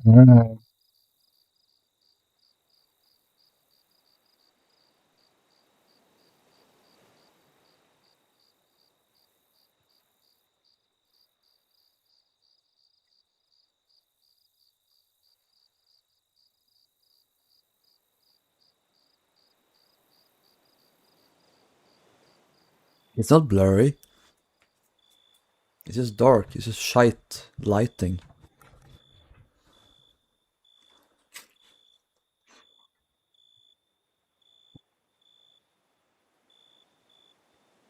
Mm. It's not blurry. It's just dark. It's just shite lighting.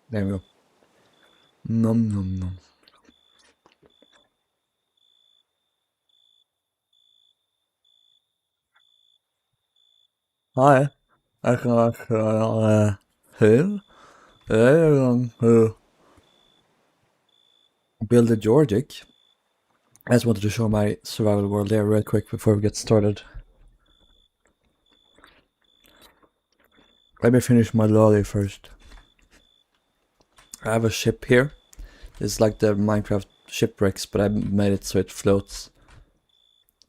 There we go. Nom nom nom. Hi. Ik ga heel. Build a Georgic. I just wanted to show my survival world there real quick before we get started. Let me finish my lolly first. I have a ship here. It's like the Minecraft shipwrecks, but I made it so it floats.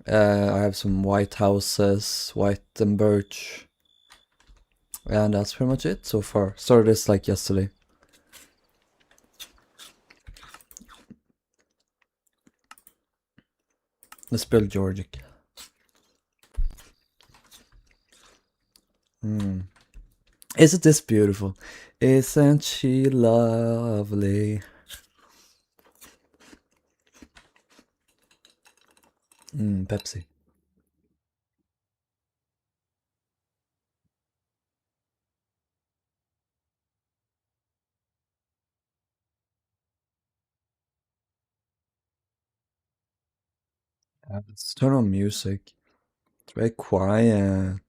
I have some white houses, white and birch. And that's pretty much it so far. Started this like yesterday. Let's build Georgic. Isn't this beautiful? Isn't she lovely? Pepsi. Let's turn on music. It's very quiet.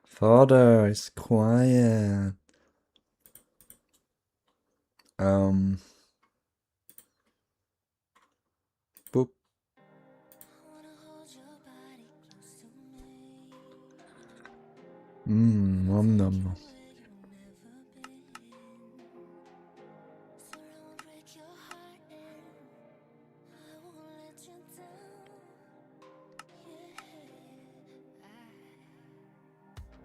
Father, it's quiet. Boop. Nom nom nom.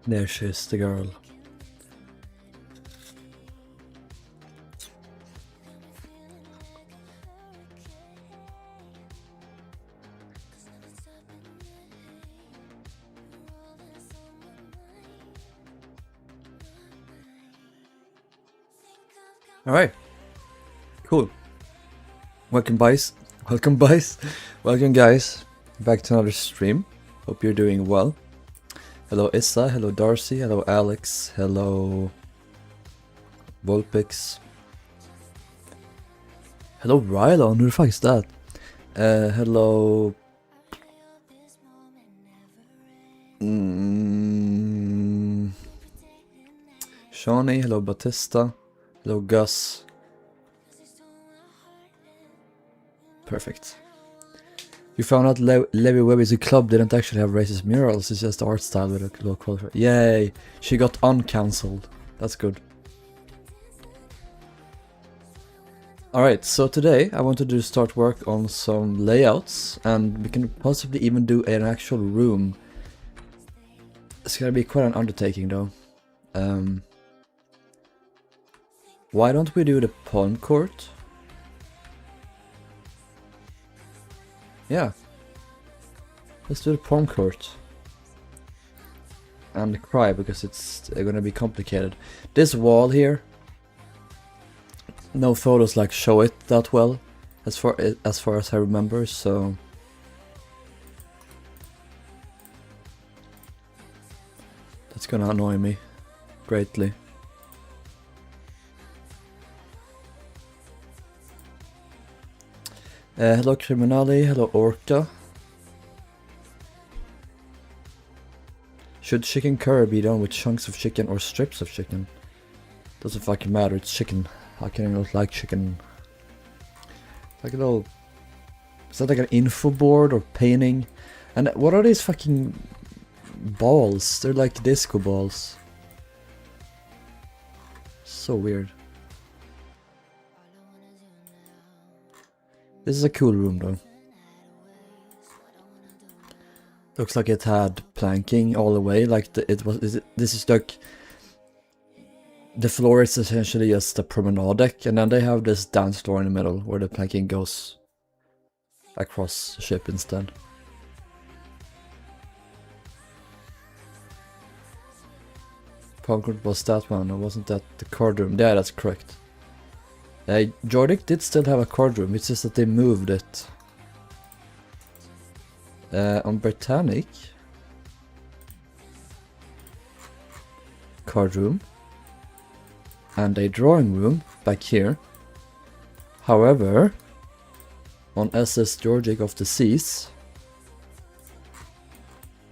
There she is, the girl. Alright. Cool. Welcome, guys. Welcome, guys. Welcome, guys. Back to another stream. Hope you're doing well. Hello, Issa. Hello, Darcy. Hello, Alex. Hello, Volpix. Hello, Rilhon. Who the fuck is that? Hello. Shawnee. Hello, Batista. Hello, Gus. Perfect. You found out Levi Webby's club didn't actually have racist murals, it's just art style with a low quality. Yay! She got uncancelled. That's good. Alright, so today I wanted to start work on some layouts, and we can possibly even do an actual room. It's gonna be quite an undertaking though. Why don't we do the pawn court? Yeah. Let's do the pawn court. And cry, because it's gonna be complicated. This wall here, no photos like show it that well, as far as I remember, so that's gonna annoy me greatly. Hello Criminali, hello Orca. Should chicken curry be done with chunks of chicken or strips of chicken? Doesn't fucking matter, it's chicken. How can I not like chicken? Like a little... Is that like an info board or painting? And what are these fucking balls? They're like disco balls. So weird. This is a cool room though. Looks like it had planking all the way, like this is like, the floor is essentially just a promenade deck, and then they have this dance floor in the middle where the planking goes across the ship instead. Concord was that one, or wasn't that the card room? Yeah, that's correct. Georgic did still have a card room, it's just that they moved it. On Britannic, card room, and a drawing room back here. However, on SS Georgic of the Seas,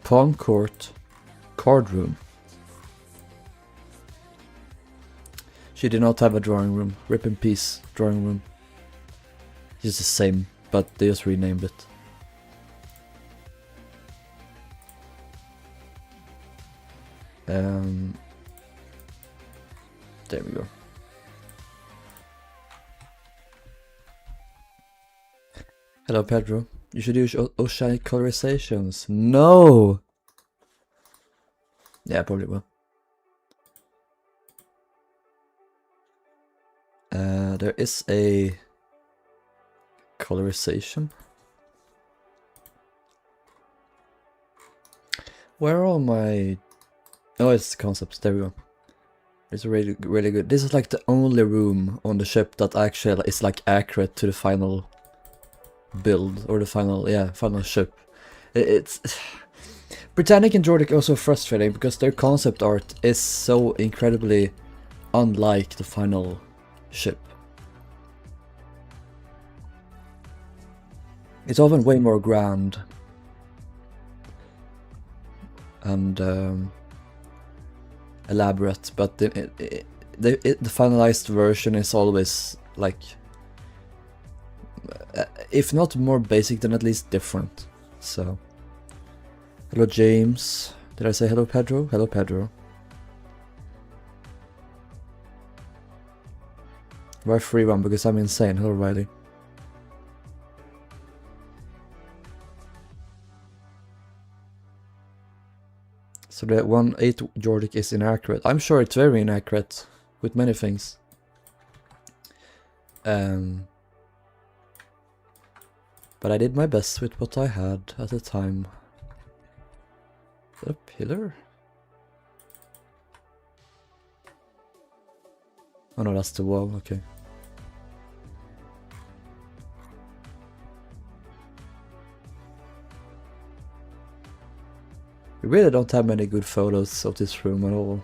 pawn court, card room. She did not have a drawing room. Rip in peace, drawing room. It's the same, but they just renamed it. There we go. Hello, Pedro. You should use oceanic colorizations. No! Yeah, I probably will. There is a colorization. Where are all my... Oh, it's the concepts. There we go. It's really, really good. This is like the only room on the ship that actually is like accurate to the final build, or the final, yeah, final ship. It's Britannic and Georgic are also frustrating because their concept art is so incredibly unlike the final ship. It's often way more grand and elaborate, but the finalized version is always like, if not more basic, then at least different. So, hello James. Did I say hello Pedro? Hello Pedro. Why free one? Because I'm insane. Hello Riley. So the 1.8 Georgic is inaccurate. I'm sure it's very inaccurate with many things. But I did my best with what I had at the time. Is that a pillar? Oh no, that's the wall, okay. We really don't have many good photos of this room at all.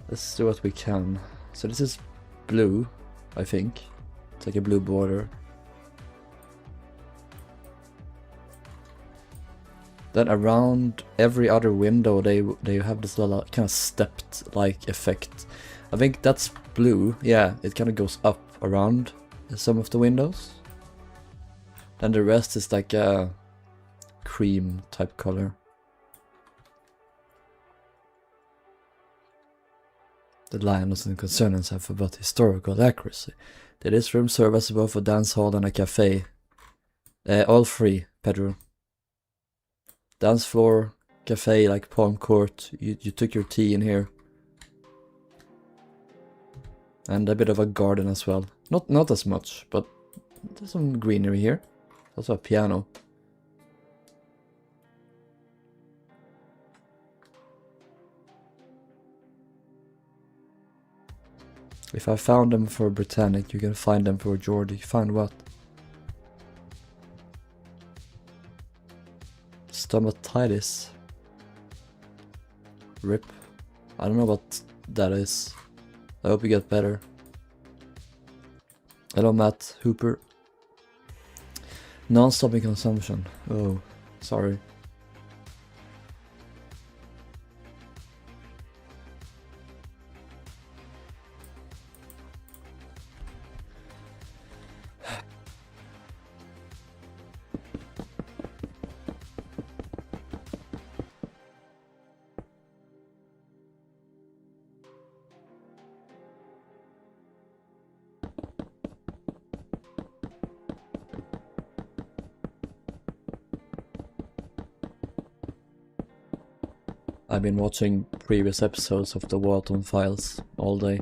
Let's do what we can. So this is blue, I think. It's like a blue border. Then around every other window they have this little kind of stepped like effect. I think that's blue. Yeah, it kind of goes up around some of the windows. Then the rest is like a cream type color. The line doesn't concern itself about historical accuracy. Did this room serve as both a dance hall and a cafe? All three, Pedro. Dance floor, cafe, like palm court. You took your tea in here. And a bit of a garden as well. Not as much, but there's some greenery here. Also a piano. If I found them for Britannic, you can find them for Georgic. Find what? Stomatitis. Rip. I don't know what that is. I hope you get better. Hello Matt Hooper. Non-stopping consumption. Oh, sorry. I've been watching previous episodes of the Walton Files all day.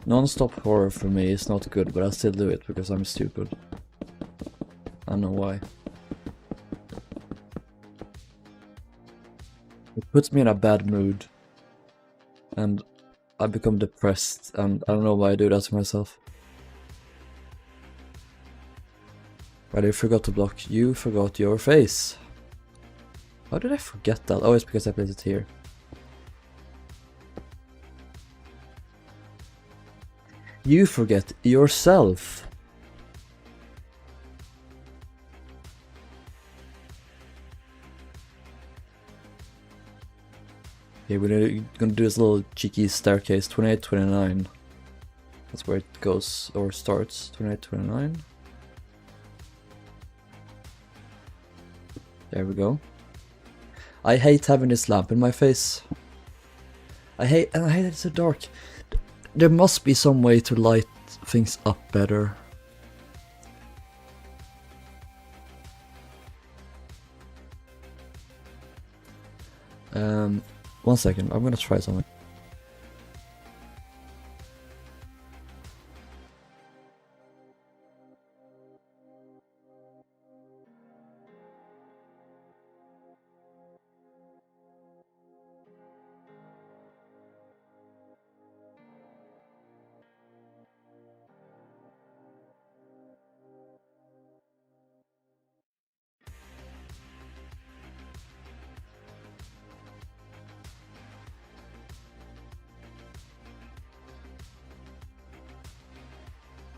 Non-stop horror for me is not good, but I still do it because I'm stupid. I don't know why. It puts me in a bad mood. And I become depressed, and I don't know why I do that to myself. Right, I forgot to block. You forgot your face. How did I forget that? Oh, it's because I placed it here. You forget yourself. Okay, we're gonna do this little cheeky staircase. 28, 29. That's where it goes, or starts. 28, 29. There we go. I hate having this lamp in my face. I hate that it's so dark. There must be some way to light things up better. One second, I'm gonna try something.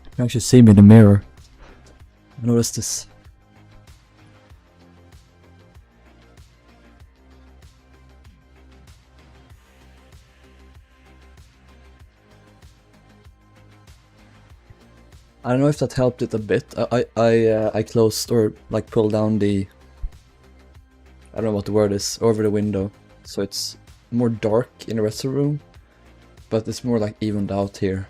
You can actually see me in the mirror. I noticed this. I don't know if that helped it a bit. I closed or like pulled down the, I don't know what the word is, over the window, so it's more dark in the rest of the room, but it's more like evened out here.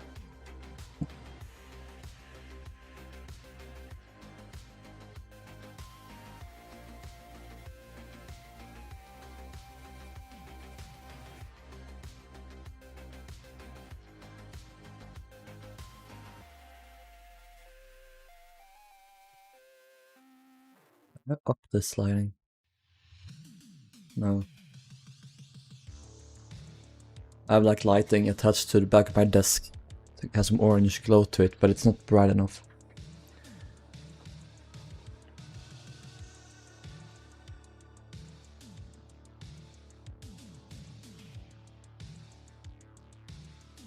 Up this sliding. No. I have like lighting attached to the back of my desk. It has some orange glow to it, but it's not bright enough.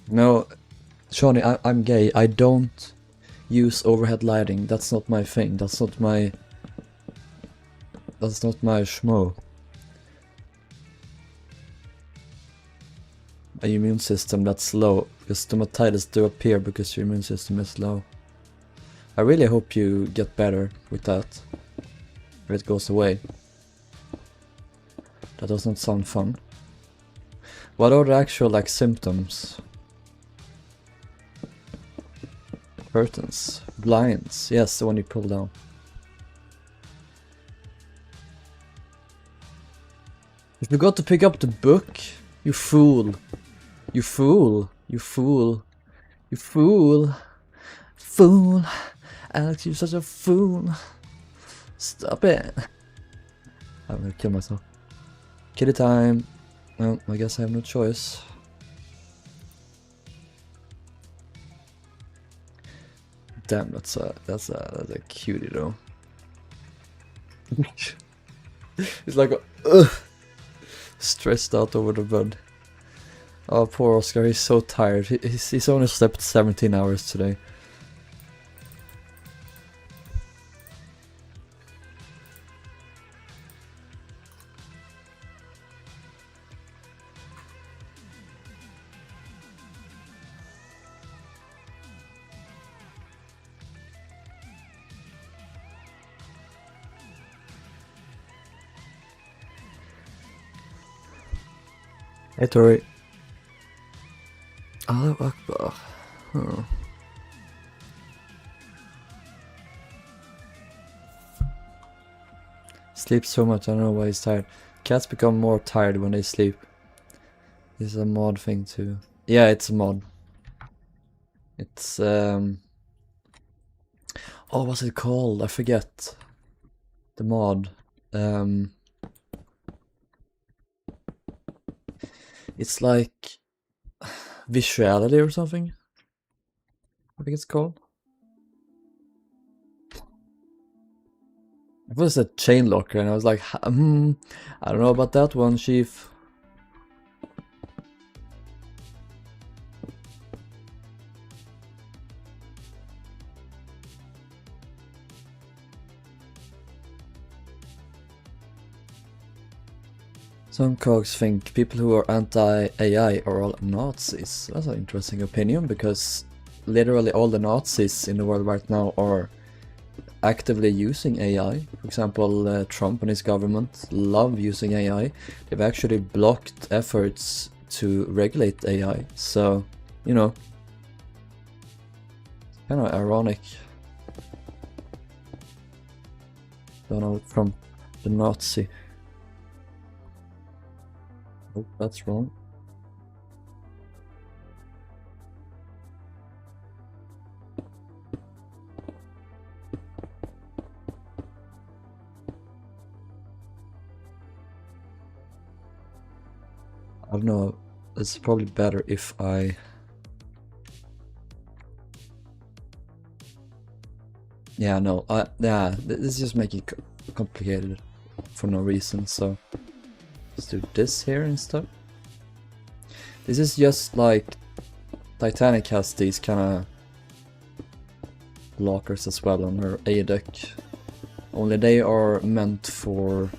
No, Shawnee, I'm gay. I don't use overhead lighting. That's not my thing. That's not my schmo. A immune system that's low, because stomatitis do appear because your immune system is low. I really hope you get better with that, or it goes away. That does not sound fun. What are the actual like symptoms? Curtains, blinds, yes, the one you pull down. You forgot to pick up the book, you fool. You fool, you fool, you fool, fool, Alex, you're such a fool. Stop it. I'm gonna kill myself. Kitty time. Well, I guess I have no choice. Damn, that's a cutie though. It's like stressed out over the bed. Oh, poor Oscar, he's so tired. He's only slept 17 hours today. Hey Tori. Allahu Akbar. Oh. Sleeps so much, I don't know why he's tired. Cats become more tired when they sleep. This is a mod thing too. Yeah, it's a mod. It's oh, what's it called? I forget. The mod. It's like visuality or something. I think it's called. It was a chain locker, and I was like, I don't know about that one, chief. Some cogs think people who are anti-AI are all Nazis. That's an interesting opinion, because literally all the Nazis in the world right now are actively using AI. For example, Trump and his government love using AI. They've actually blocked efforts to regulate AI. So, you know, kind of ironic. Donald Trump, the Nazi. Oh, that's wrong. I don't know, it's probably better if I... Yeah, no, yeah, this is just making it complicated for no reason, so let's do this here instead. This is just like Titanic has these kind of blockers as well on her A deck, only they are meant for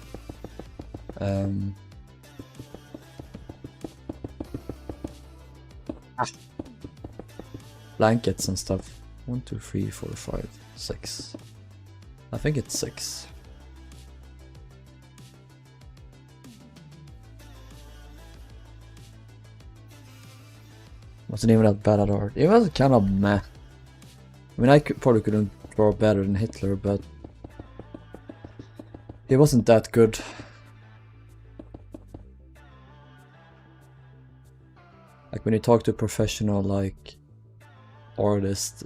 blankets and stuff. 1, 2, 3, 4, 5, 6. I think it's 6. Wasn't even that bad at art. It was kind of meh. I mean, I probably couldn't draw better than Hitler, but it wasn't that good. Like when you talk to a professional like artist,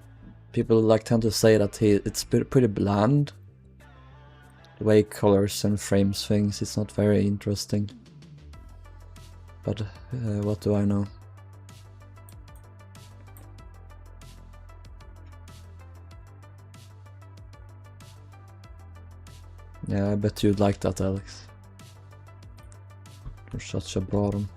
people like tend to say that it's pretty bland. The way he colors and frames things, it's not very interesting. But what do I know? Yeah, I bet you'd like that, Alex. You're such a bottom.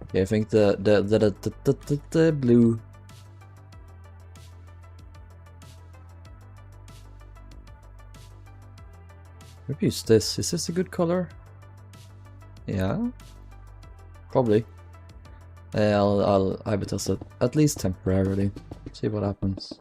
Okay, I think the blue. Maybe use this. Is this a good color? Yeah, probably. I'll IB test it at least temporarily. See what happens.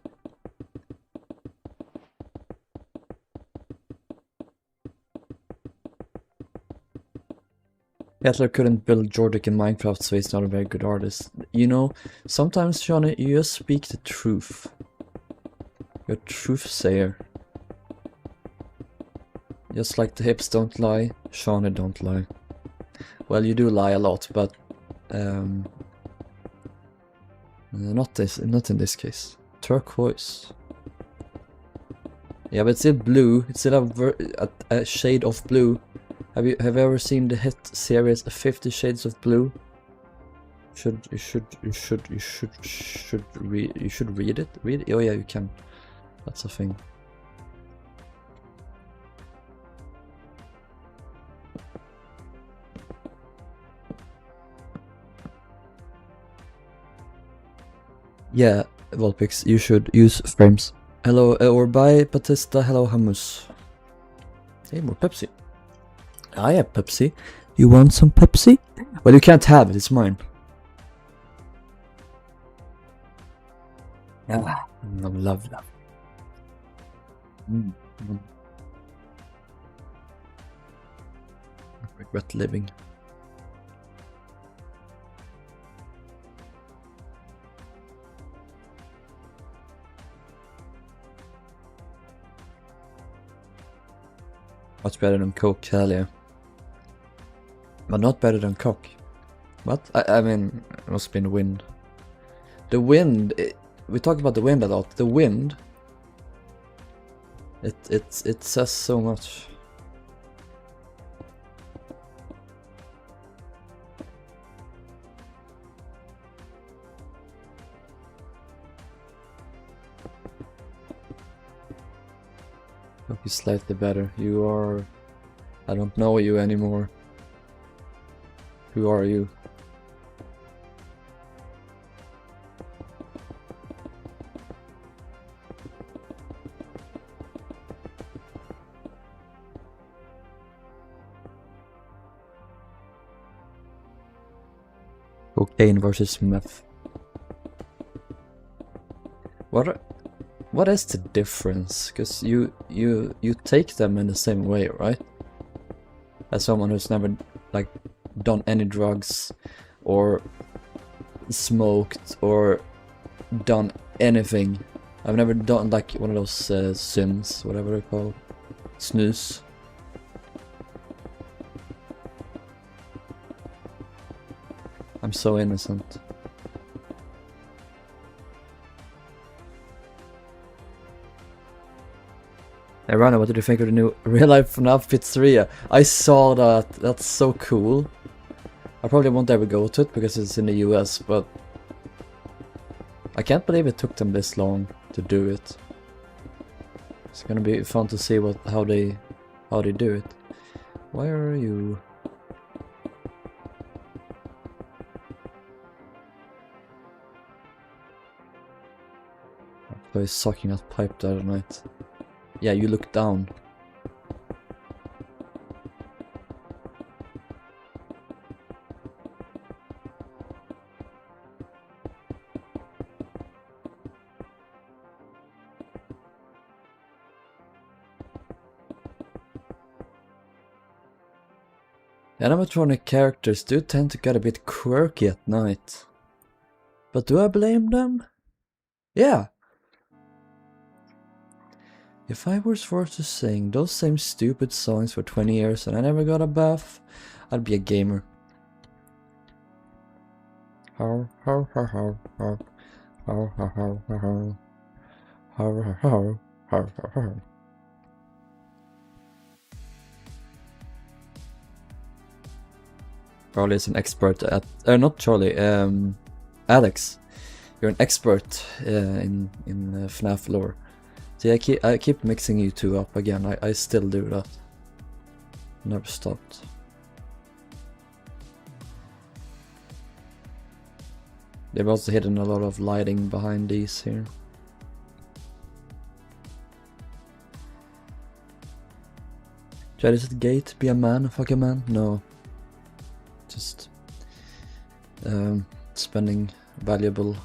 Hitler couldn't build Georgic in Minecraft, so he's not a very good artist. You know, sometimes, Shawnee, you just speak the truth. You're a truth sayer. Just like the hips don't lie, Shawnee don't lie. Well, you do lie a lot, but not in this case. Turquoise. Yeah, but it's still blue. It's still a shade of blue. Have you ever seen the hit series 50 Shades of Blue? You should read it. Read it? Oh yeah, you can. That's a thing. Yeah, Volpix, you should use frames. Hello, or buy Batista. Hello, Hummus. Hey, more Pepsi. I have Pepsi. You want some Pepsi? Well, you can't have it. It's mine. Ah, love. I regret living. Much better than Coke, hell yeah. But not better than Coke. What? I mean, it must have been the wind. The wind, we talked about the wind a lot. The wind, it says so much. Hope you're slightly better. You are... I don't know you anymore. Who are you? Cocaine versus meth. What is the difference? Because you take them in the same way, right? As someone who's never like done any drugs or smoked or done anything. I've never done like one of those sins, whatever they're called. Snooze. I'm so innocent. Hey Rana, what did you think of the new real life FNAF Pizzeria? I saw that. That's so cool. I probably won't ever go to it because it's in the US, but I can't believe it took them this long to do it. It's gonna be fun to see how they do it. Where are you? I was sucking that pipe the other night. Yeah, you look down. Animatronic characters do tend to get a bit quirky at night. But do I blame them? Yeah. If I was forced to sing those same stupid songs for 20 years and I never got a bath, I'd be a gamer. How, how, how, how, how, how, how, how, how, how, how, how, how, how, how. Charlie is an expert at, not Charlie, Alex. You're an expert in FNAF lore. See, I keep mixing you two up again. I still do that. Never stopped. They've also hidden a lot of lighting behind these here. Chad, is it gay to be a man? Fuck a man? No. Just spending valuable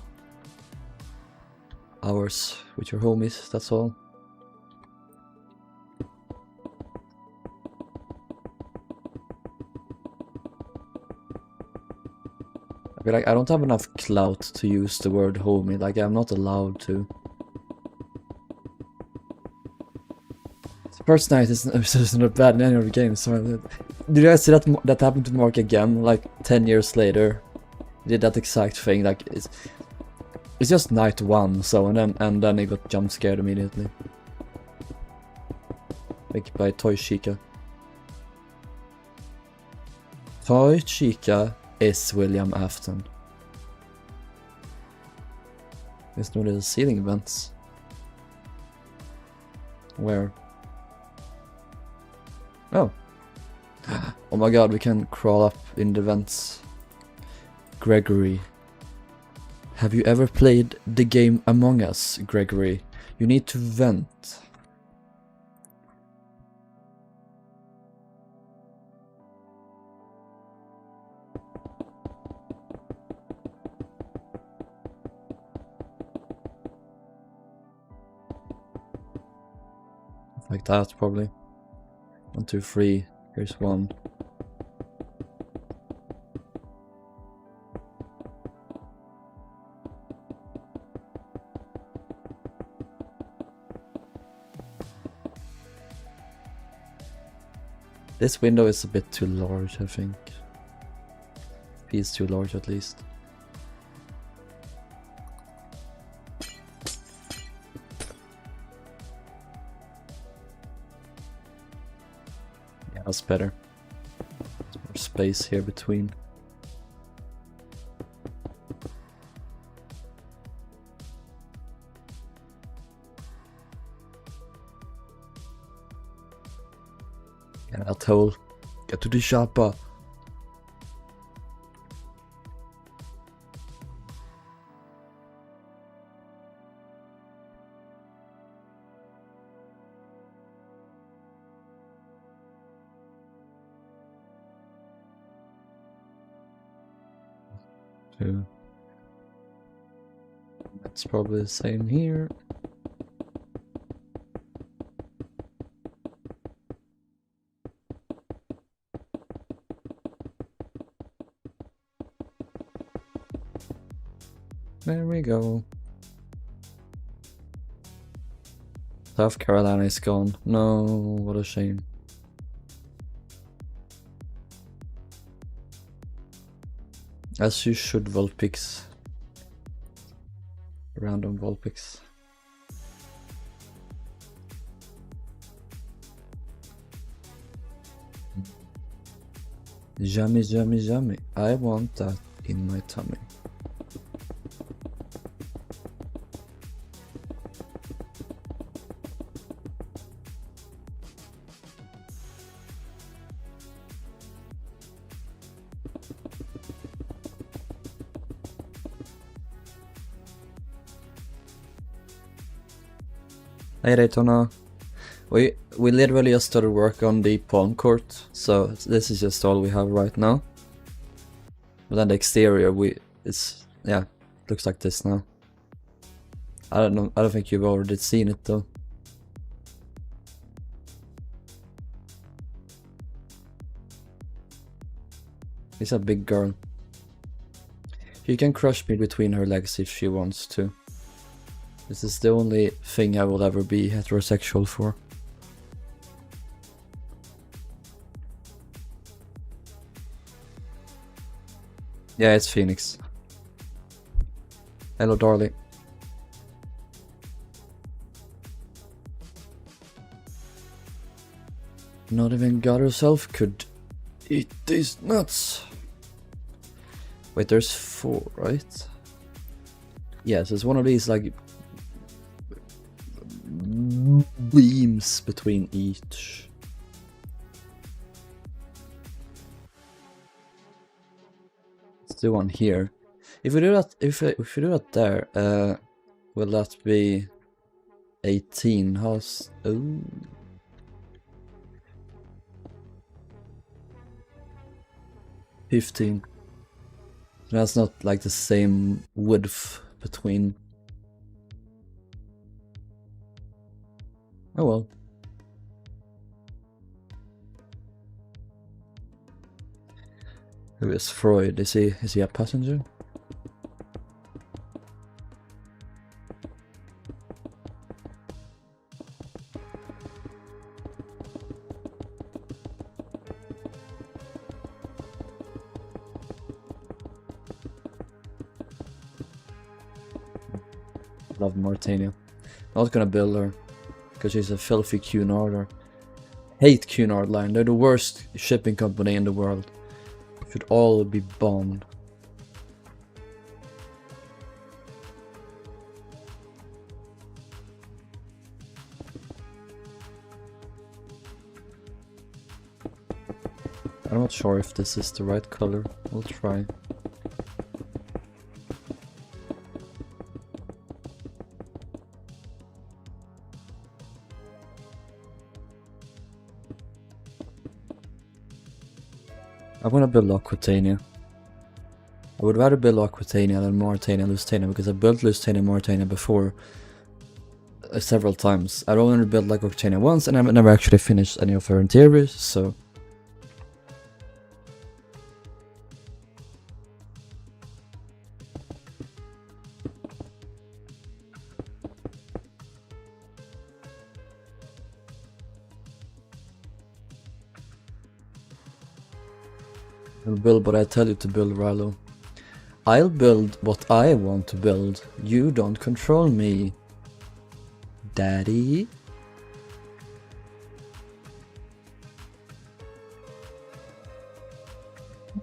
hours with your homies, that's all. I feel like I don't have enough clout to use the word homie, like I'm not allowed to. The first night isn't bad in any of the games. So did you guys see that happened to Mark again, like 10 years later? He did that exact thing, like it's just night one, so and then he got jump scared immediately. Like by Toy Chica. Toy Chica is William Afton. There's no little ceiling vents. Where? Oh. Oh my god, we can crawl up in the vents. Gregory. Have you ever played the game Among Us, Gregory? You need to vent. Like that, probably. 1, 2, 3. Here's one. This window is a bit too large, I think. Feels too large at least. Yeah, that's better. There's more space here between. Yeah, I'll tell. Get to the shopper. Two. That's probably the same here. There we go. South Carolina is gone. No, what a shame. As you should, Vulpix. Random Vulpix. Yummy, yummy, yummy. I want that in my tummy. Hey Daytona. We literally just started work on the pawn court, so this is just all we have right now. But then the exterior, it's yeah, looks like this now. I don't know. I don't think you've already seen it though. She's a big girl. She can crush me between her legs if she wants to. This is the only thing I will ever be heterosexual for. Yeah, it's Phoenix. Hello, darling. Not even God herself could eat these nuts. Wait, there's 4, right? Yes, it's one of these like beams between each. Let's do one here. If we do that, if we do that there, will that be 18? How's 15. That's not like the same width between. Oh well. Who is Freud? Is he a passenger? Love Martania. Not gonna build her because she's a filthy Cunarder. Hate Cunard Line. They're the worst shipping company in the world. Should all be bombed. I'm not sure if this is the right color. We'll try. I want to build Aquitania. I would rather build Aquitania than Mauritania and Lusitania because I built Lusitania and Mauritania before several times. I've only built like Aquitania once and I've never actually finished any of her interiors, so... I'll build what I tell you to build, Rilhon. I'll build what I want to build. You don't control me. Daddy?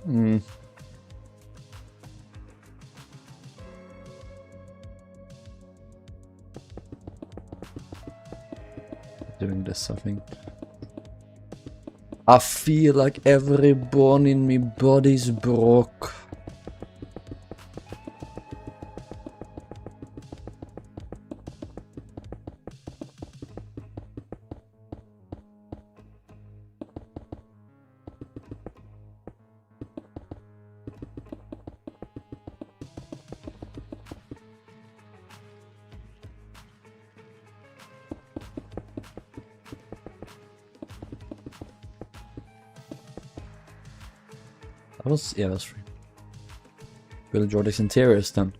Doing this, I think. I feel like every bone in me body's broke. Yeah, that's free. Build Georgic's interiors then.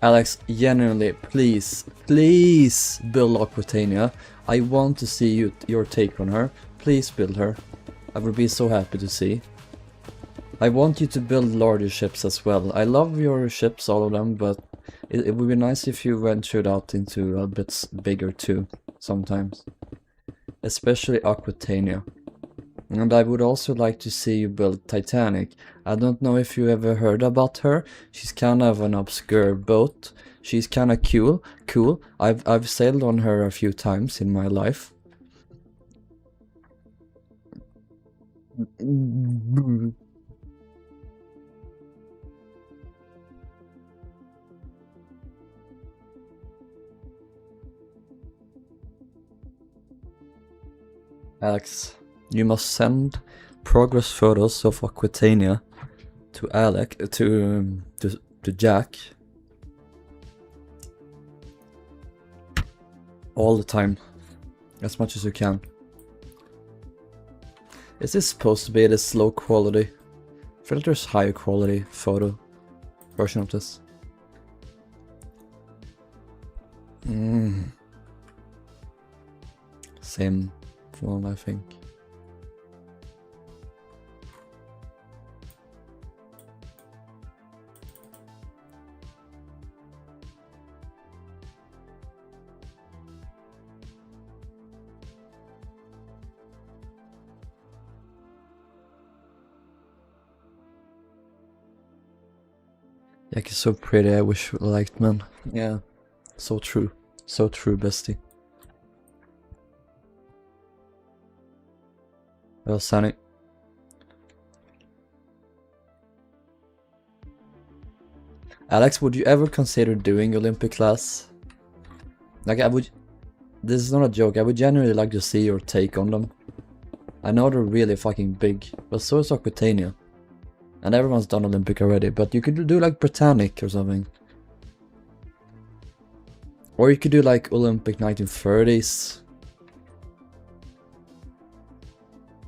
Alex, genuinely, please build Aquitania. I want to see your take on her. Please build her. I would be so happy to see. I want you to build larger ships as well. I love your ships, all of them, but it would be nice if you ventured out into a bit bigger too, sometimes. Especially Aquitania. And I would also like to see you build Titanic. I don't know if you ever heard about her. She's kind of an obscure boat. She's kind of cool. I've sailed on her a few times in my life. Alex, you must send progress photos of Aquitania to Jack all the time, as much as you can. Is this supposed to be this low quality? I feel like there's higher quality photo version of this. Same one, I think. Jack is so pretty, I wish you liked, man. Yeah, so true, bestie. Well, Sunny. Alex, would you ever consider doing Olympic class? Like, this is not a joke, I would genuinely like to see your take on them. I know they're really fucking big, but so is Aquitania. And everyone's done Olympic already, but you could do like Britannic or something. Or you could do like Olympic 1930s.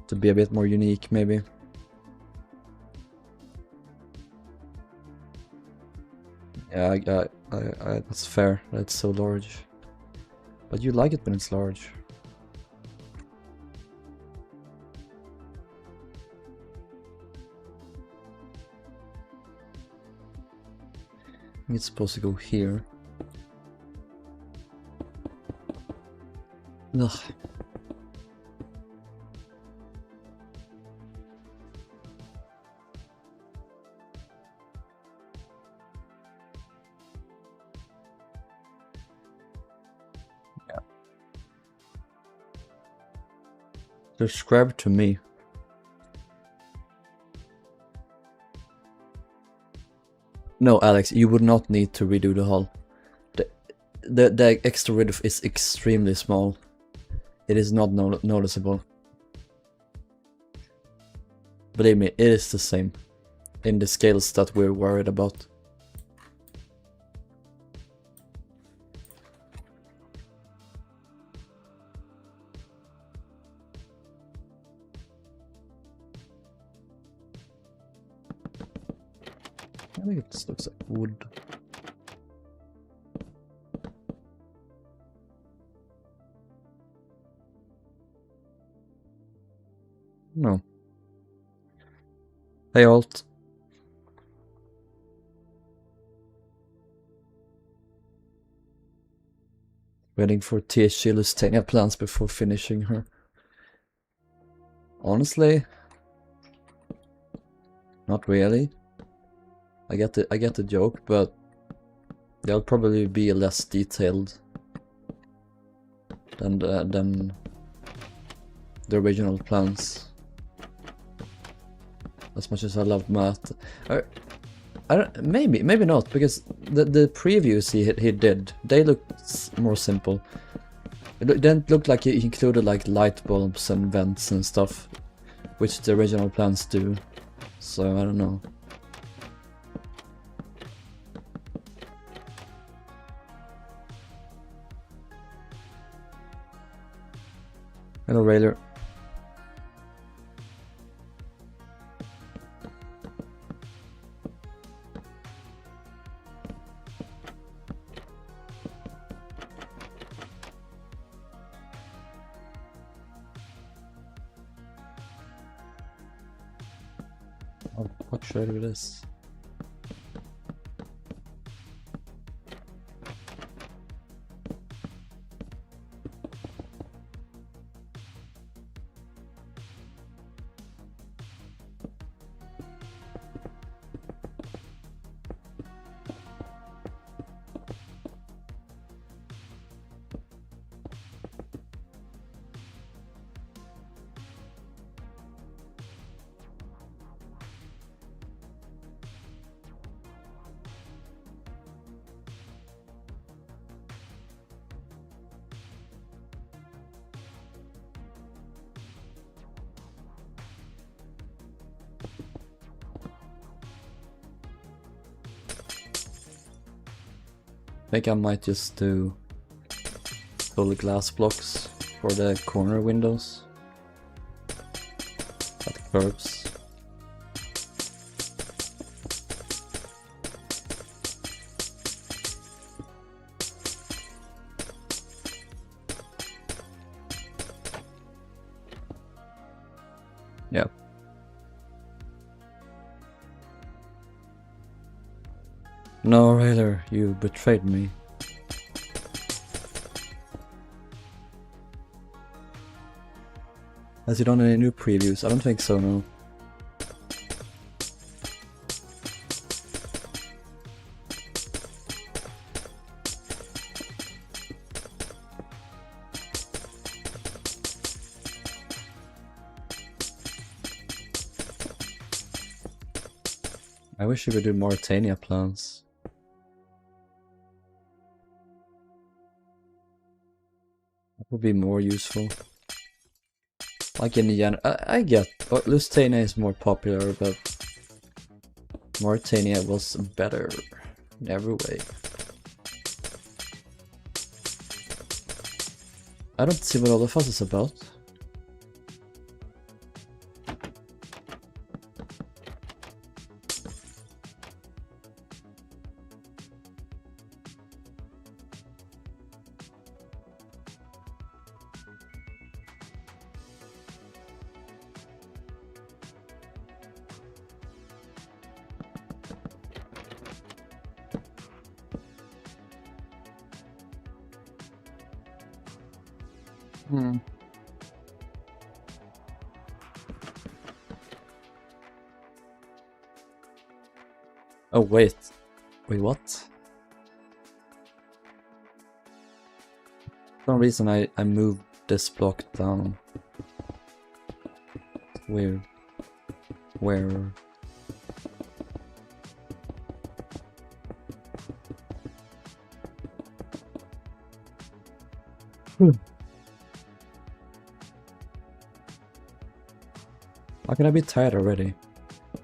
To be a bit more unique, maybe. Yeah, that's fair. That's so large. But you like it when it's large. I think it's supposed to go here. Ugh. Subscribe to me. No, Alex, you would not need to redo the hull. The extra width is extremely small. It is not noticeable. Believe me, it is the same in the scales that we're worried about. I think it looks like wood. No. Hey, Alt. Waiting for THG Lusitania plans before finishing her. Honestly, not really. I get the joke, but they'll probably be less detailed than the original plans. As much as I love math, I don't, maybe not, because the previews he did, they looked more simple. It didn't look like he included like light bulbs and vents and stuff, which the original plans do. So I don't know. Hello, Railer. What should I do with this? I think I might just do full glass blocks for the corner windows at the curves. Yeah. No, Railer, you betrayed me. Has he done any new previews? I don't think so, no. I wish he would do Mauritania plans. That would be more useful. Like in the end, I get, but Lusitania is more popular, but Mauritania was better in every way. I don't see what all the fuss is about. Oh wait, what? For some reason I moved this block down. Weird. Where? How can I be tired already?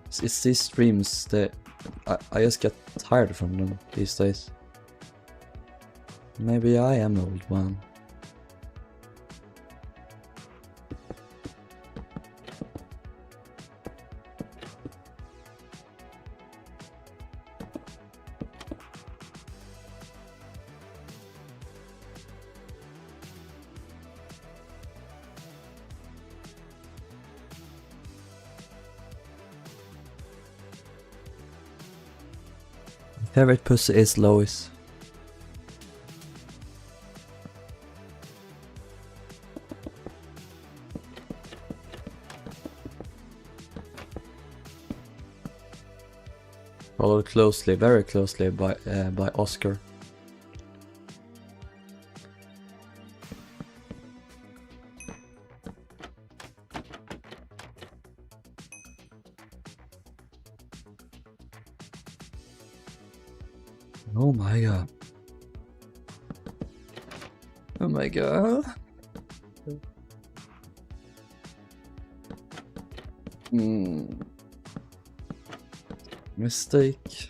It's these streams that I just get tired from them these days. Maybe I am old man. Favorite pussy is Lois. Followed closely, very closely by Oscar. Oh my god. Oh my god. Mistake.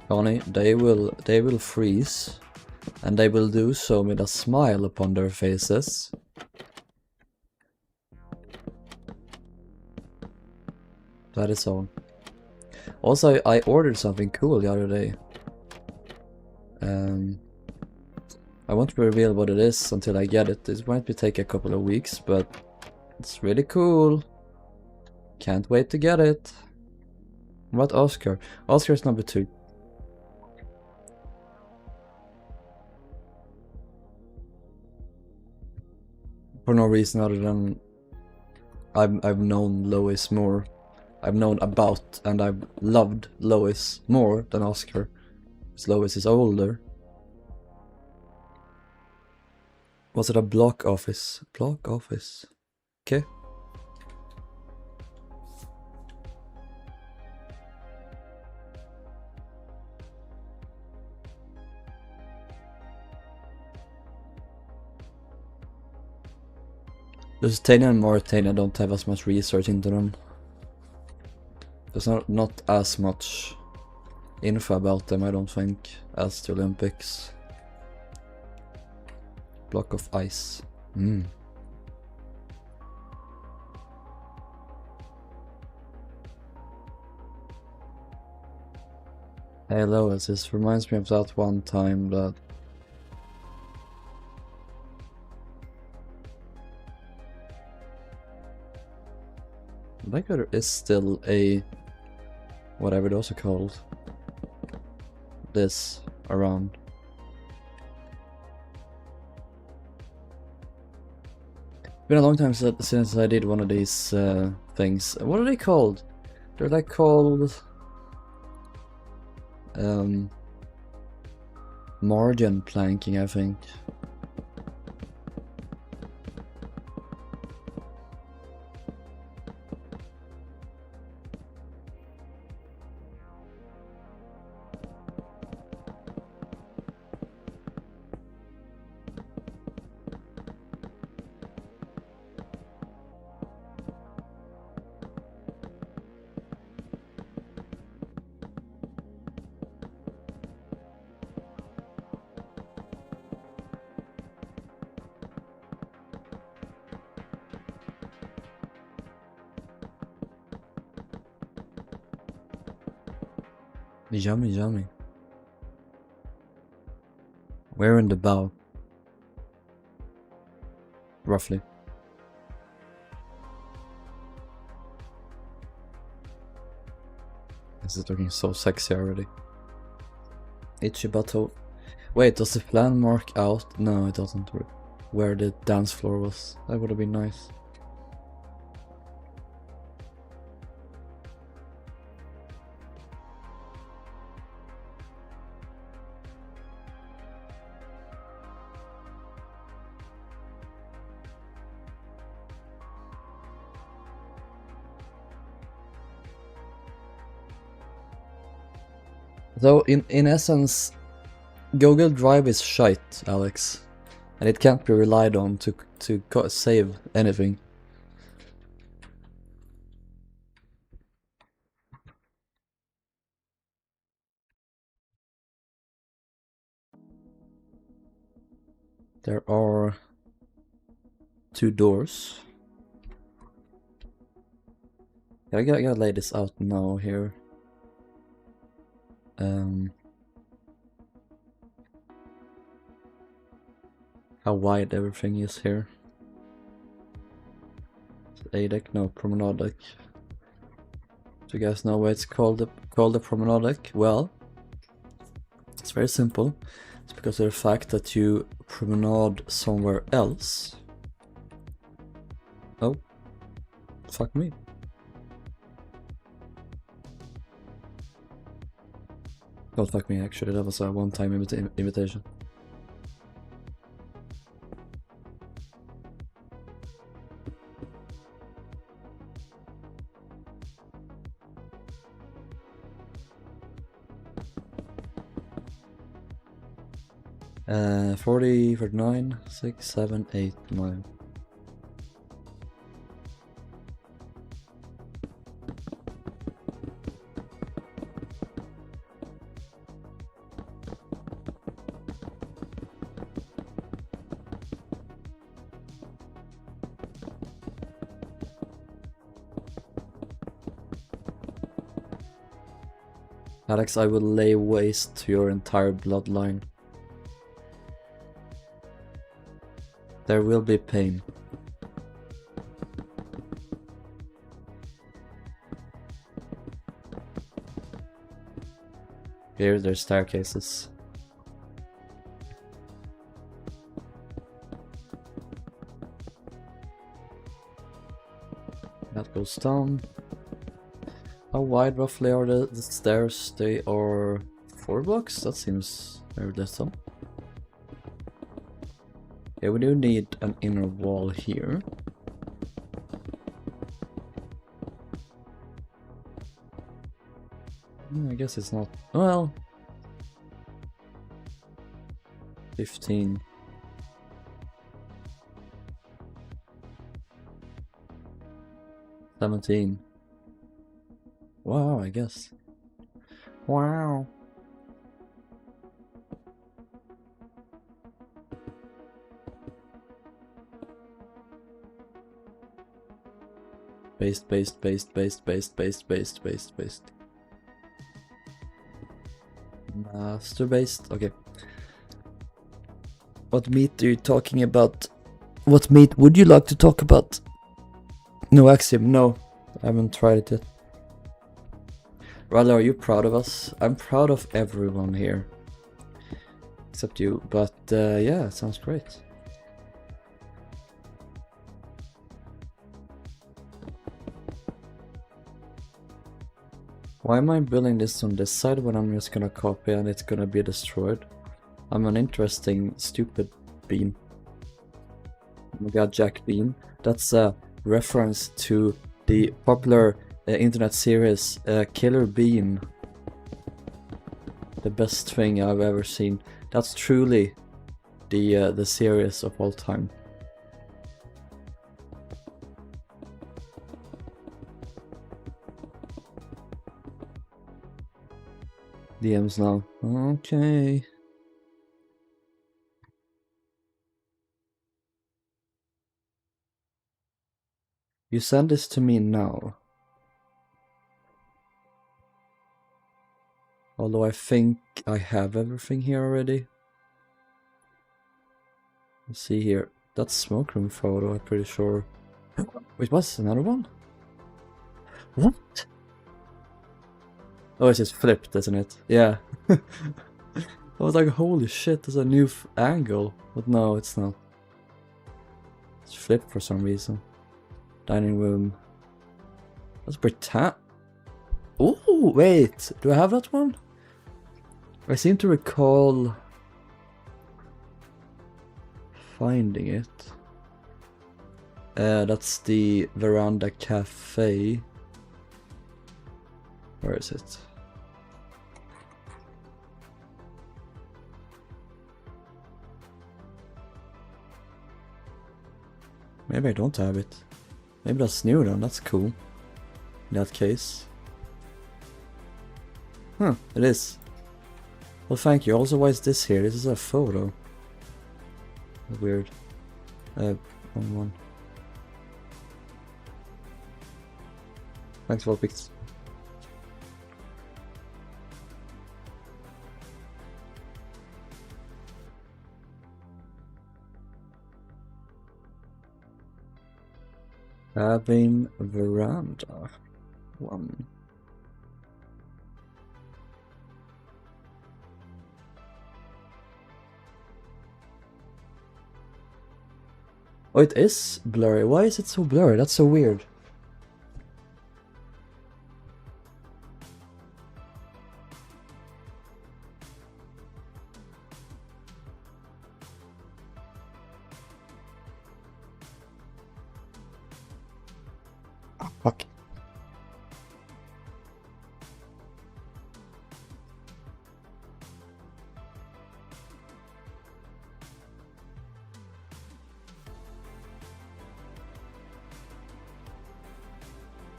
Connie, they will freeze, and they will do so with a smile upon their faces. That is all. Also, I ordered something cool the other day. I won't reveal what it is until I get it. It might take a couple of weeks, but it's really cool. Can't wait to get it. What Oscar? Oscar's number 2. For no reason other than I've known Lois more. I've known about and I've loved Lois more than Oscar. Because Lois is older. Was it a block office? Block office. Okay. Lusitania and Mauritania don't have as much research into them. There's not as much info about them, I don't think, as the Olympics. Block of ice. Hey Lois, this reminds me of that one time that like there is still a whatever those are called. This around. Been a long time since I did one of these things. What are they called? They're like called margin planking, I think. Yummy, yummy. Where in the bow? Roughly. This is looking so sexy already. Ichibato. Wait, does the plan mark out? No, it doesn't. Where the dance floor was. That would have been nice. So in essence, Google Drive is shite, Alex, and it can't be relied on to save anything. There are 2 doors. I gotta lay this out now here. how wide everything is here. A deck, no, promenade deck. Do you guys know why it's called the promenade deck? Well, it's very simple. It's because of the fact that you promenade somewhere else. Oh, fuck me. Don't fuck me, actually, that was a one-time invitation. Uh, 40, 49, 6, 7, 8, 9. Alex, I will lay waste to your entire bloodline. There will be pain. Here, there's staircases. That goes down. How wide roughly are the stairs? They are 4 blocks? That seems very little. Yeah, we do need an inner wall here. I guess it's not... well... 15. $17. Wow, I guess. Wow. Based. Master based, okay. What meat are you talking about? What meat would you like to talk about? No Axiom, no. I haven't tried it yet. Rilhon, are you proud of us? I'm proud of everyone here. Except you, but yeah, it sounds great. Why am I building this on this side when I'm just gonna copy and it's gonna be destroyed? I'm an interesting, stupid bean. Oh my god, Jack Bean. That's a reference to the popular internet series Killer Bean. The best thing I've ever seen. That's truly the series of all time. DMs now. Okay. You send this to me now. Although I think I have everything here already. Let's see here. That's smoke room photo, I'm pretty sure. Wait, what's another one? What? Oh, it's just flipped, isn't it? Yeah. I was like, holy shit, there's a new angle. But no, it's not. It's flipped for some reason. Dining room. That's Britannia. Oh, wait. Do I have that one? I seem to recall finding it. That's the Veranda Cafe. Where is it? Maybe I don't have it. Maybe that's new then, that's cool. In that case. Huh, it is. Well, thank you. Also, why is this here? This is a photo. Weird. Wrong one. Thanks for the pics. Having veranda. 1. Oh, it is blurry. Why is it so blurry? That's so weird. Oh, fuck.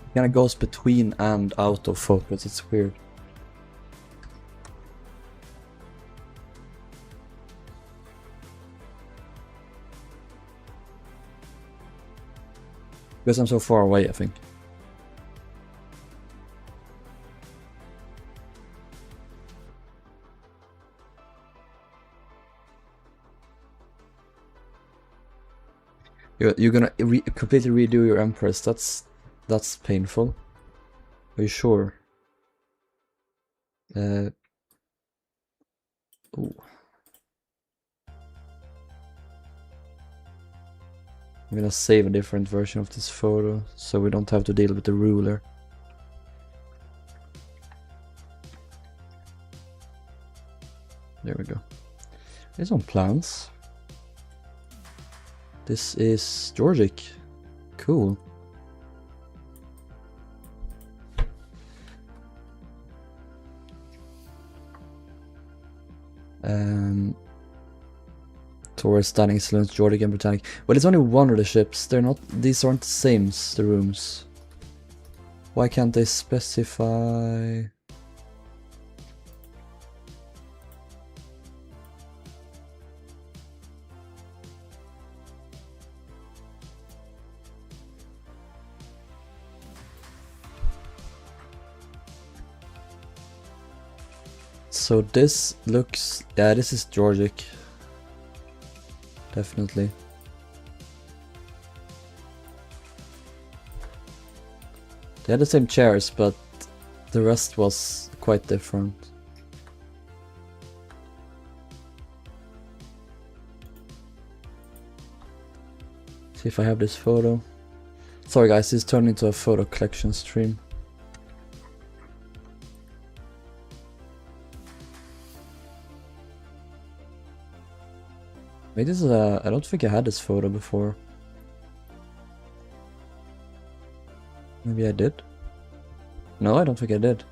It kind of goes between and out of focus. It's weird. Because I'm so far away, I think. You're gonna completely redo your Empress. That's painful. Are you sure? Ooh. I'm gonna save a different version of this photo so we don't have to deal with the ruler. There we go. There's some plans. This is Georgic. Cool. Towards Standing Saloons, Georgic and Britannic. But it's only one of the ships. These aren't the same as the rooms. Why can't they specify? So this looks, yeah, this is Georgic. Definitely. They had the same chairs, but the rest was quite different. See if I have this photo. Sorry guys, this turned into a photo collection stream. Wait, this is I don't think I had this photo before. Maybe I did? No, I don't think I did.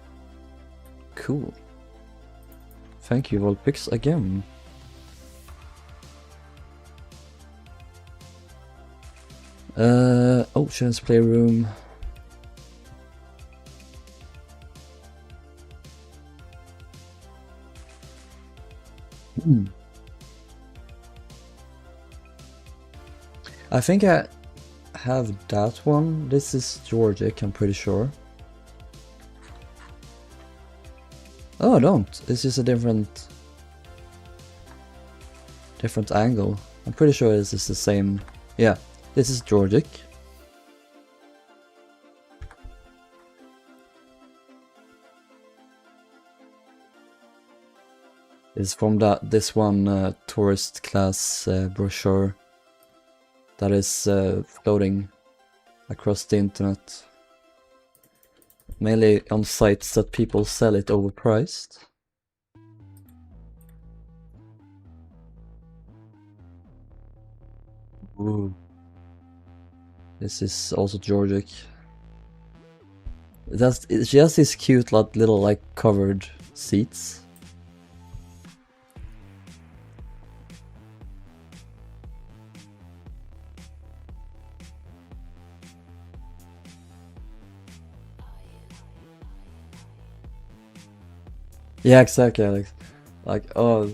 Cool. Thank you, Volpix, again. Ocean's Playroom. I think I have that one. This is Georgic, I'm pretty sure. Oh, I don't. It's just a different angle. I'm pretty sure this is the same. Yeah, this is Georgic. It's from this one tourist class brochure that is floating across the internet. Mainly on sites that people sell it overpriced. Ooh. This is also Georgic. It's just these cute little like covered seats. Yeah, exactly, Alex. Like, oh.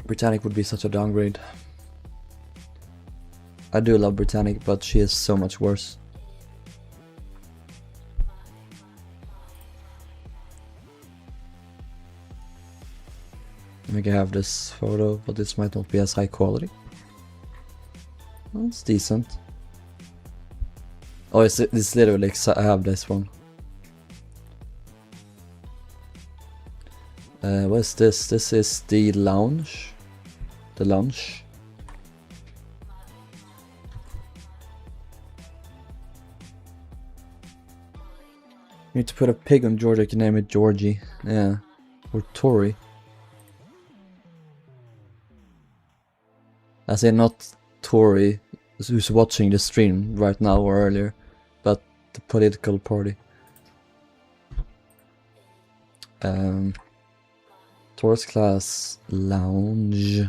Britannic would be such a downgrade. I do love Britannic, but she is so much worse. I think I have this photo, but this might not be as high quality. It's decent. Oh, it's literally I have this one. What is this? This is the lounge. The lounge. Need to put a pig on Georgic and name it Georgie. Yeah. Or Tori. As in not Tori, who's watching the stream right now or earlier, but the political party. Taurus class lounge.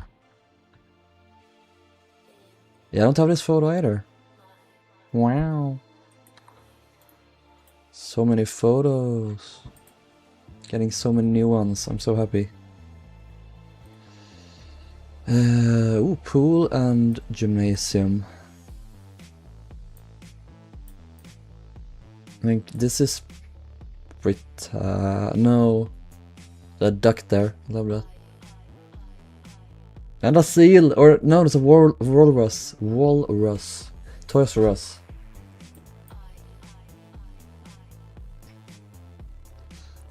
Yeah, I don't have this photo either. Wow. So many photos. Getting so many new ones. I'm so happy. Ooh, pool and gymnasium. I think this is no. The duck there. Love that. And a seal, or no, it's a walrus. Walrus. Toys R Us.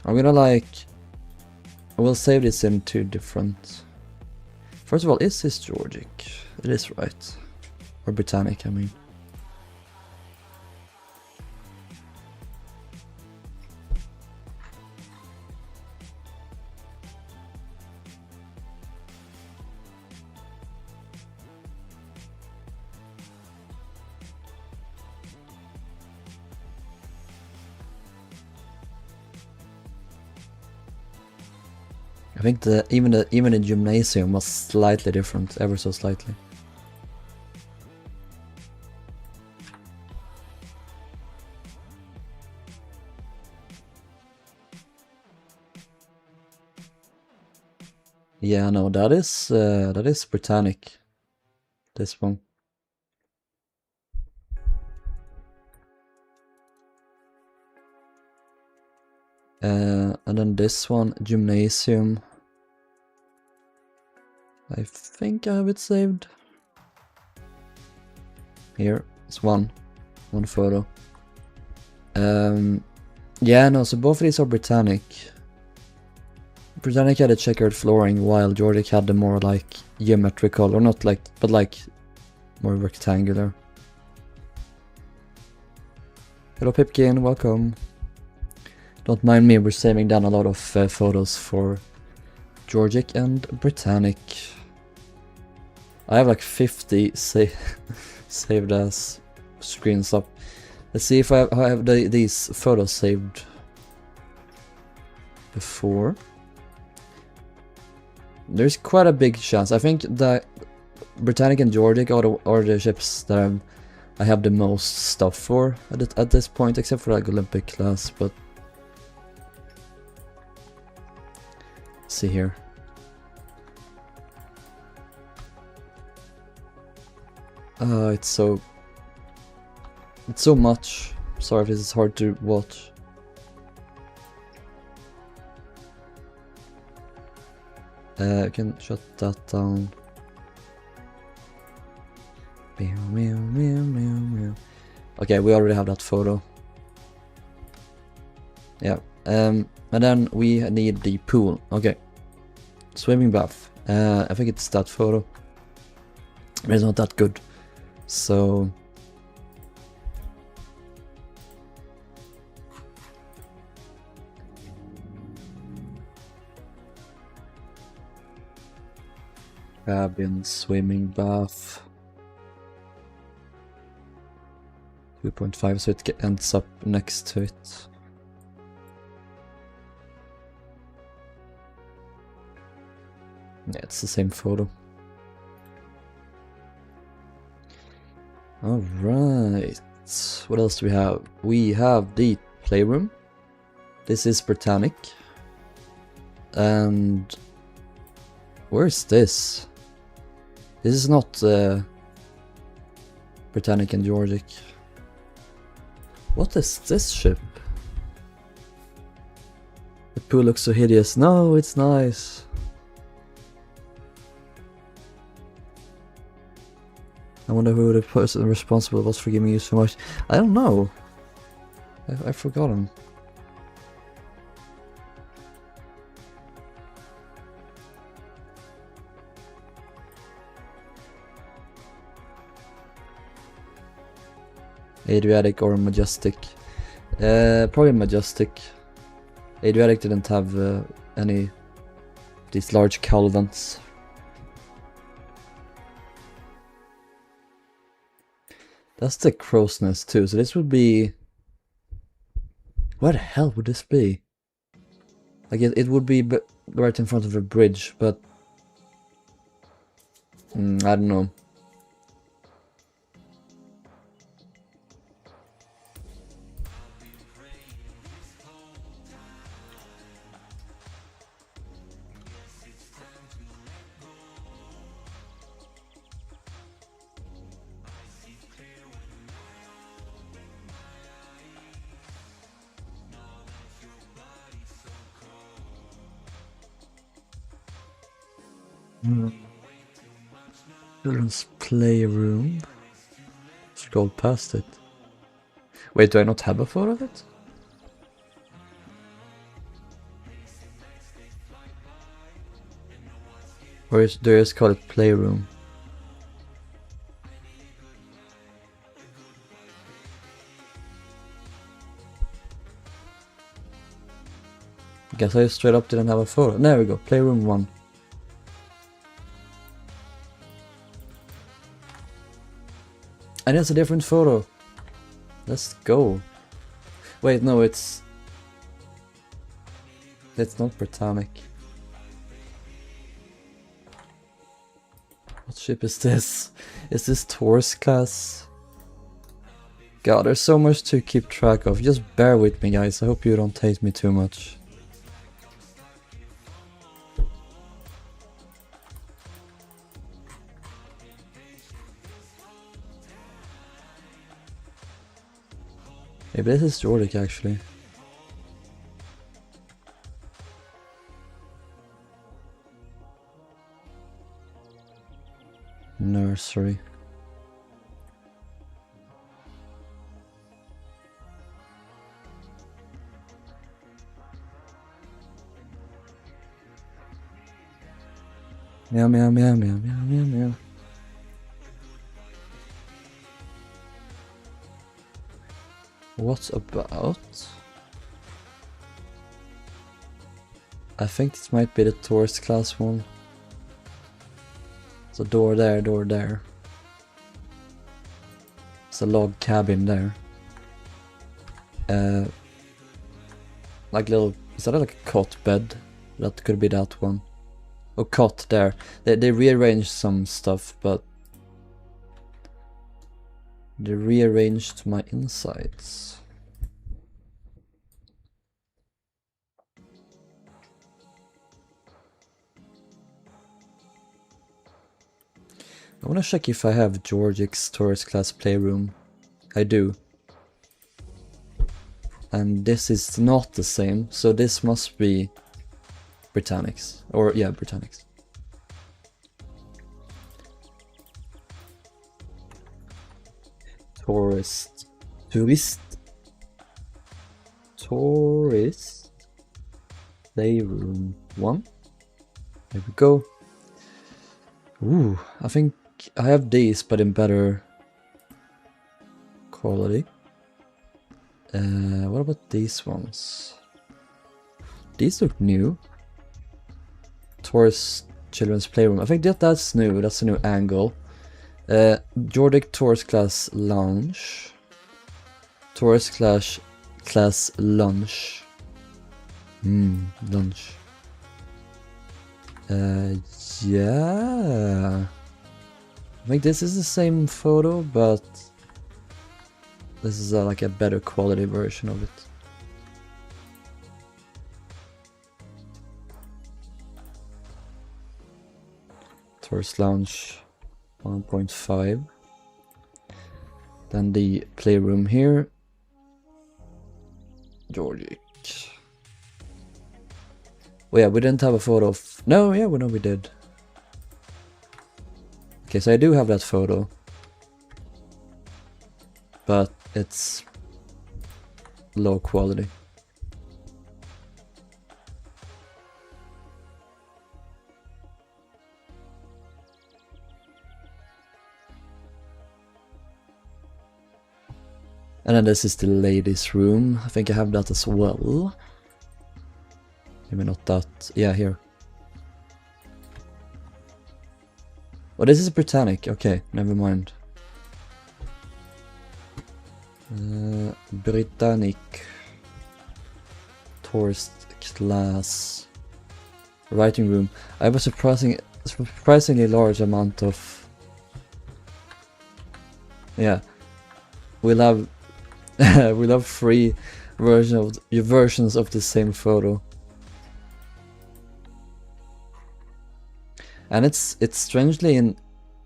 I'm gonna I will save this in two different. First of all, is this Georgic? It is, right? Or Britannic, I mean. I think even the gymnasium was slightly different, ever so slightly. Yeah, no, that is Britannic. This one. And then this one, gymnasium. I think I have it saved. Here, it's one photo. Yeah, no, so both of these are Britannic. Britannic had a checkered flooring, while Georgic had the more geometrical, or not but more rectangular. Hello Pipkin, welcome. Don't mind me, we're saving down a lot of photos for Georgic and Britannic. I have 50 saved as screens up. Let's see if I have these photos saved before. There's quite a big chance. I think that Britannic and Georgic are the ships that I have the most stuff for at this point, except for Olympic class, but let's see here. It's so much. Sorry if this is hard to watch. I can shut that down. Okay, we already have that photo. Yeah. And then we need the pool. Okay. Swimming bath. I think it's that photo. But it's not that good. So cabin, swimming bath. 2.5, so it ends up next to it. Yeah, it's the same photo. Alright, what else do we have? We have the playroom. This is Britannic. And where is this? This is not Britannic and Georgic. What is this ship? The pool looks so hideous. No, it's nice. I wonder who the person responsible was for giving you so much. I don't know. I've forgotten. Adriatic or Majestic? Probably Majestic. Adriatic didn't have any these large culvents. That's the crow's nest too, so this would be... Where the hell would this be? Like it would be right in front of a bridge, but... I don't know. Children's playroom. Scroll past it. Wait, do I not have a photo of it? Or do I just call it playroom? Guess I straight up didn't have a photo. There we go, playroom 1. And it's a different photo. Let's go. Wait, no, it's not Britannic. What ship is this? Is this Taurus class? God, there's so much to keep track of. Just bear with me, guys. I hope you don't hate me too much. Maybe this is Georgic actually. Nursery. Meow meow meow meow meow meow meow. What about? I think this might be the Taurus class one. It's a door there, door there. It's a log cabin there. Like little, is that like a cot bed? That could be that one. Oh, cot there. They rearranged some stuff, but they rearranged my insides. I want to check if I have Georgic's Taurus class playroom. I do. And this is not the same, so this must be Britannic's. Or, yeah, Britannic's. Tourist playroom 1. There we go. Ooh, I think I have these, but in better quality. What about these ones? These look new. Taurus Children's Playroom. I think that's new. That's a new angle. Georgic Taurus class lounge. Taurus class lunch. Lunch. Yeah. I think this is the same photo, but this is like a better quality version of it. Taurus Lounge 1.5. Then the playroom here. Georgic. Oh yeah, we didn't have a photo of... No, yeah, we know we did. Okay, so I do have that photo. but it's low quality. And then this is the ladies' room. I think I have that as well. Maybe not that. Yeah, here. Oh, this is Britannic. Okay, never mind. Britannic. Tourist class. Writing room. I have a surprisingly large amount of... Yeah. We'll have... we'll have 3 versions of the same photo. And it's strangely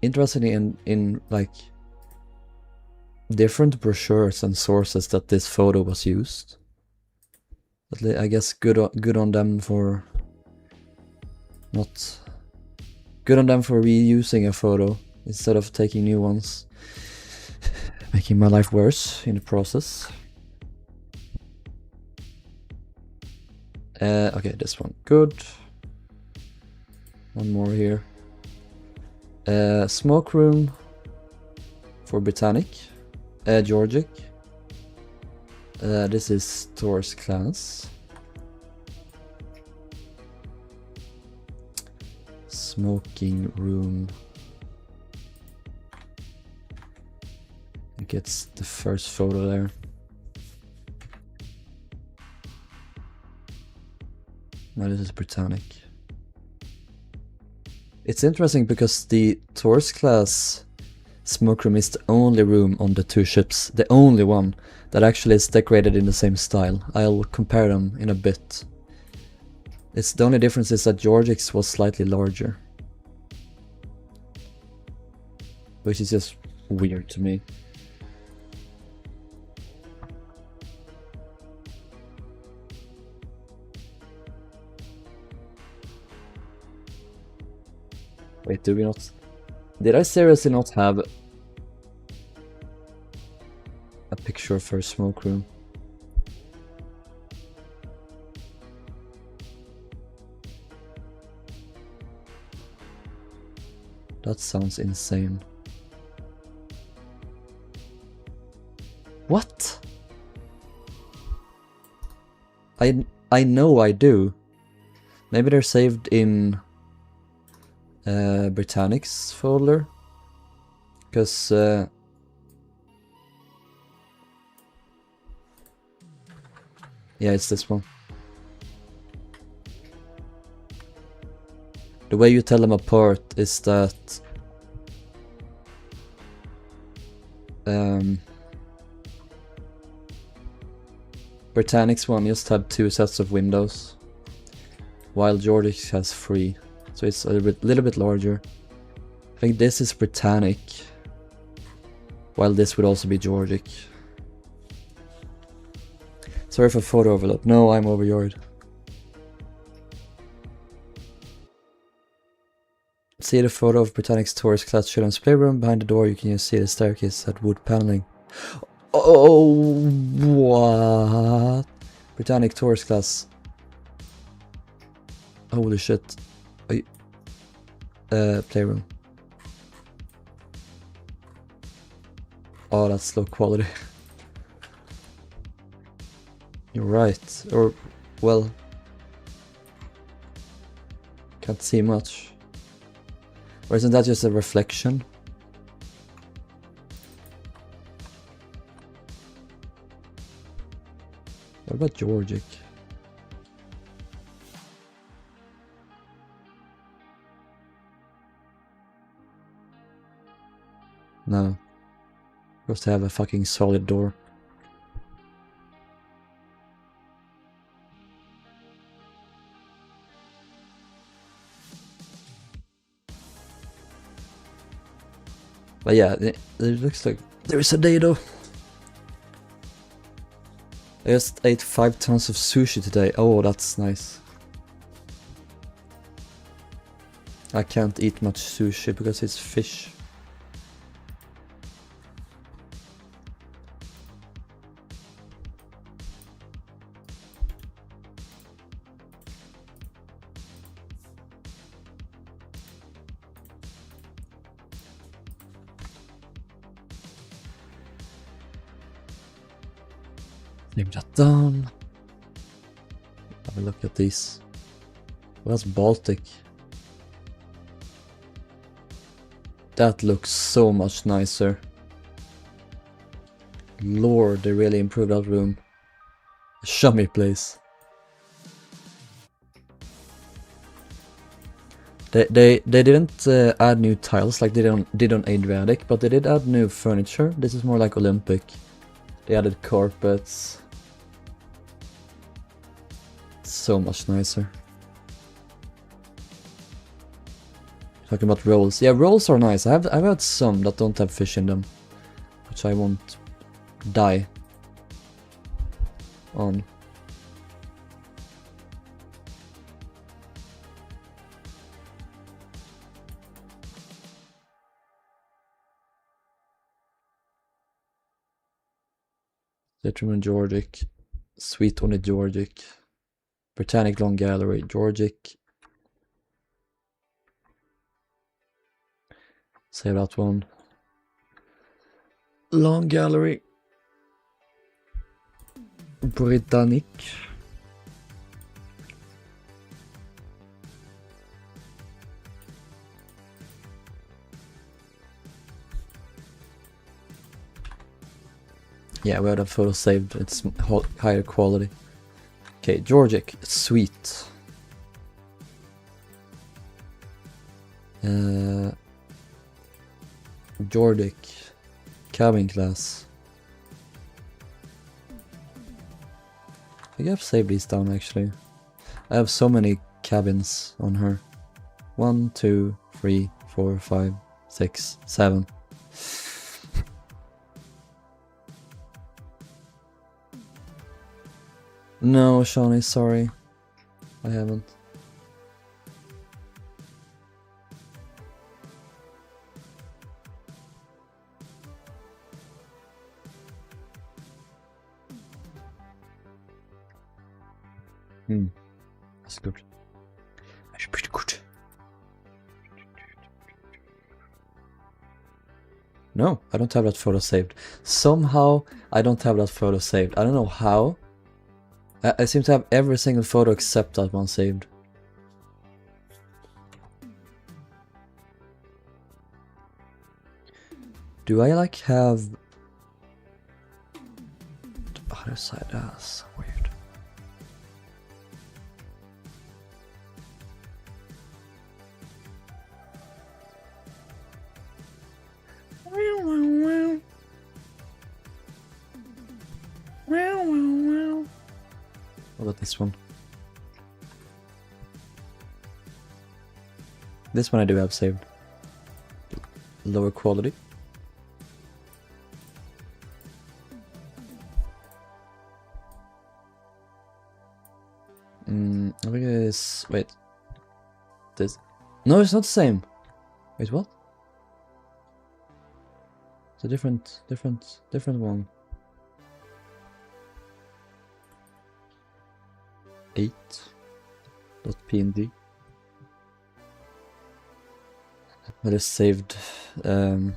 interestingly in like different brochures and sources that this photo was used. But I guess good on them for not good on them for reusing a photo instead of taking new ones. Making my life worse in the process. Okay, this one. Good. One more here. Smoke room for Britannic. Georgic. This is tourist class. Smoking room. I think it's the first photo there. No, this is Britannic. It's interesting because the tourist class smoke room is the only room on the 2 ships, the only one that actually is decorated in the same style. I'll compare them in a bit. It's the only difference is that Georgic's was slightly larger, which is just weird to me. Wait, do we not? Did I seriously not have a picture for a smoke room? That sounds insane. What? I know I do. Maybe they're saved in Britannic's folder, because yeah, it's this one. The way you tell them apart is that Britannic's one just had 2 sets of windows, while Georgic has 3. So it's a little bit larger. I think this is Britannic, while this would also be Georgic. Sorry for photo overload. No, I'm overjoyed. See the photo of Britannic's tourist class children's playroom. Behind the door you can just see the staircase at wood paneling. Oh, what? Britannic tourist class. Holy shit. Playroom. Oh, that's low quality. You're right. Or, well, can't see much. Or isn't that just a reflection? What about Georgic? No. Supposed to have a fucking solid door. But yeah, it looks like there is a day though. I just ate 5 tons of sushi today. Oh, that's nice. I can't eat much sushi because it's fish. Leave that down. Have a look at these. Well, that's Baltic. That looks so much nicer. Lord, they really improved that room. Show me, please. They didn't add new tiles like they did on Adriatic, but they did add new furniture. This is more like Olympic. They added carpets. So much nicer. Talking about rolls. Yeah, rolls are nice. I've had some that don't have fish in them, which I won't die on. Detriment Georgic, Sweet on the Georgic, Britannic Long Gallery, Georgic. Save that one. Long Gallery, Britannic. Yeah, we had a photo saved. It's higher quality. Okay, Georgic, Sweet. Georgic, cabin class. I think I've saved these down actually. I have so many cabins on her. 1, 2, 3, 4, 5, 6, 7. No, Shawnee, sorry. I haven't. That's good. That's pretty good. No, I don't have that photo saved. Somehow, I don't have that photo saved. I don't know how. I seem to have every single photo except that one saved. Do I like have the other side? That's weird. What about this one? This one I do have saved. Lower quality. I think it is. Wait. This. No, it's not the same. Wait, what? It's a different one. 8.png. I just saved and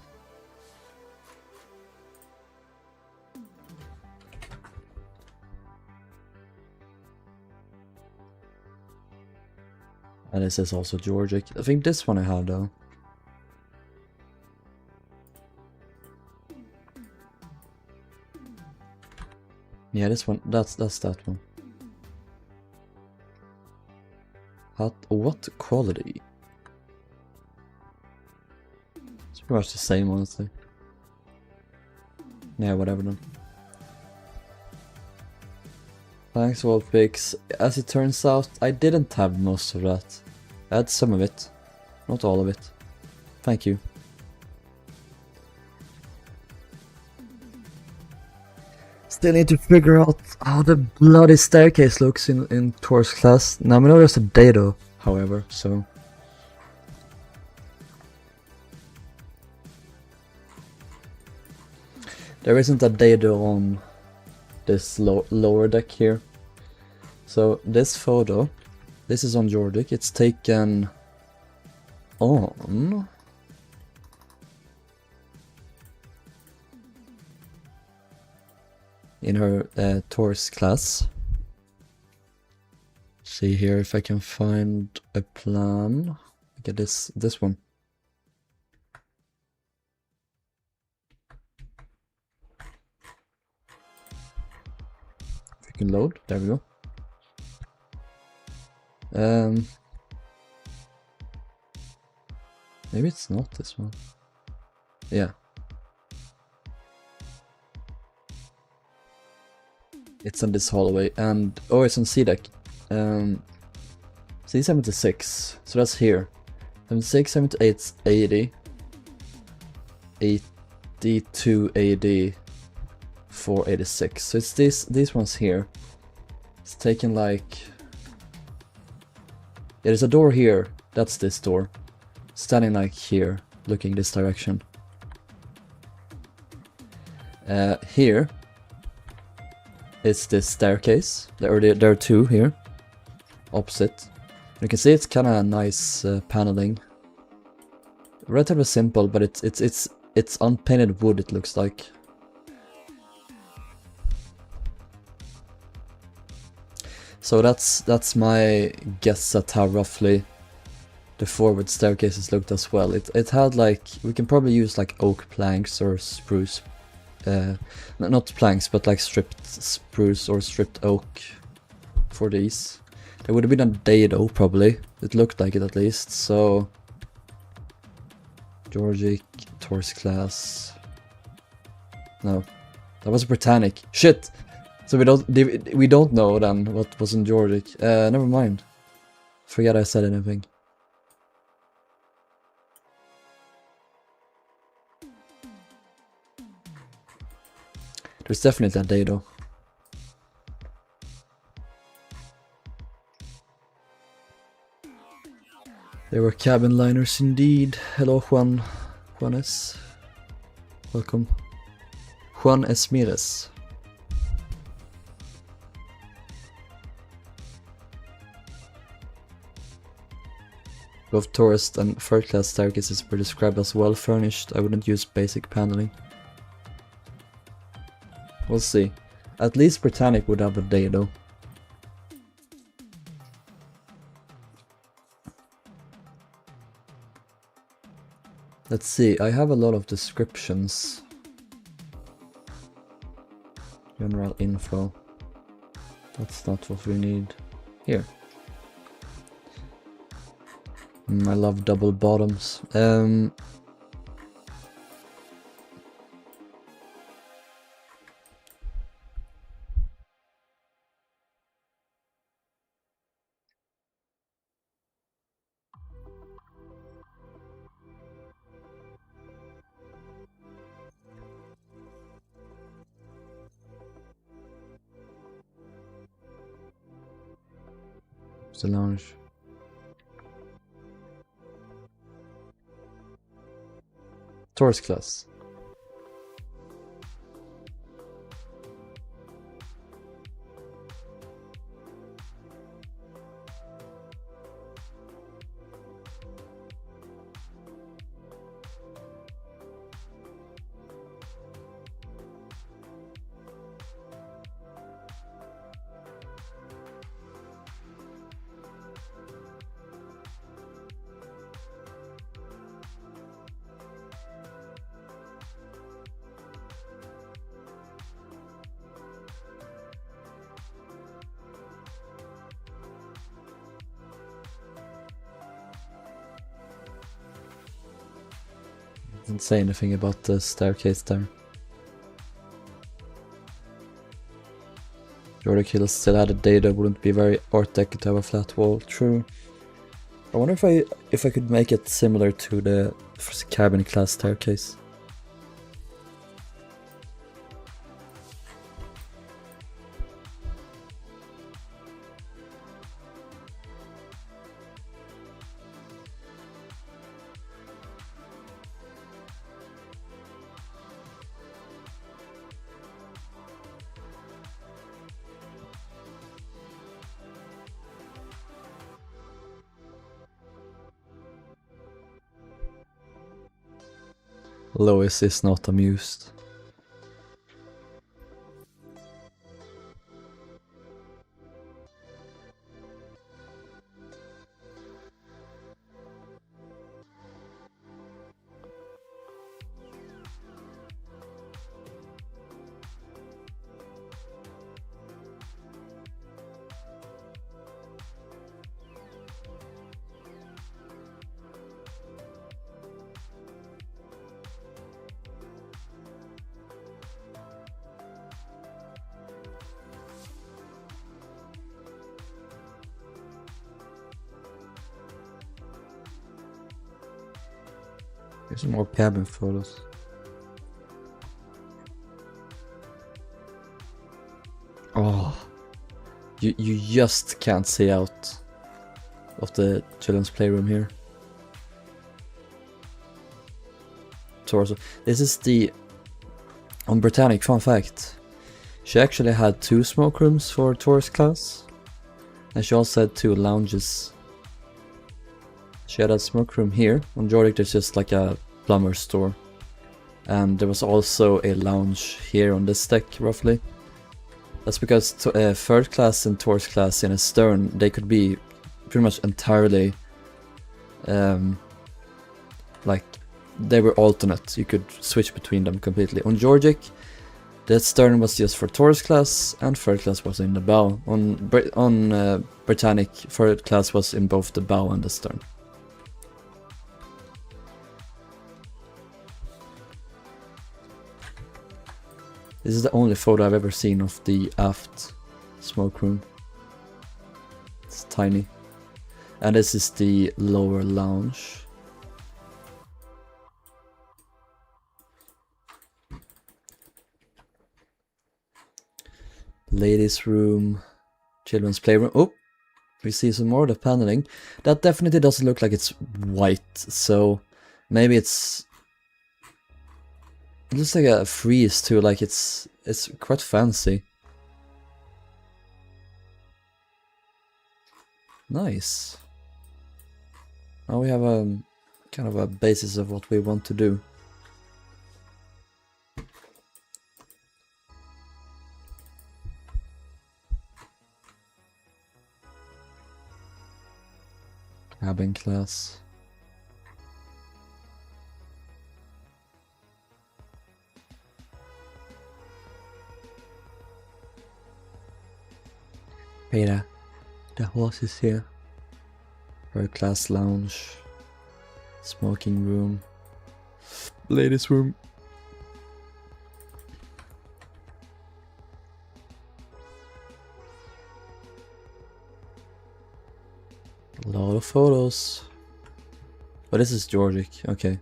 this is also Georgic. I think this one I have though. Yeah, this one, that's that one. What quality? It's pretty much the same, honestly. Yeah, whatever then. Thanks, Wallpix. As it turns out, I didn't have most of that. I had some of it, not all of it. Thank you. Still need to figure out how the bloody staircase looks in Tor's class. Now we know there's a dado, however, so... There isn't a dado on this lower deck here. So this photo, this is on Georgic, it's taken on... in her Taurus class. See here if I can find a plan. Get this one. If you can load, there we go. Maybe it's not this one. Yeah. It's on this hallway, and oh, it's on C deck. C76, so that's here. 76, 78, 80, 82, 80, 486. So it's these ones here. It's taken like... Yeah, there's a door here. That's this door. Standing like here, looking this direction. Here is this staircase. There are two here, opposite. You can see it's kind of nice paneling. Relatively simple, but it's unpainted wood. It looks like. So that's my guess at how roughly the forward staircases looked as well. It had like, we can probably use like oak planks or spruce, not planks, but like stripped spruce or stripped oak for these. There would have been a dado probably. It looked like it at least. So Georgic, Taurus class. No, that was a Britannic. Shit. So we don't know then what was in Georgic. Never mind. Forget I said anything. There's definitely a dado. They were cabin liners indeed. Hello Juanes. Welcome. Juan Esmires. Both tourist and third class staircases were described as well furnished. I wouldn't use basic paneling. We'll see. At least Britannic would have a dado. Let's see, I have a lot of descriptions. General info. That's not what we need. Here. I love double bottoms. It's the lounge. Taurus class. Didn't say anything about the staircase there. Georgic Hills still had a dado, wouldn't be very art deco to have a flat wall. True. I wonder if I could make it similar to the cabin class staircase. Lois is not amused. There's some more cabin photos. Oh, you just can't see out of the children's playroom here. Torso. This is the on Britannic. Fun fact: she actually had 2 smoke rooms for tourist class, and she also had 2 lounges. She had a smoke room here. On Georgic, there's just like a plumber store, and there was also a lounge here on this deck, roughly. That's because third class and tourist class in a stern, they could be pretty much entirely like they were alternate. You could switch between them completely. On Georgic, the stern was just for tourist class and third class was in the bow. On Britannic, third class was in both the bow and the stern. This is the only photo I've ever seen of the aft smoke room. It's tiny. And this is the lower lounge. Ladies' room, children's playroom. Oh, we see some more of the paneling. That definitely doesn't look like it's white, so maybe it's... It looks like a frieze too, like it's quite fancy. Nice. Now we have a kind of a basis of what we want to do. Cabin class. Hey, the horse is here. Third class lounge. Smoking room. Ladies' room. A lot of photos. Oh, this is Georgic. Okay.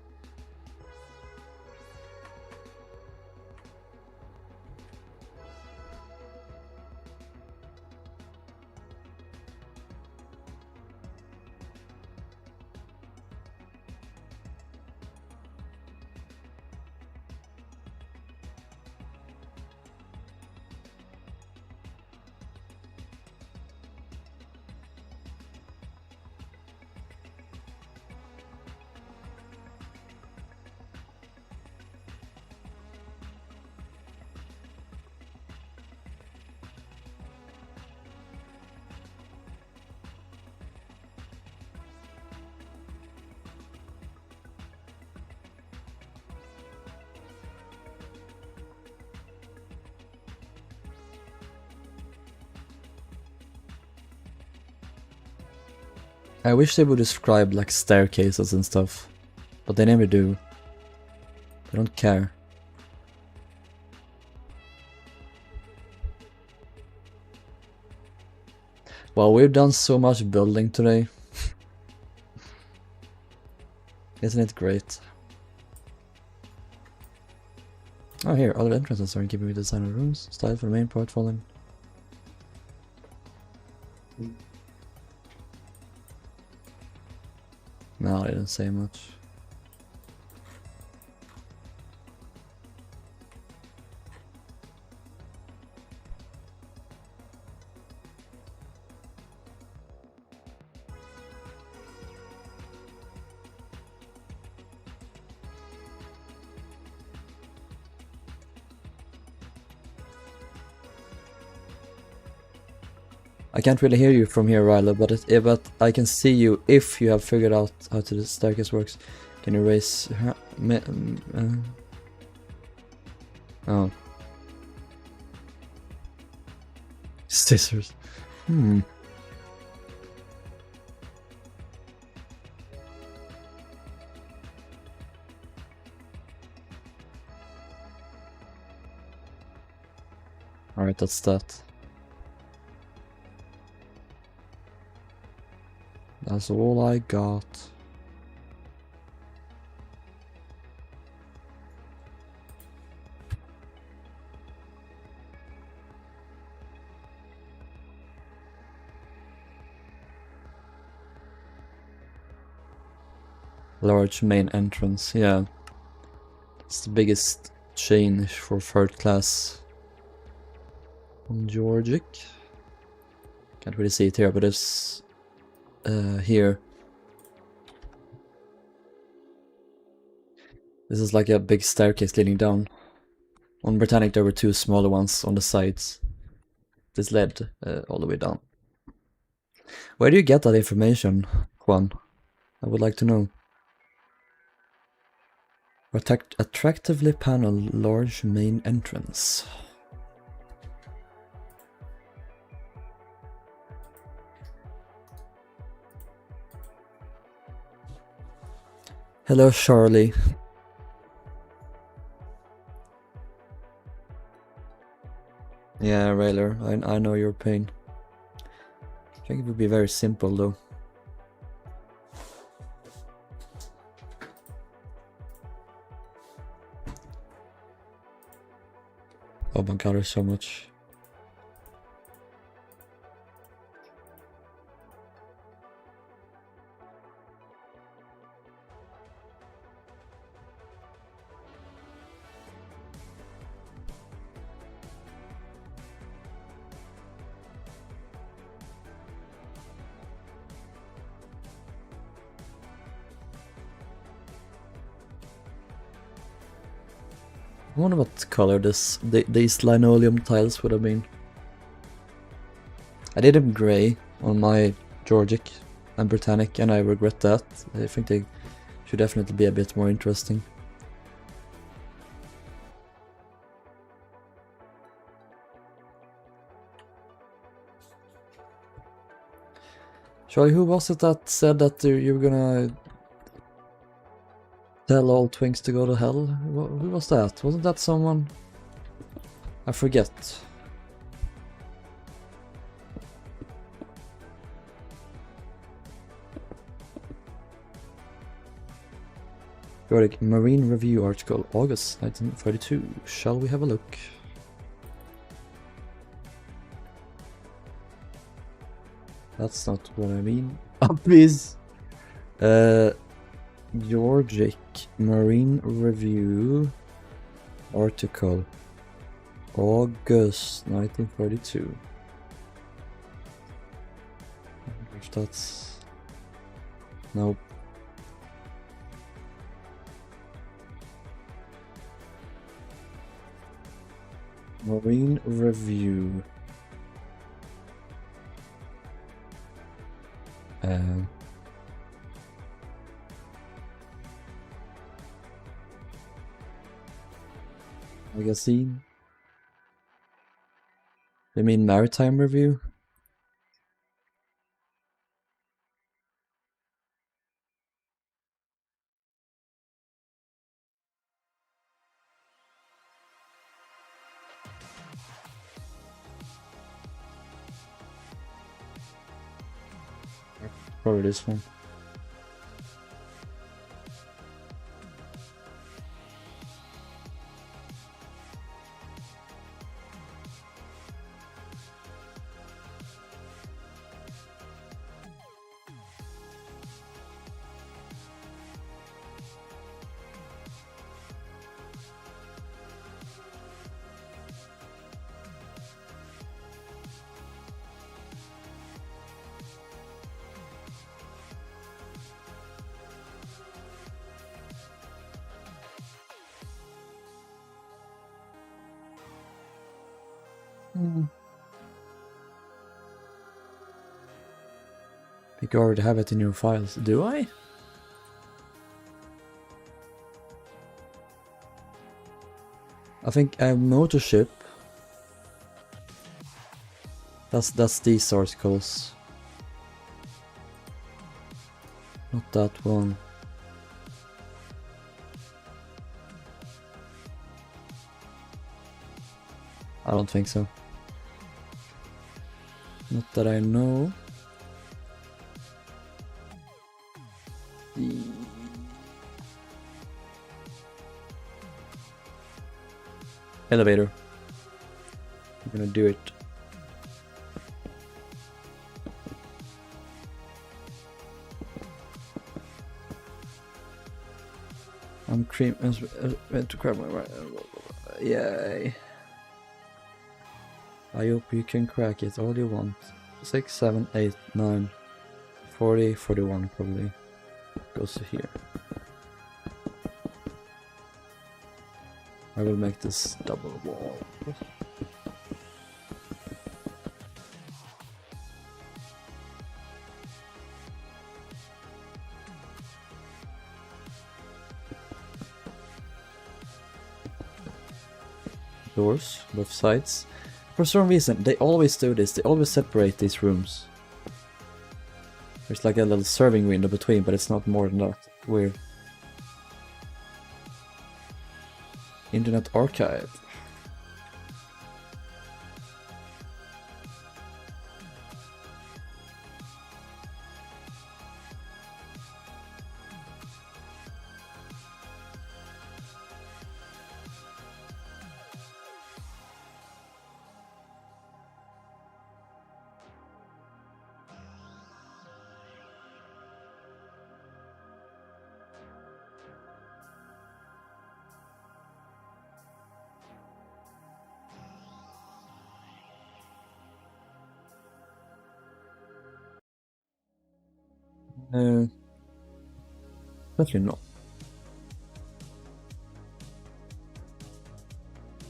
I wish they would describe like staircases and stuff, but they never do. They don't care. Well, we've done so much building today. Isn't it great? Oh, here, other entrances are keeping with the design of rooms. Style for the main part following. No, I didn't say much. I can't really hear you from here, Rilhon, but I can see you if you have figured out how the staircase works. Can you raise her? Oh. Scissors. Alright, that's that. That's all I got. Large main entrance, yeah. It's the biggest change for 3rd class on Georgic. Can't really see it here, but it's here. This is like a big staircase leading down. On Britannic there were 2 smaller ones on the sides. This led all the way down. Where do you get that information, Juan? I would like to know. Attractively paneled large main entrance. Hello, Charlie. Yeah, Railer, I know your pain. I think it would be very simple though. Oh my god, there's so much. I wonder what color these linoleum tiles would have been. I did them grey on my Georgic and Britannic, and I regret that. I think they should definitely be a bit more interesting. Charlie, who was it that said that you were gonna tell all twinks to go to hell? Who was that? Wasn't that someone? I forget. Georgic Marine Review article, August 1932. Shall we have a look? That's not what I mean. Please. Georgic Marine Review article, August 1932. I wonder if that's... Nope. Marine Review. Magazine. You mean Maritime Review? Probably this one. You already have it in your files, do I? I think I have motor ship. That's these articles. Not that one. I don't think so. Not that I know. Elevator. I'm gonna do it. I'm meant to grab my. Yay. I hope you can crack it all you want. 6, 7, 8, 9, 40, 41 probably. Goes to here. I will make this double wall. Doors, both sides. For some reason, they always do this. They always separate these rooms. There's like a little serving window between, but it's not more than that. Weird. Internet Archive. Definitely not.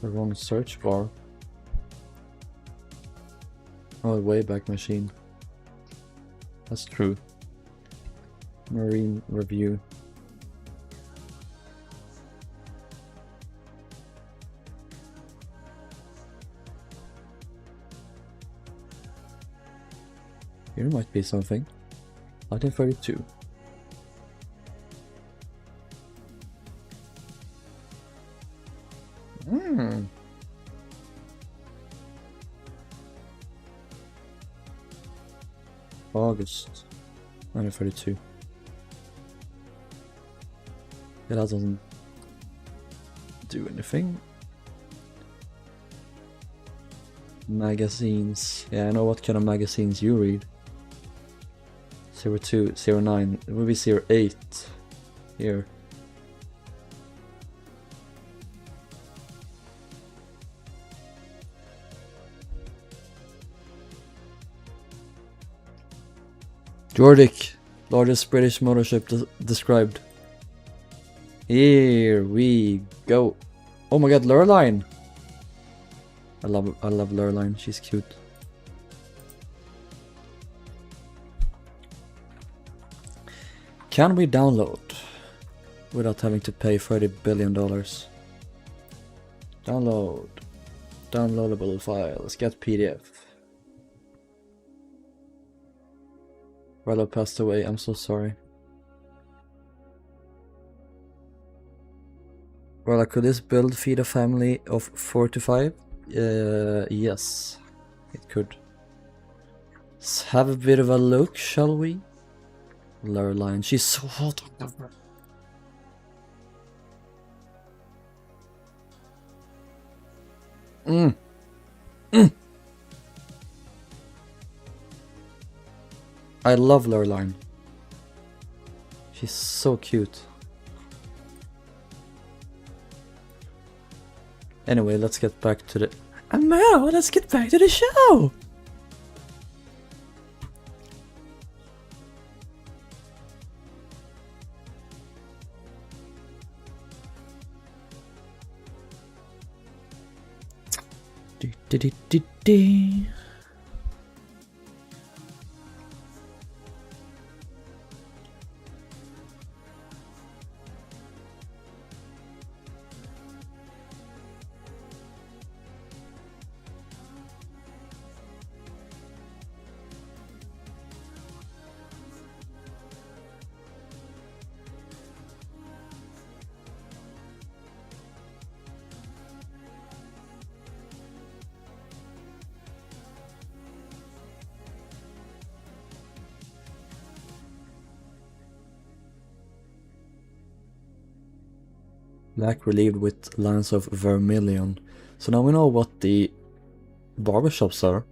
The wrong search bar. Oh, Wayback Machine. That's true. Marine Review. Here might be something. 1932. August 1932. Yeah, that doesn't do anything. Magazines. Yeah, I know what kind of magazines you read. 02, 09. It will be 08 here. Georgic, largest British motorship described. Here we go. Oh my god, Rilhon. I love Rilhon. She's cute. Can we download without having to pay $30 billion? Download. Downloadable files. Get PDF. Rilhon passed away. I'm so sorry. Well, could this build feed a family of 4 to 5? Yes, it could. Let's have a bit of a look, shall we? Rilhon, she's so hot. I love Rilhon. She's so cute. Anyway, let's get back to the... And now, let's get back to the show! Black relieved with lines of vermilion. So now we know what the barbershops are.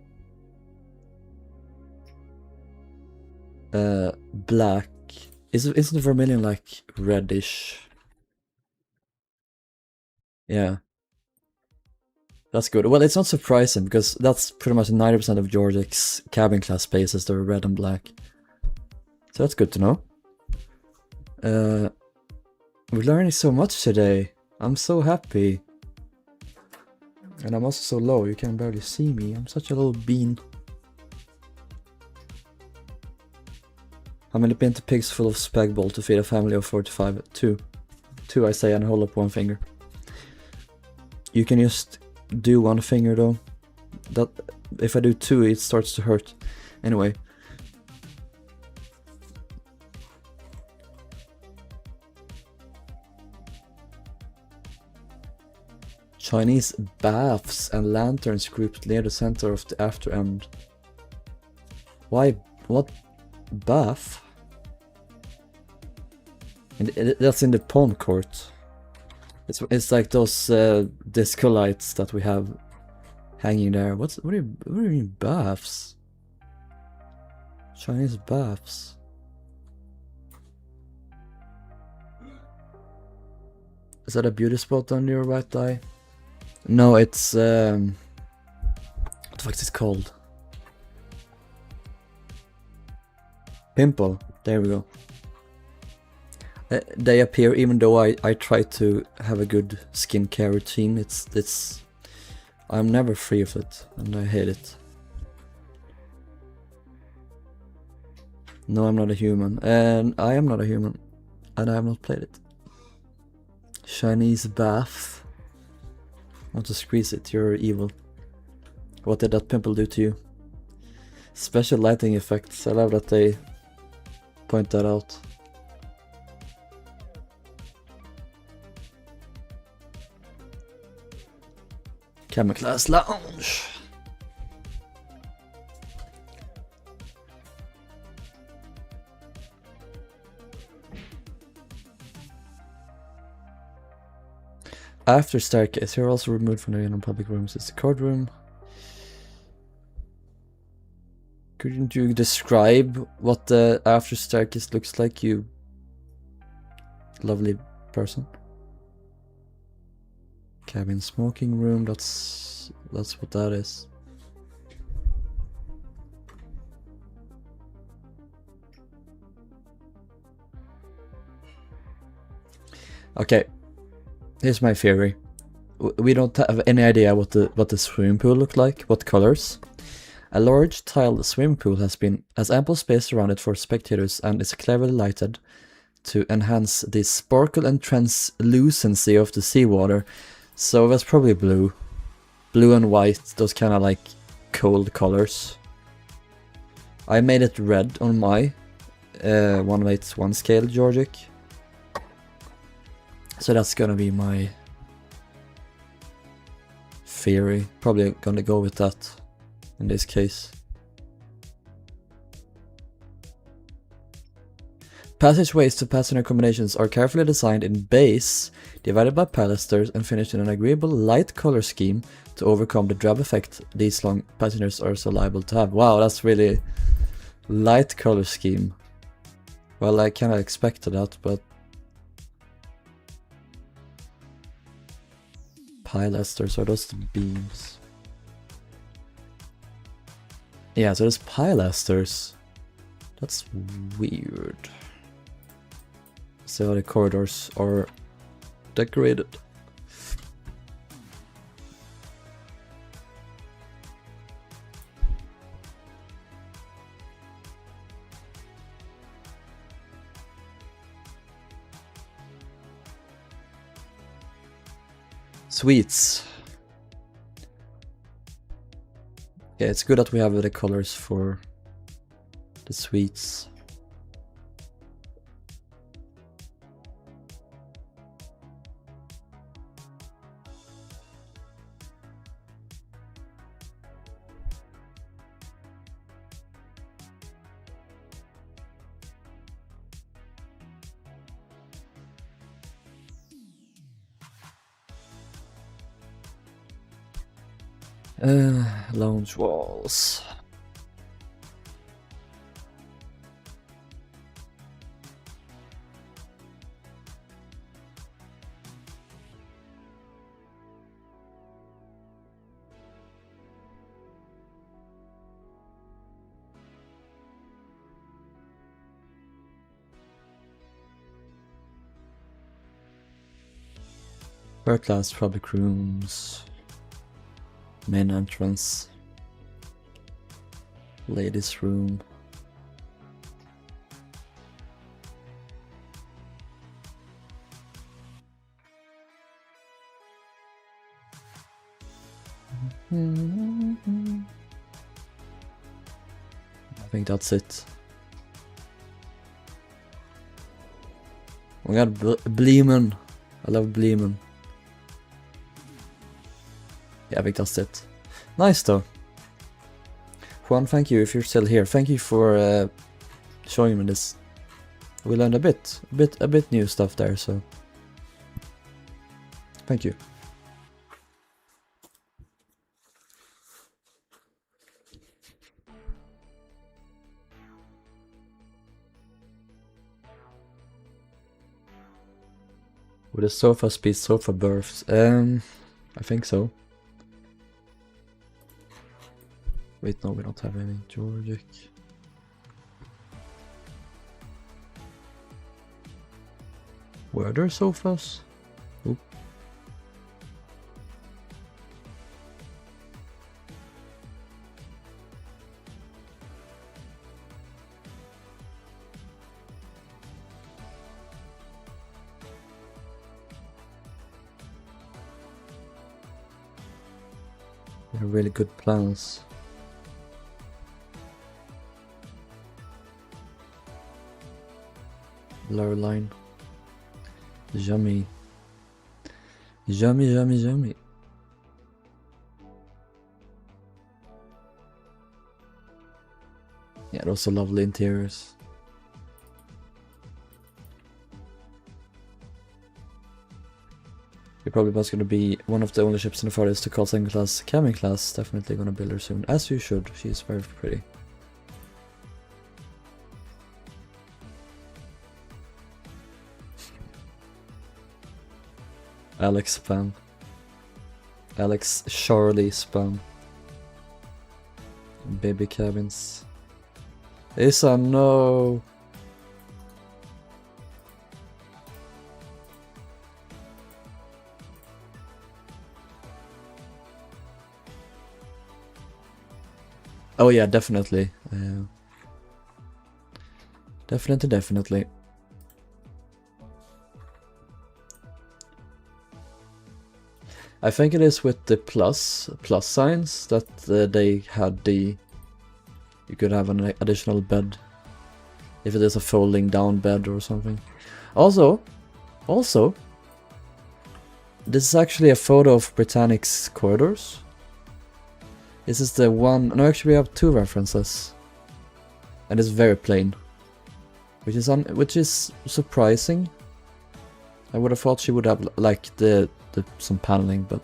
Black. Isn't the vermilion like reddish? Yeah. That's good. Well, it's not surprising because that's pretty much 90% of Georgic's cabin class bases. They're red and black. So that's good to know. We're learning so much today. I'm so happy. And I'm also so low, you can barely see me. I'm such a little bean. How many pinto pigs full of spag bol to feed a family of 45? Two. Two, I say, and hold up one finger. You can just do one finger though. That if I do two, it starts to hurt. Anyway. Chinese baths and lanterns grouped near the center of the after end. Why? What bath? That's in the pawn court. It's like those disco lights that we have hanging there. What do you mean baths? Chinese baths. Is that a beauty spot on your right eye? No, it's what the fuck is it called? Pimple. There we go. They appear even though I try to have a good skincare routine. It's I'm never free of it and I hate it. No, I'm not a human, and I am not a human, and I have not played it. Chinese bath. Want to squeeze it? You're evil. What did that pimple do to you? Special lighting effects. I love that they point that out. Camera class lounge. After staircase, here also removed from the public rooms is the card room. Couldn't you describe what the after staircase looks like, you lovely person? Cabin smoking room, that's what that is. Okay, here's my theory. We don't have any idea what the swimming pool looked like, what colors. A large tiled swimming pool has ample space around it for spectators and is cleverly lighted to enhance the sparkle and translucency of the seawater. So that's probably blue. Blue and white, those kind of like cold colors. I made it red on my 1/8 scale Georgic. So that's gonna be my theory. Probably gonna go with that in this case. Passageways to passenger accommodations are carefully designed in base, divided by pilasters and finished in an agreeable light color scheme to overcome the drab effect these long passengers are so liable to have. Wow, that's really light color scheme. Well, I kind of expected that, but pilasters, are those the beams? Yeah, so there's pilasters. That's weird. So the corridors are decorated. Suites. Yeah, it's good that we have the colors for the suites. Lounge walls. Third class public rooms. Main entrance. Ladies' room. I think that's it. Oh my god, Bleeman. I love Bleeman. Yeah, I think that's it. Nice though. Juan, thank you if you're still here. Thank you for showing me this. We learned a bit new stuff there, so thank you. Would a sofa be sofa berths? I think so. Wait, no, we don't have any Georgic. Were there sofas? Oop. They're really good plans. Lower line. Yummy. Yummy, yummy, yummy. Yeah, those are lovely interiors. You're probably just gonna be one of the only ships in the forest to call second class cabin class. Definitely gonna build her soon, as you should. She's very pretty. Alex spam. Alex Charlie spam. Baby cabins. Isa, no. Oh yeah, definitely. Definitely. I think it is with the plus signs that they had the... You could have an additional bed. If it is a folding down bed or something. Also, this is actually a photo of Britannic's corridors. This is the one... No, actually we have two references. And it's very plain. Which is surprising. I would have thought she would have like some paneling, but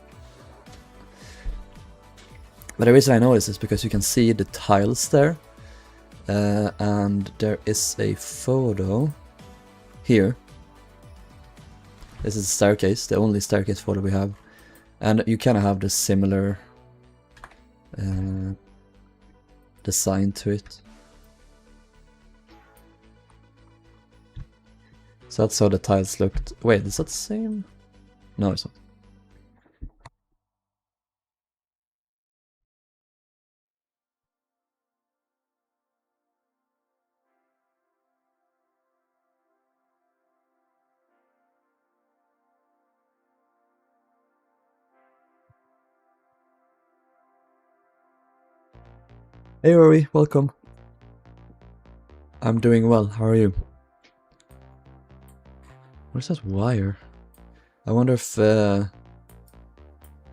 the reason I know this is because you can see the tiles there, and there is a photo here. This is a staircase, the only staircase photo we have, and you kind of have the similar design to it. So that's how the tiles looked. Wait, is that the same? No, it's not. Hey Rory, welcome. I'm doing well, how are you? Where's that wire? I wonder if they're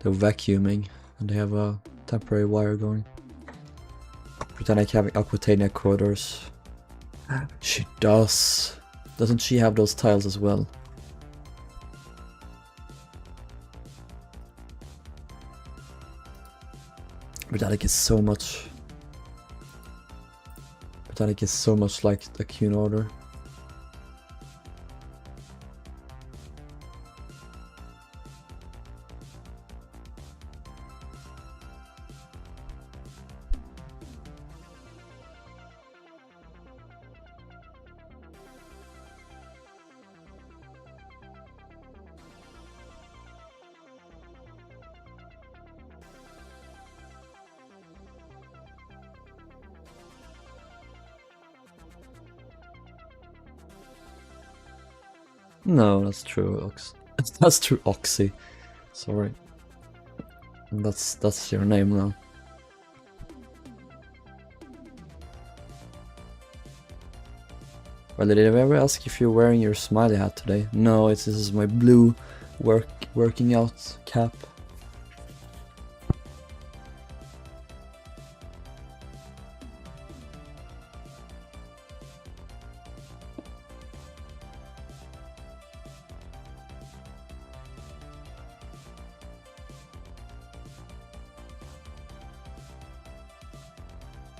vacuuming and they have a temporary wire going. Pretend like having Aquatania corridors. She does. Doesn't she have those tiles as well? Britannic is so much... Britannic is so much like the Kuhn order. No, that's true, That's true, Oxy. Sorry. That's your name now. Well, did I ever ask if you're wearing your smiley hat today? No, this is my blue working out cap.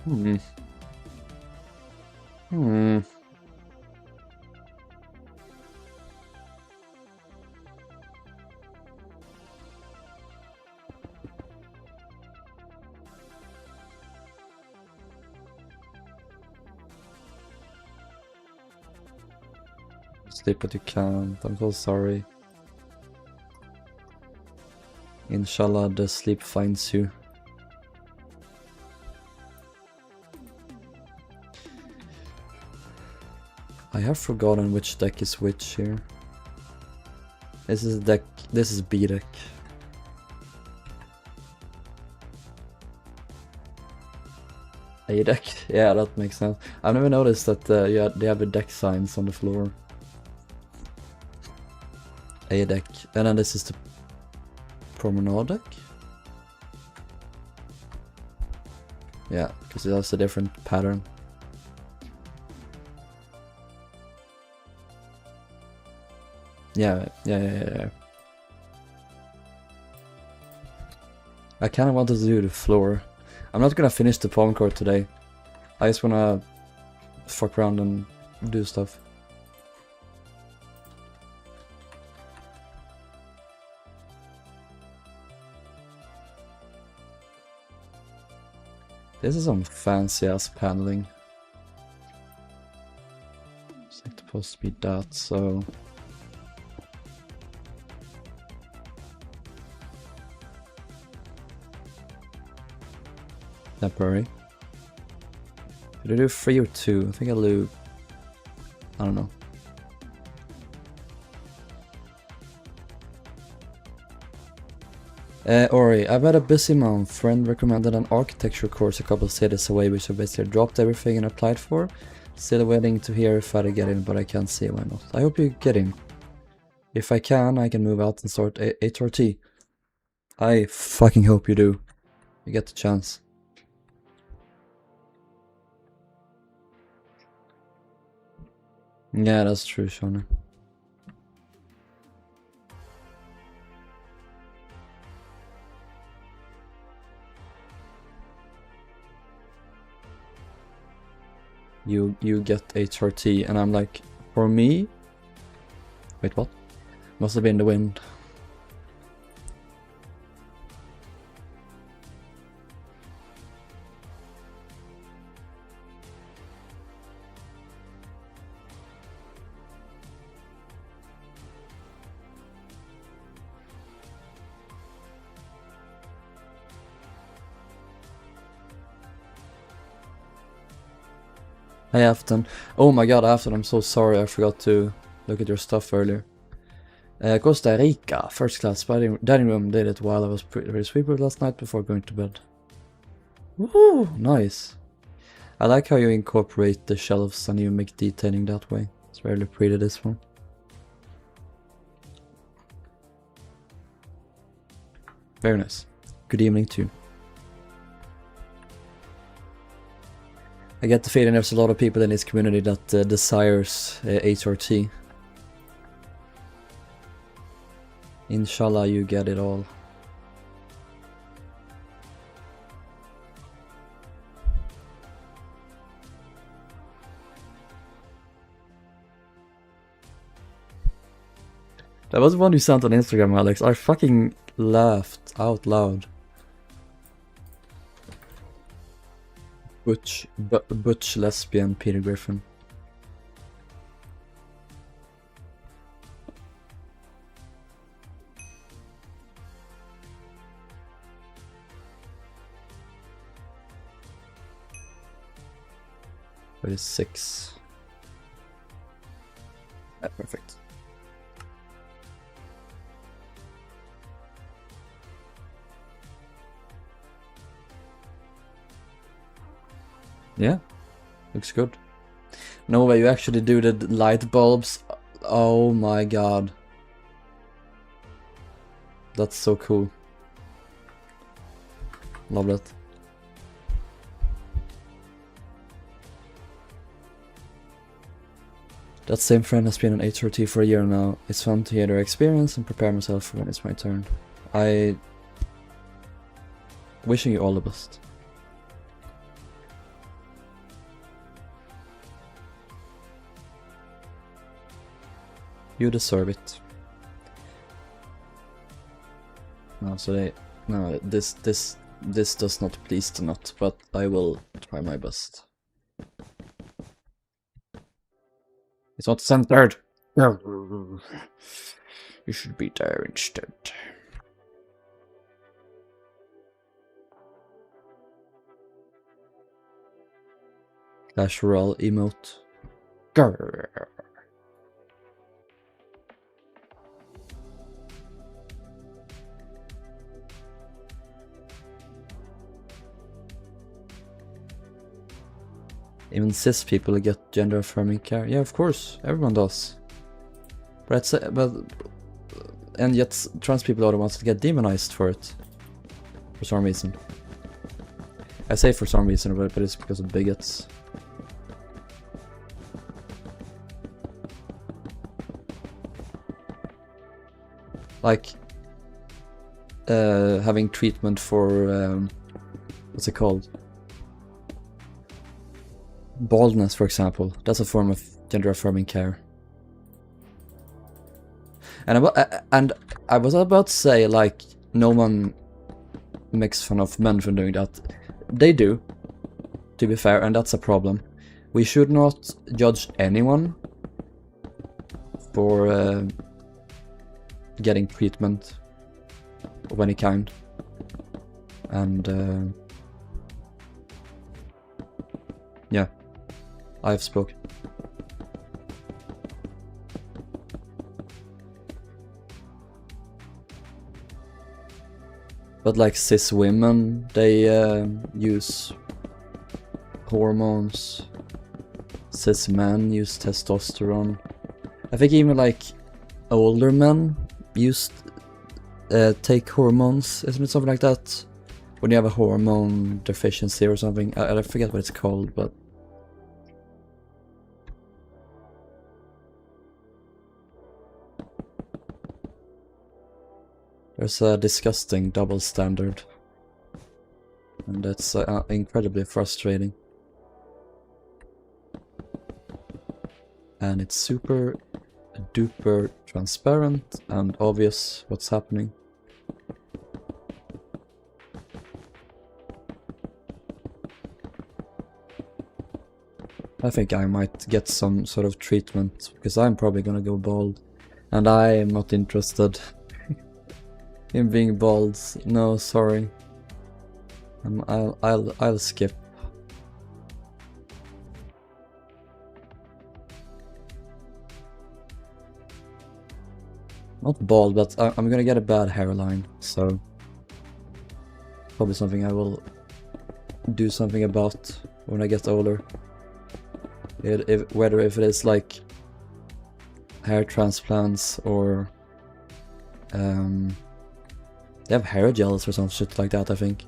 Hmm. Sleep but you can't. I'm so sorry. Inshallah the sleep finds you. I have forgotten which deck is which here. This is B deck. A deck? Yeah, that makes sense. I've never noticed that they have the deck signs on the floor. A deck. And then this is the promenade deck? Yeah, because it has a different pattern. Yeah. I kinda wanted to do the floor. I'm not gonna finish the pawn court today. I just wanna fuck around and do stuff. This is some fancy ass paneling. It's like supposed to be that, so... Temporary. Did I do 3 or 2? I think I'll do... I don't know. Ori, I've had a busy month. Friend recommended an architecture course a couple cities away, which I basically dropped everything and applied for. Still waiting to hear if I get in, but I can't see why not. I hope you get in. If I can move out and start HRT. I fucking hope you do. You get the chance. Yeah, that's true, Shona. You get HRT, and I'm like, for me? Wait, what? Must have been the wind. Hey Afton. Oh my god, Afton, I'm so sorry, I forgot to look at your stuff earlier. Costa Rica, first class dining room, did it while I was pretty sweeper last night before going to bed. Woo, nice. I like how you incorporate the shelves and you make detailing that way. It's really pretty, this one. Very nice. Good evening too. I get the feeling there's a lot of people in this community that desires HRT. Inshallah you get it all. That was one you sent on Instagram, Alex. I fucking laughed out loud. Butch lesbian Peter Griffin. Wait, 6. Perfect. Yeah, looks good. No way, you actually do the light bulbs. Oh my god. That's so cool. Love that. That same friend has been on HRT for a year now. It's fun to hear their experience and prepare myself for when it's my turn. Wishing you all the best. You deserve it. No, so no, this does not please the nut, but I will try my best. It's not centered. You should be there instead. Clash Royale emote. Grrr. Even cis people get gender affirming care. Yeah, of course, everyone does. And yet trans people are the ones that get demonized for it, for some reason. I say for some reason, but it's because of bigots. Like having treatment for what's it called? Baldness, for example. That's a form of gender affirming care. And I was about to say, like, no one makes fun of men for doing that. They do, to be fair, and that's a problem. We should not judge anyone for getting treatment of any kind. And yeah, I've spoken. But like cis women, they use hormones. Cis men use testosterone. I think even like older men take hormones, isn't it something like that? When you have a hormone deficiency or something. I forget what it's called, but there's a disgusting double standard, and that's incredibly frustrating. And it's super duper transparent and obvious what's happening. I think I might get some sort of treatment, because I'm probably gonna go bald, and I am not interested in being bald. No, sorry. I'll skip. Not bald, but I'm gonna get a bad hairline, so probably something I will do something about when I get older. Whether if it is like hair transplants or they have hair gels or some shit like that, I think.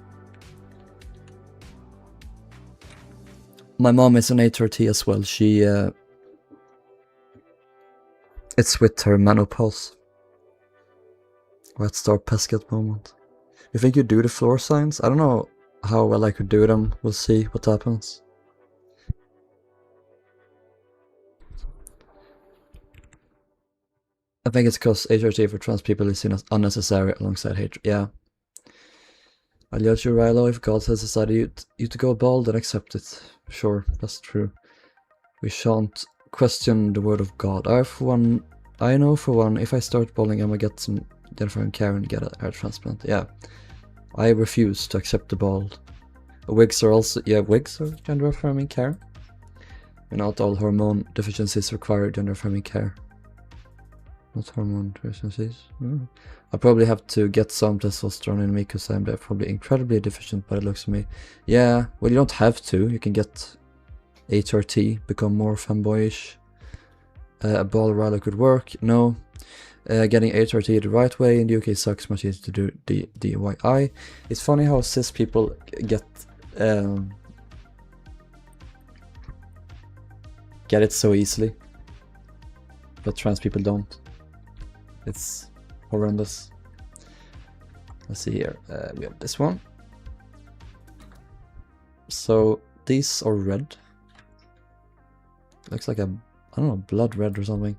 My mom is an HRT as well. She it's with her menopause. That's our pesket moment. You think you do the floor signs? I don't know how well I could do them. We'll see what happens. I think it's because HRT for trans people is seen as unnecessary alongside hatred. Yeah. I'll judge you, Rilhon, if God has decided you to go bald, then accept it. Sure, that's true. We shan't question the word of God. I know for one, if I start balding, I'm gonna get some Jennifer and Karen get a hair transplant. Yeah. I refuse to accept the bald. Wigs are also, yeah, wigs are gender affirming care. And not all hormone deficiencies require gender affirming care. Not hormone deficiencies. I probably have to get some testosterone in me because I'm probably incredibly deficient by the looks of me. Yeah, well, you don't have to. You can get HRT, become more femboyish. A ball rather could work. No. Getting HRT the right way in the UK sucks, much easier to do DIY. It's funny how cis people get it so easily, but trans people don't. It's horrendous. Let's see here. We have this one. So these are red. Looks like a, I don't know, blood red or something.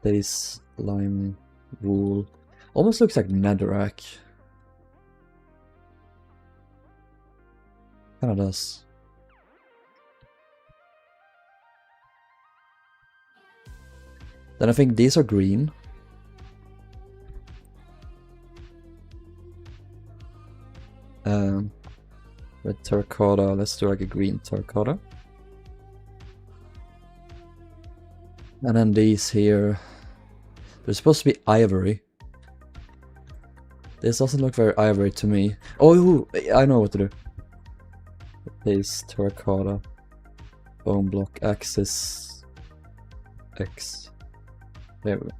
Place, lime, wool. Almost looks like netherrack. Kinda does. Then I think these are green. With terracotta, let's do like a green terracotta. And then these here, they're supposed to be ivory. This doesn't look very ivory to me. Oh, I know what to do. Place terracotta, bone block, axis, X. There we go.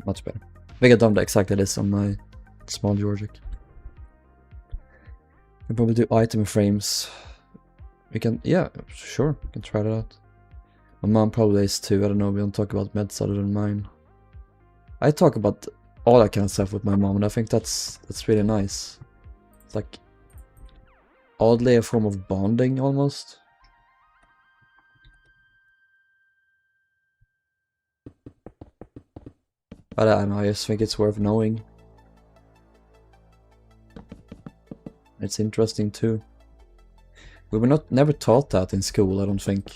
Much better. I think I've done exactly this on my small Georgic. We can probably do item frames. We can, yeah, sure, we can try that out. My mom probably is too. I don't know, we don't talk about meds other than mine. I talk about all that kind of stuff with my mom, and I think that's really nice. It's like oddly a form of bonding almost. But I don't know, I just think it's worth knowing. It's interesting too. We were never taught that in school, I don't think.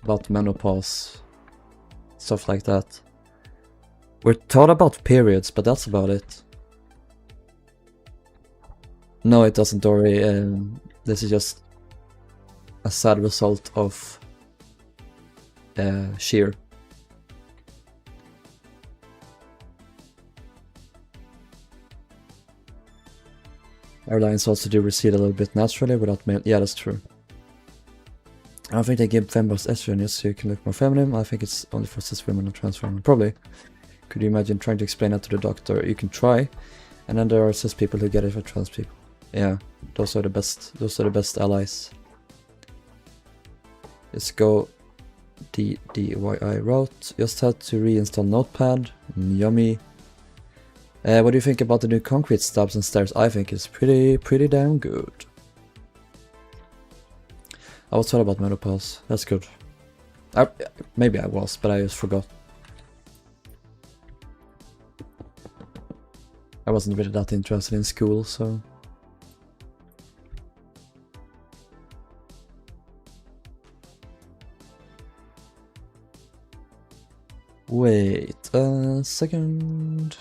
About menopause. Stuff like that. We're taught about periods, but that's about it. No, it doesn't, Dory. This is just a sad result of sheer. Airlines also do recede a little bit naturally without male. Yeah, that's true. I don't think they give femboys estrogen just so you can look more feminine. I think it's only for cis women and trans women. Probably. Could you imagine trying to explain that to the doctor? You can try. And then there are cis people who get it for trans people. Yeah, those are the best. Those are the best allies. Let's go the DIY route. Just had to reinstall Notepad. Yummy. What do you think about the new concrete slabs and stairs? I think it's pretty damn good. I was taught about menopause. That's good. Maybe I was, but I just forgot. I wasn't really that interested in school, so... Wait a second...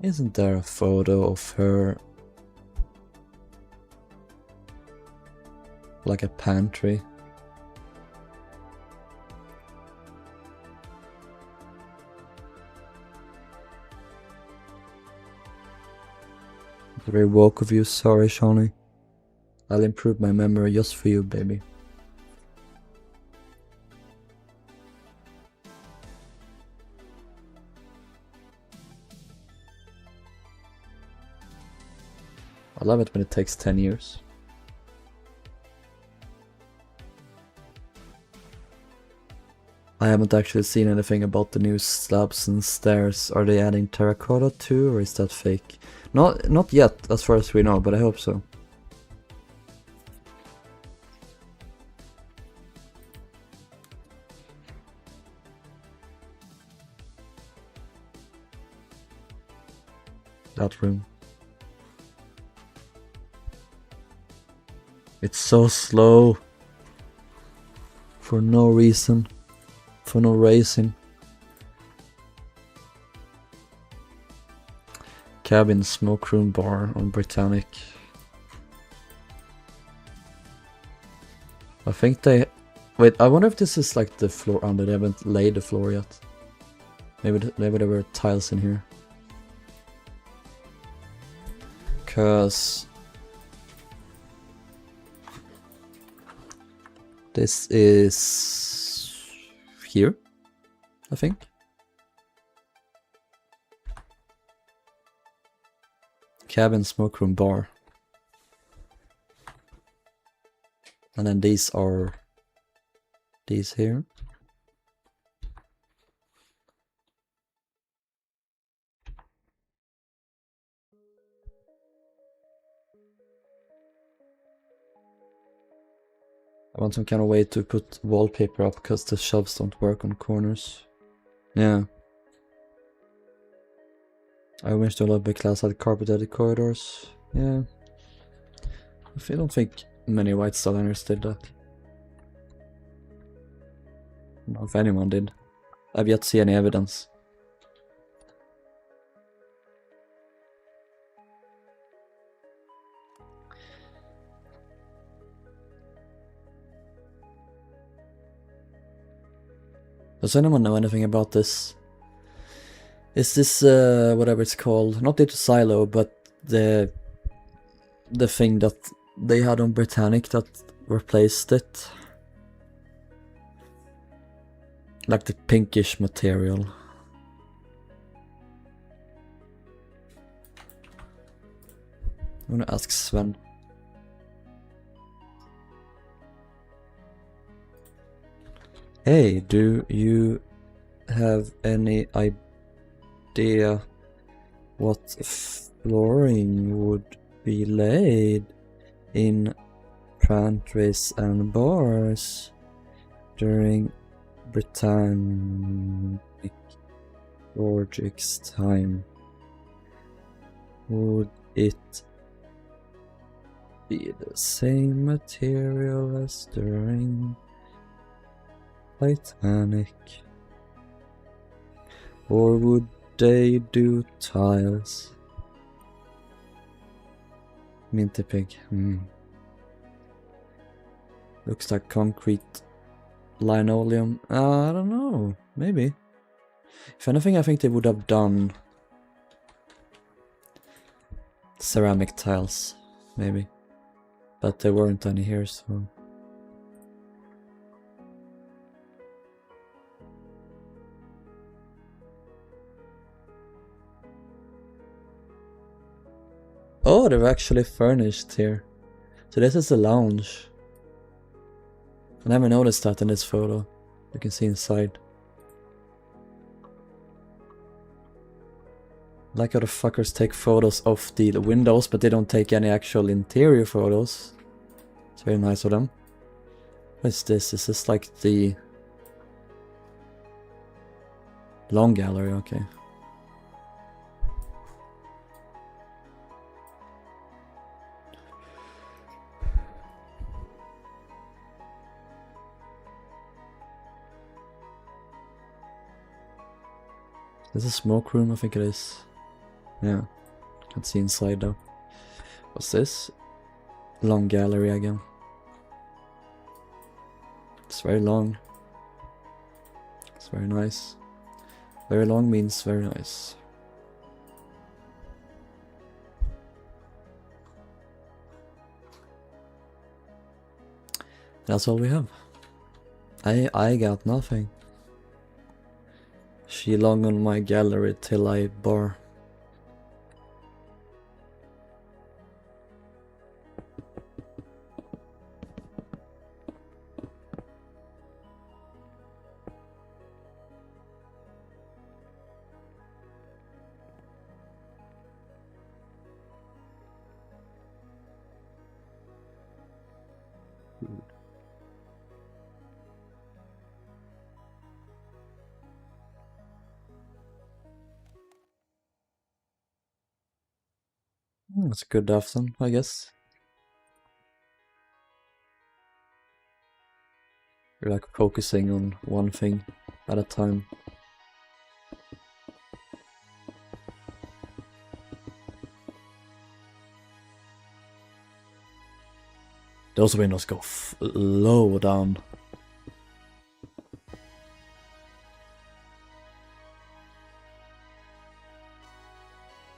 Isn't there a photo of her? Like a pantry? Very woke of you, sorry Shawnee. I'll improve my memory just for you, baby. I love it when it takes 10 years. I haven't actually seen anything about the new slabs and stairs. Are they adding terracotta too, or is that fake? Not yet, as far as we know, but I hope so. That room. It's so slow. For no reason. For no reason. Cabin, smoke room, bar on Britannic. I think they... Wait, I wonder if this is like the floor under. They haven't laid the floor yet. Maybe there were tiles in here. Cause... this is... here, I think. Cabin, smoke room, bar. And then these are these here. I want some kind of way to put wallpaper up because the shelves don't work on corners. Yeah. I wish the lobby class had carpeted corridors. Yeah. I don't think many white Southerners did that. I don't know if anyone did. I've yet to see any evidence. Does anyone know anything about this? Is this whatever it's called? Not data silo, but the thing that they had on Britannic that replaced it. Like the pinkish material. I'm gonna ask Sven. Hey, do you have any idea what flooring would be laid in pantries and bars during Britannic Georgic's time? Would it be the same material as during Titanic? Or would they do tiles? Minty pig. Looks like concrete linoleum. I don't know. Maybe. If anything, I think they would have done ceramic tiles. Maybe. But there weren't any here, so... Oh, they're actually furnished here. So this is the lounge. I never noticed that in this photo. You can see inside. Like how the fuckers take photos of the windows, but they don't take any actual interior photos. It's very nice of them. What is this? Is this like the long gallery? Okay. Is this a smoke room? I think it is. Yeah. Can't see inside though. What's this? Long gallery again. It's very long. It's very nice. Very long means very nice. That's all we have. I got nothing. She long on my gallery till I bar. It's a good afternoon, I guess. You're like focusing on one thing at a time. Those windows go low down.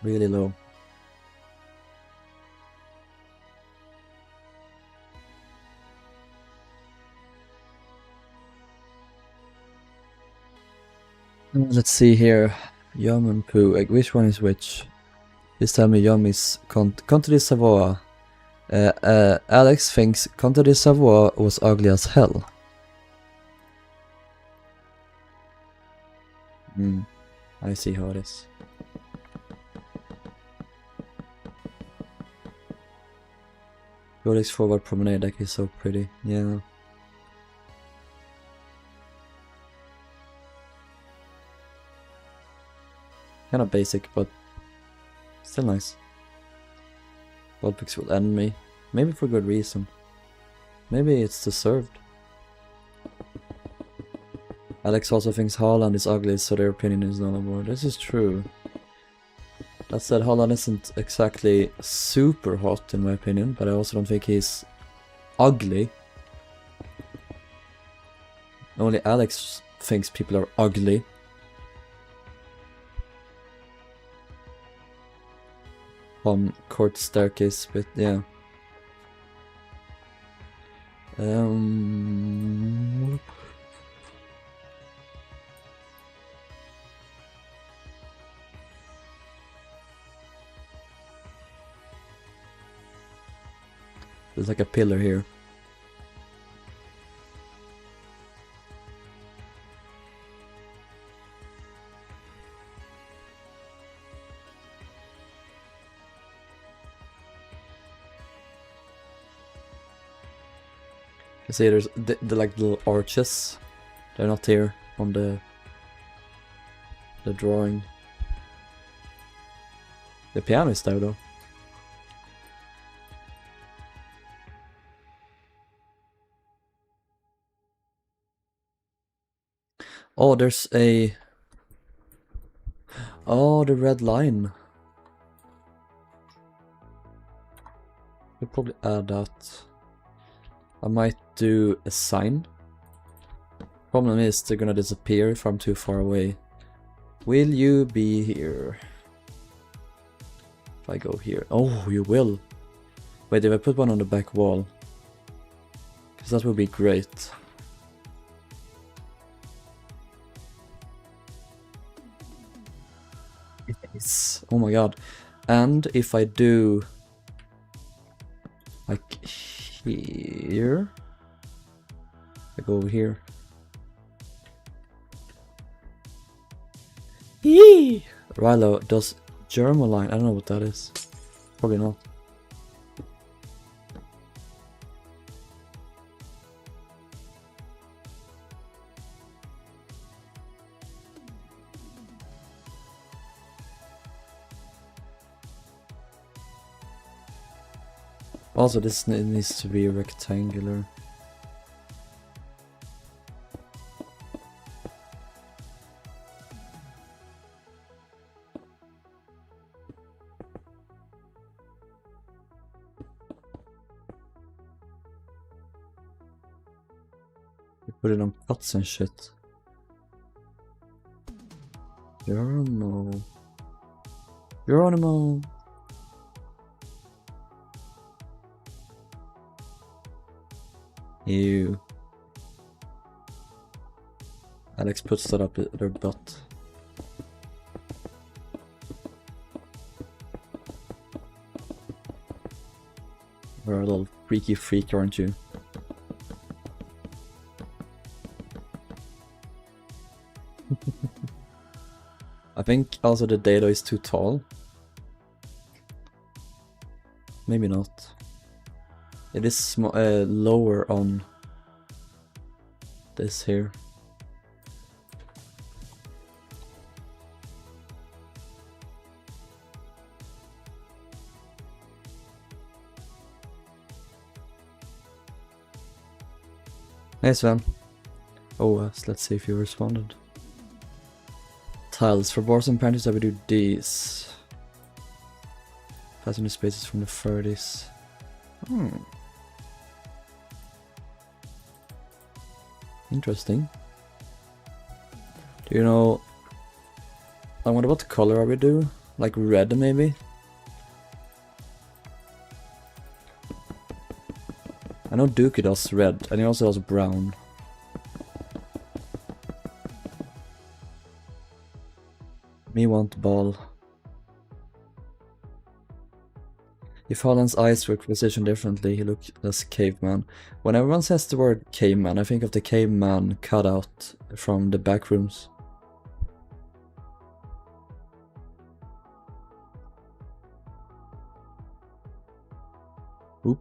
Really low. Let's see here. Yum and Poo. Which one is which? Please tell me Yum is Conte de Savoie. Alex thinks Conte de Savoie was ugly as hell. I see how it is. Georgic's forward promenade deck is so pretty. Yeah. Kind of basic, but still nice. Goldpix will end me. Maybe for good reason. Maybe it's deserved. Alex also thinks Haaland is ugly, so their opinion is not on board. This is true. That said, Haaland isn't exactly super hot in my opinion, but I also don't think he's ugly. Only Alex thinks people are ugly. On court staircase, but yeah. There's like a pillar here. You see, there's the like little arches. They're not here on the drawing. The piano is there though. Oh, there's a... Oh, the red line. I'll probably add that. I might do a sign. Problem is, they're gonna disappear if I'm too far away. Will you be here? If I go here. Oh, you will. Wait, if I put one on the back wall? Because that would be great. Yes. Oh my god. And if I do... like here... I go over here. Yee! Rilhon does germaline. I don't know what that is. Probably not. Also, this needs to be rectangular. Put it on cuts and shit. Geronimo. Geronimo. Ew. Alex puts that up their butt. You're a little freaky freak, aren't you? I think also the dado is too tall. Maybe not. It is lower on this here. Hey Sven. Oh, let's see if you responded. Tiles. For bars and panties I would do these. Passing the spaces from the 30s. Interesting. Do you know... I wonder what color I would do? Like red maybe? I know Dookie does red, and he also does brown. Me want ball. If Holland's eyes were positioned differently, he looked less caveman. When everyone says the word caveman, I think of the caveman cutout from the back rooms. Oop.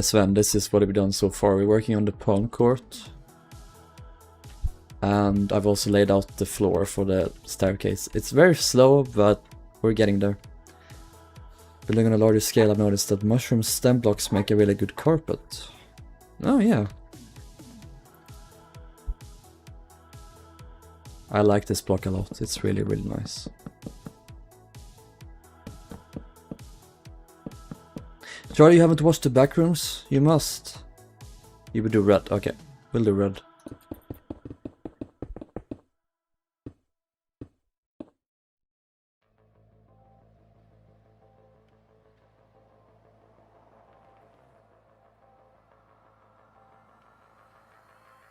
Sven, this is what we've done so far. We're working on the pawn court. And I've also laid out the floor for the staircase. It's very slow, but we're getting there. Building on a larger scale, I've noticed that mushroom stem blocks make a really good carpet. Oh yeah. I like this block a lot. It's really, really nice. Charlie, you haven't watched the back rooms? You must. You would do red. Okay, we'll do red.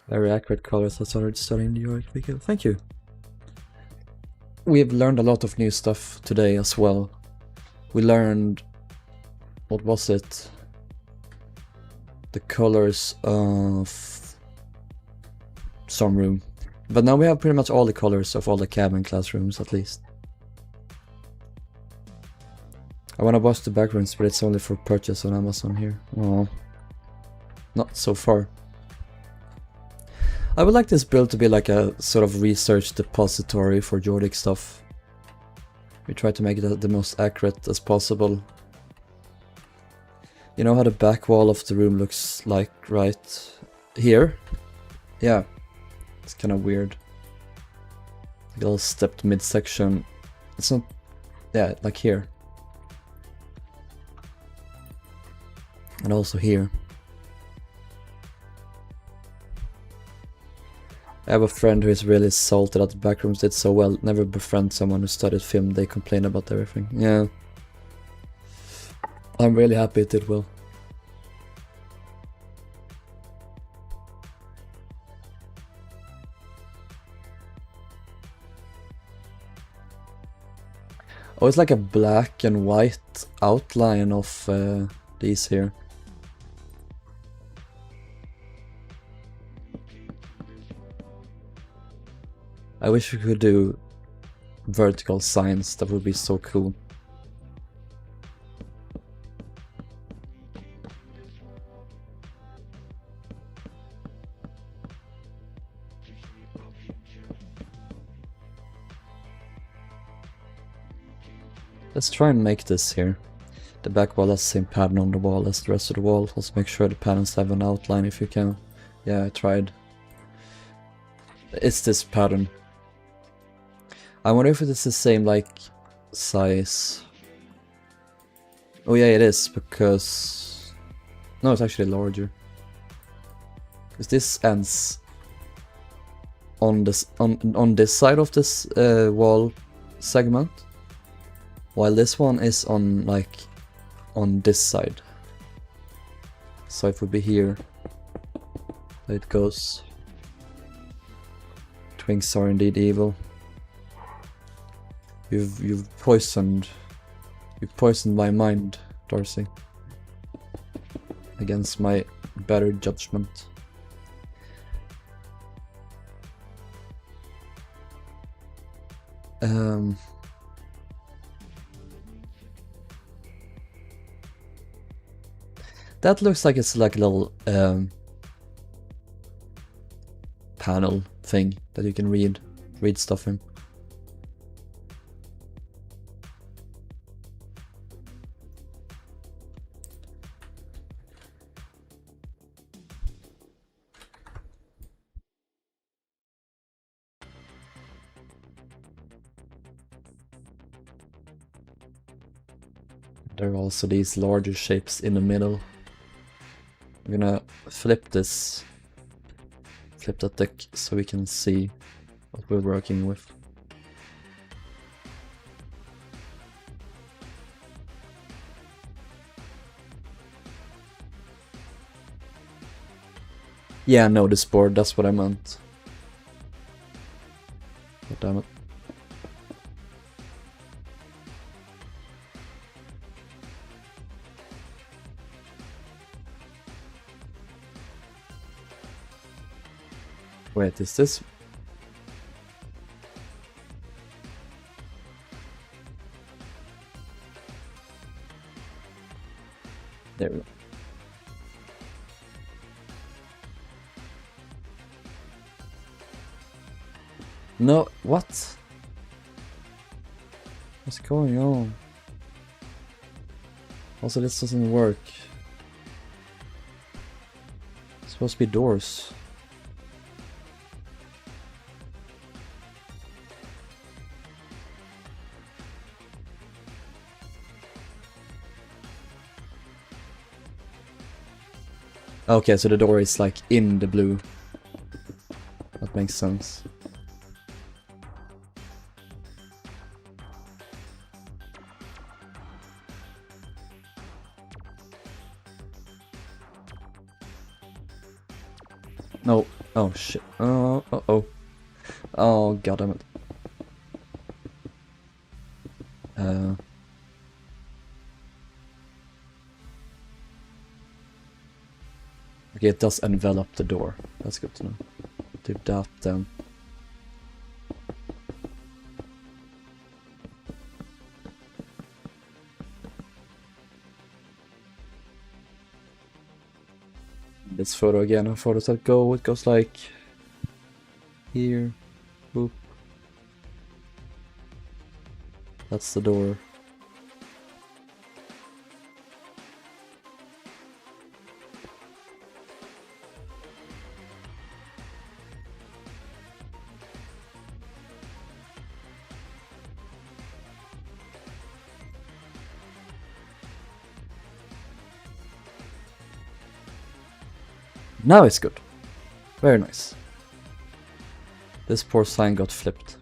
Very accurate colors. I started studying the Georgic. Thank you. We've learned a lot of new stuff today as well. We learned... what was it? The colors of some room. But now we have pretty much all the colors of all the cabin classrooms at least. I wanna watch the back rooms, but it's only for purchase on Amazon here. Oh, not so far. I would like this build to be like a sort of research depository for Georgic stuff. We try to make it the most accurate as possible. You know how the back wall of the room looks like right here? Yeah, it's kind of weird. A little stepped midsection. It's not, yeah, like here. And also here. I have a friend who is really salty that the backrooms did so well. Never befriend someone who studied film, they complain about everything. Yeah. I'm really happy it did well. Oh, it's like a black and white outline of these here. I wish we could do vertical signs, that would be so cool. Let's try and make this here. The back wall has the same pattern on the wall as the rest of the wall. Let's make sure the panels have an outline if you can. Yeah, I tried. It's this pattern. I wonder if it is the same, like, size. Oh yeah, it is, because... no, it's actually larger. Because this ends on this on this side of this wall segment, while this one is on, like, on this side. So it would be here. There it goes. Twinks are indeed evil. You've poisoned my mind, Darcy. Against my better judgment. That looks like it's like a little panel thing that you can read stuff in. There are also these larger shapes in the middle. I'm gonna flip that deck so we can see what we're working with. Yeah, no, this board, that's what I meant. God damn it. Wait, is this? There we go. No, what? What's going on? Also, this doesn't work. It's supposed to be doors. Okay, so the door is like in the blue. That makes sense. No. Oh shit. Uh-oh. Oh god damn it. Okay, it does envelop the door. That's good to know. Do that then. This photo again, how far does that go? It goes like here. Boop. That's the door. Now it's good. Very nice. This poor sign got flipped.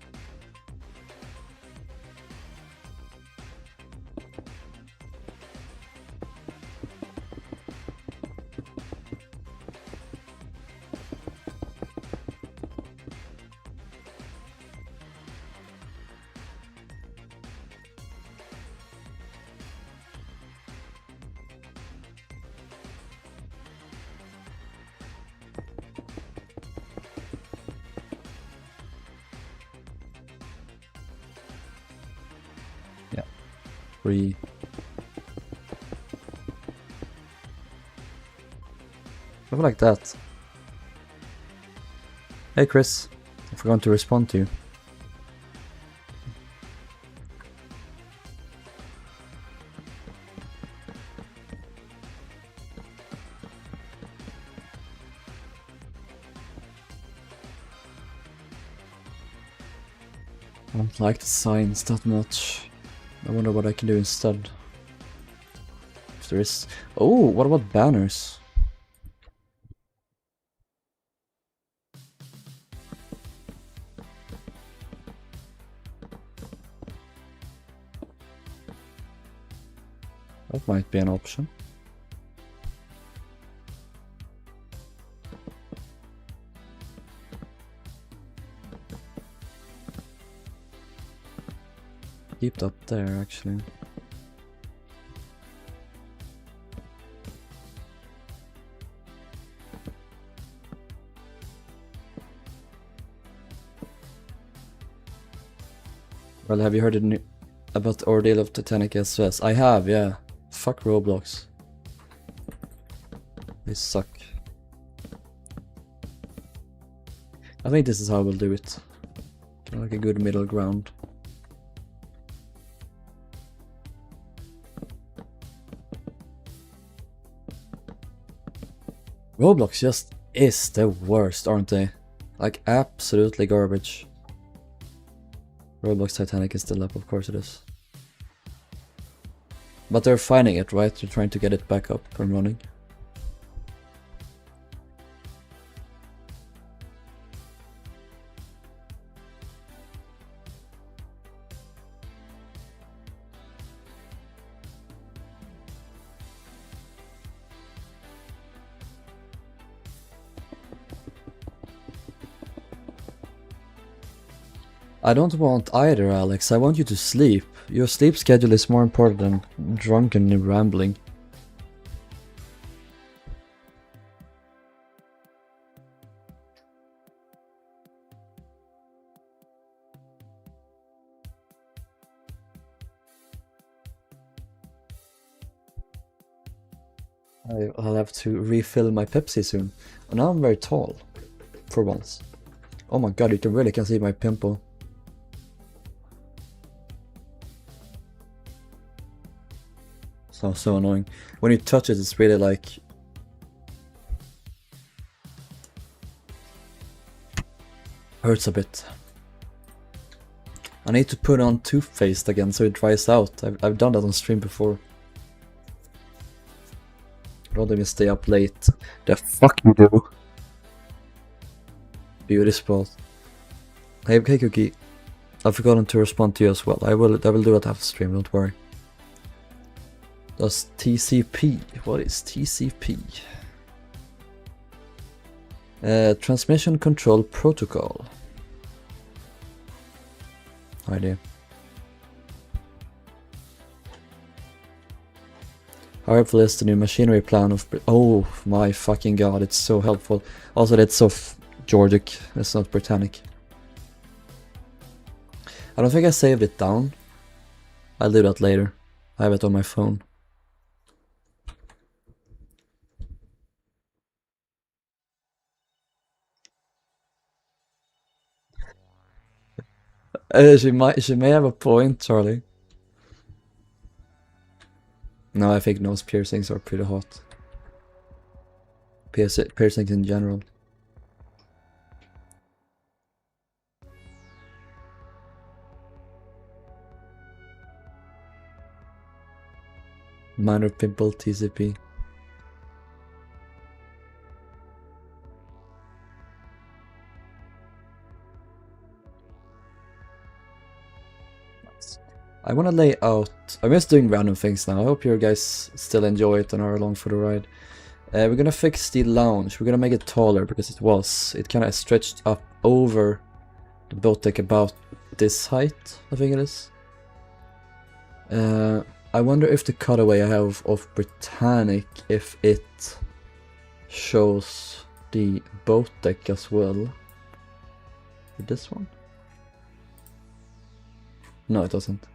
Free. Something like that. Hey Chris, I forgot to respond to you. I don't like the signs that much. I wonder what I can do instead. If there is... Oh, what about banners? That might be an option. Keep that there, actually. Well, have you heard about the ordeal of Titanic SOS? I have, yeah. Fuck Roblox. They suck. I think this is how we'll do it. Kind of like a good middle ground. Roblox just is the worst, aren't they? Like, absolutely garbage. Roblox Titanic is still up, of course it is. But they're finding it, right? They're trying to get it back up and running. I don't want either, Alex. I want you to sleep. Your sleep schedule is more important than drunkenly rambling. I'll have to refill my Pepsi soon. And now I'm very tall. For once. Oh my god, you really can see my pimple. So annoying. When you touch it, it's really like... hurts a bit. I need to put on toothpaste again so it dries out. I've done that on stream before. Don't even stay up late. The fuck you do? Beauty spot. Hey Cookie. I've forgotten to respond to you as well. I will do it after stream, don't worry. Does TCP? What is TCP? Transmission Control Protocol. No idea. How helpful is the new machinery plan of... Oh my fucking god, it's so helpful. Also, that's so Georgic, it's not Britannic. I don't think I saved it down. I'll do that later. I have it on my phone. She may have a point, Charlie. No, I think nose piercings are pretty hot. Piercings in general. Minor pimple, TCP. I want to lay out... I'm just doing random things now. I hope you guys still enjoy it and are along for the ride. We're gonna fix the lounge. We're gonna make it taller because it kind of stretched up over the boat deck about this height, I think it is. I wonder if the cutaway I have of Britannic, if it shows the boat deck as well. This one? No, it doesn't.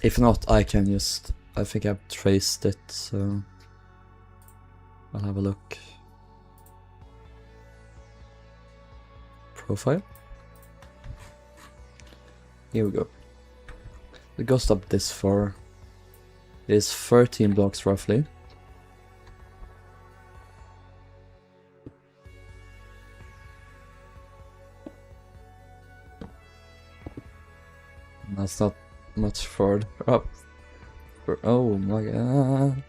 If not, I can just... I think I've traced it, so... I'll have a look. Profile. Here we go. It goes up this far. It is 13 blocks roughly. That's not much further up. Oh my god.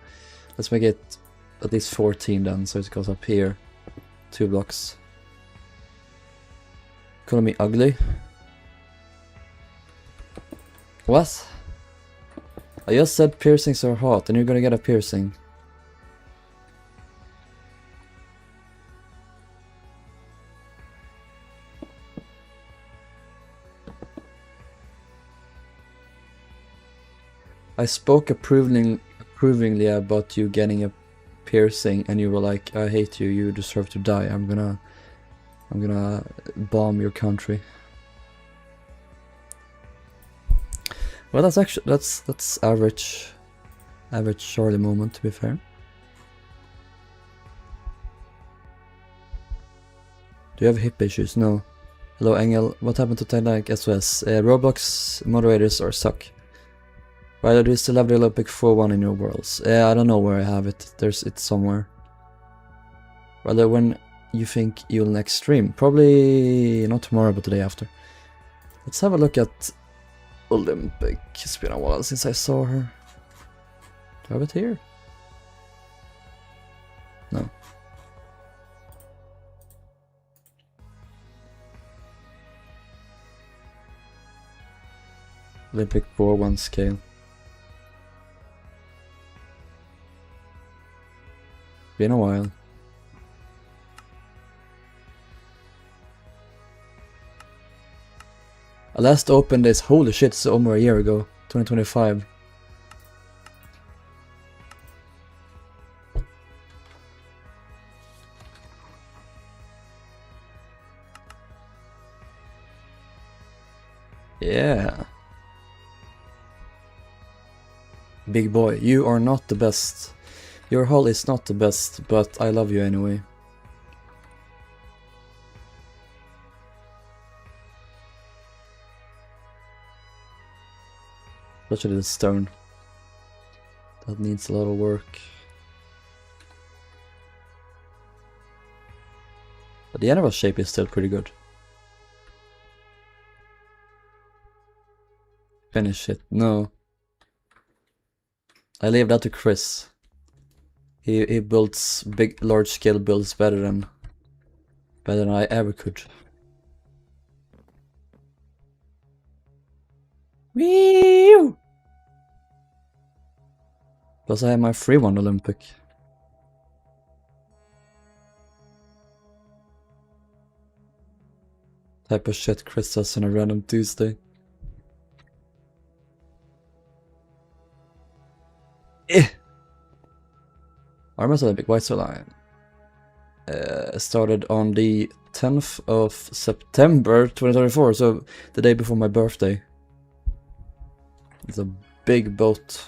Let's make it at least 14 then, so it goes up here. 2 blocks. Calling me ugly? What? I just said piercings are hot and you're gonna get a piercing. I spoke approvingly about you getting a piercing and you were like, I hate you, you deserve to die, I'm gonna bomb your country. Well, that's actually, that's average Charlie moment, to be fair. Do you have hip issues? No. Hello Engel, what happened to Titanic SOS? Roblox moderators or suck? Right, do you still have the Olympic 4-1 in your worlds? I don't know where I have it. It's somewhere. Rather, when you think you'll next stream? Probably not tomorrow, but the day after. Let's have a look at Olympic. It's been a while since I saw her. Do I have it here? No. Olympic 4-1 scale. Been a while. I last opened this, holy shit, it's almost a year ago, 2025. Yeah. Big boy, you are not the best. Your hull is not the best, but I love you anyway. Especially the stone. That needs a lot of work. But the animal shape is still pretty good. Finish it. No. I leave that to Chris. He builds large scale builds better than I ever could. Wee! Plus I have my free one Olympic. Type of shit Chris does on a random Tuesday. Armors Olympic White Star Line. Started on the 10th of September 2024, so the day before my birthday. It's a big boat.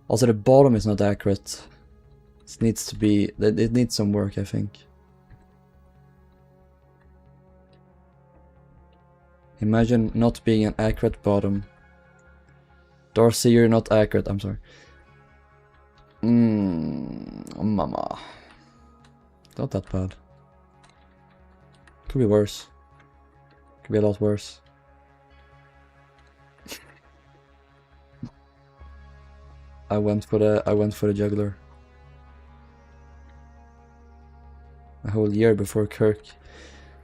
Also the bottom is not accurate. It needs to be, it needs some work, I think. Imagine not being an accurate bottom. Darcy, you're not accurate, I'm sorry. Mama. Not that bad. Could be worse. Could be a lot worse. I went for the juggler. A whole year before Kirk.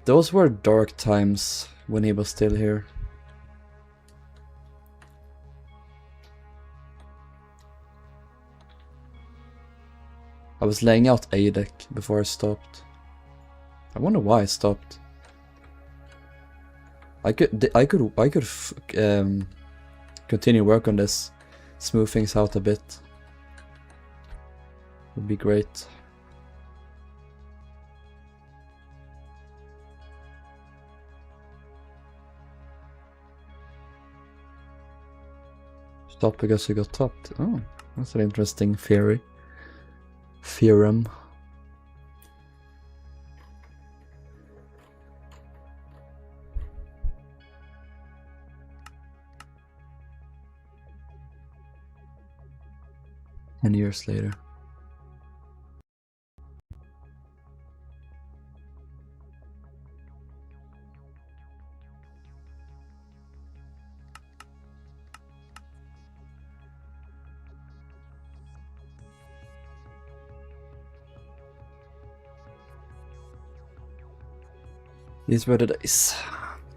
Those were dark times when he was still here. I was laying out A deck before I stopped. I wonder why I stopped. I could continue work on this, smooth things out a bit. Would be great. Stop because you got topped. Oh, that's an interesting theory. Theorem. And years later. These were the days.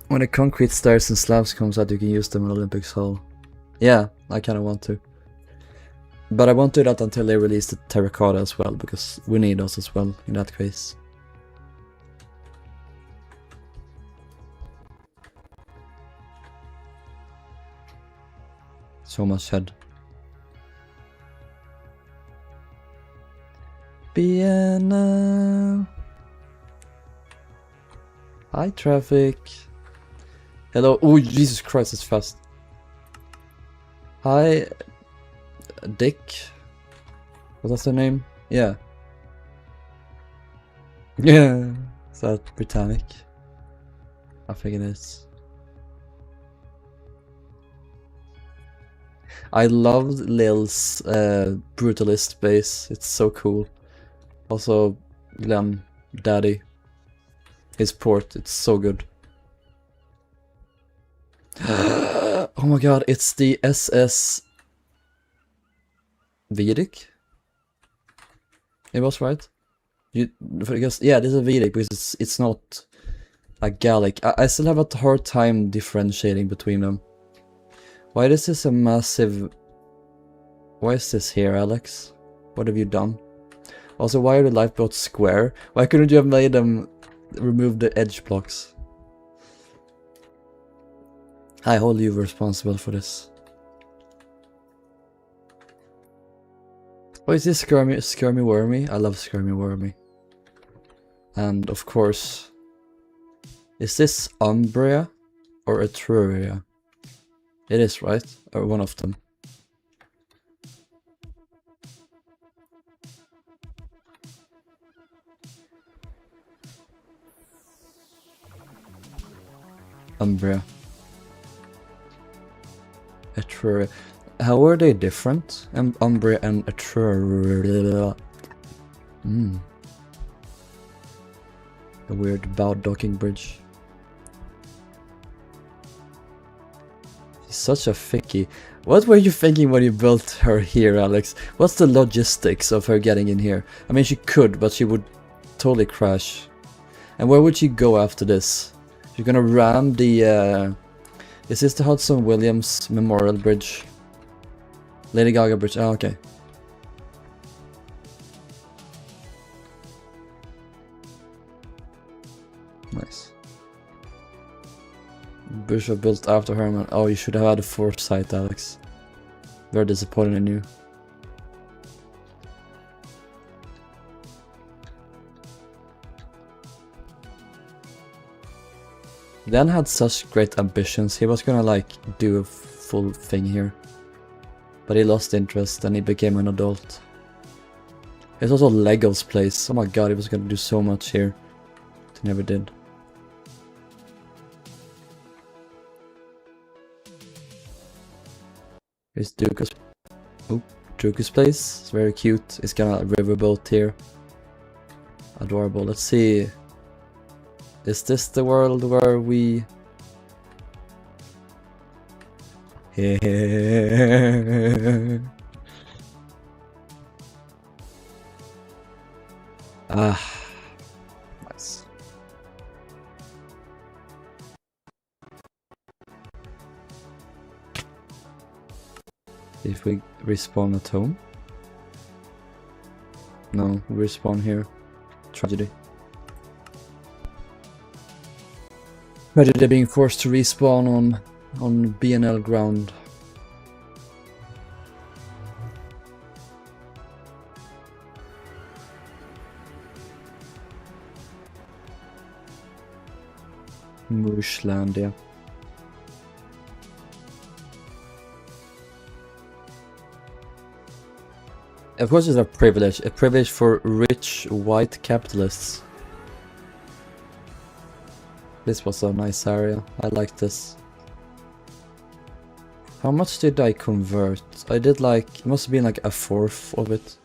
When the concrete stairs and slabs comes out, you can use them in Olympics Hall. Yeah, I kinda want to. But I won't do that until they release the terracotta as well, because we need those as well in that case. So much head. Piano. Hi, traffic. Hello. Oh, Jesus Christ, it's fast. Hi, Dick. What's that name? Yeah. Yeah. Is that Britannic? I think it is. I loved Lil's Brutalist base. It's so cool. Also, Glenn, Daddy. His port, it's so good. Oh my god, it's the SS Vedic? It was right? Because yeah, this is a Vedic because it's not a Gallic. I still have a hard time differentiating between them. Why is this a massive... Why is this here, Alex? What have you done? Also, why are the lifeboats square? Why couldn't you have made them remove the edge blocks? I hold you responsible for this. Oh, is this Skirmy Wormy? I love Skirmy Wormy. And of course, is this Umbria or Etruria? It is, right? Or one of them. Umbria. Etruria. How are they different? Umbria and Etruria. A weird bow docking bridge. She's such a ficky. What were you thinking when you built her here, Alex? What's the logistics of her getting in here? I mean, she could, but she would totally crash. And where would she go after this? She's gonna ram the... is this the Hudson Williams Memorial Bridge? Lady Gaga Bridge, oh, okay. Nice. Bishop built after Herman. Oh, you should have had a foresight, Alex. Very disappointed in you. Dan had such great ambitions. He was gonna like do a full thing here. But he lost interest and he became an adult. It's also Lego's place. Oh my god, he was gonna do so much here. He never did. Here's Duke's. Oh, Duke's place. It's very cute. It's got a riverboat here. Adorable. Let's see. Is this the world where we... Ah, nice. If we respawn at home? No, we respawn here. Tragedy. Tragedy being forced to respawn on BNL ground. Mooshland, yeah. Of course it's a privilege for rich white capitalists. This was a nice area, I like this. How much did I convert? I did like, it must have been like a fourth of it.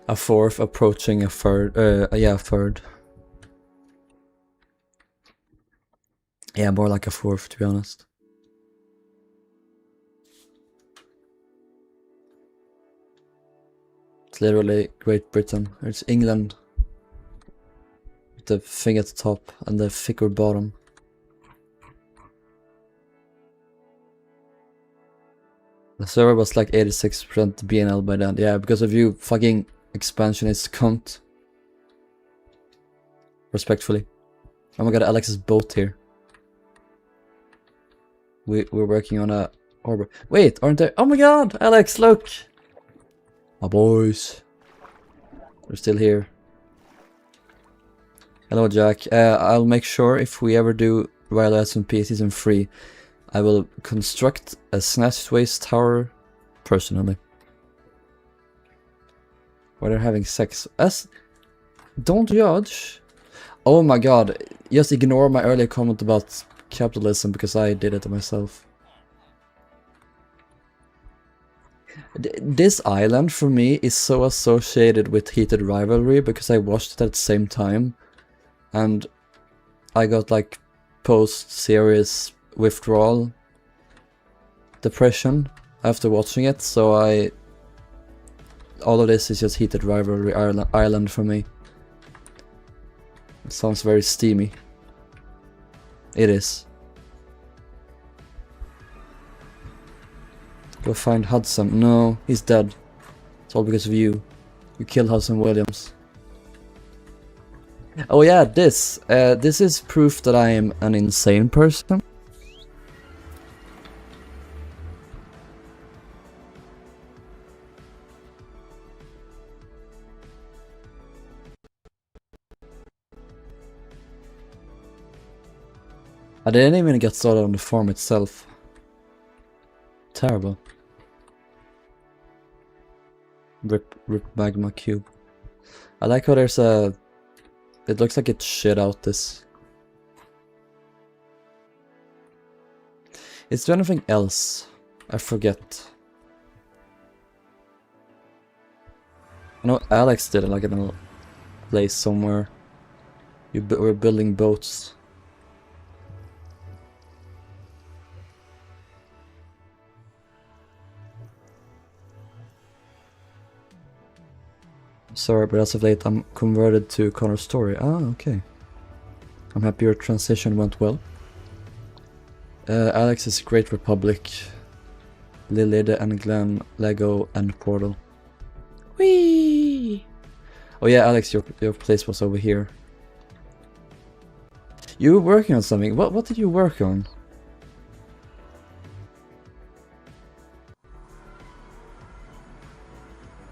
A fourth approaching a third, yeah, a third. Yeah, more like a fourth, to be honest. It's literally Great Britain. It's England. With the thing at the top and the thicker bottom. The server was like 86% BNL by then. Yeah, because of you fucking expansionist cunt. Respectfully. Oh my god, Alex's boat here. We're working on a orbit. Wait, aren't there? Oh my god, Alex, look! My boys. They're still here. Hello, Jack. I'll make sure if we ever do Rilhon SMP Season 3, I will construct a Snatched Waste Tower personally. Where they're having sex. Don't judge. Oh my god. Just ignore my earlier comment about capitalism because I did it myself. This island for me is so associated with Heated Rivalry because I watched it at the same time. And I got like post-series withdrawal depression after watching it, so all of this is just Heated Rivalry Island for me. It sounds very steamy. It is. Go find Hudson. No, he's dead. It's all because of you. You killed Hudson Williams. Oh yeah, this is proof that I am an insane person. I didn't even get started on the farm itself. Terrible. Rip magma cube. I like how there's a... It looks like it's shit out this. Is there anything else? I forget. I know Alex did it like in a place somewhere. We're building boats. Sorry, but as of late I'm converted to Connor's story. Ah, okay. I'm happy your transition went well. Alex is Great Republic. Lilith and Glenn, Lego and Portal. Whee! Oh yeah, Alex, your place was over here. You were working on something. What did you work on?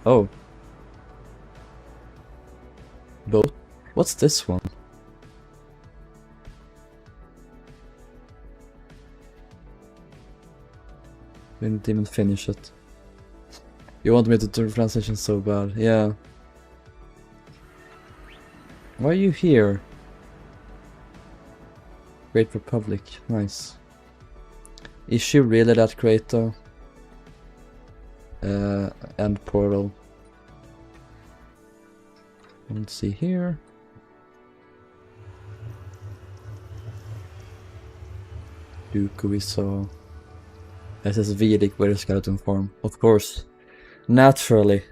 Oh. Boat? What's this one? Didn't even finish it. You want me to do transition so bad, yeah. Why are you here? Great Republic, nice. Is she really that great though? And Portal. Let's see here. Duke we saw. SS Vedic with a skeleton form. Of course. Naturally.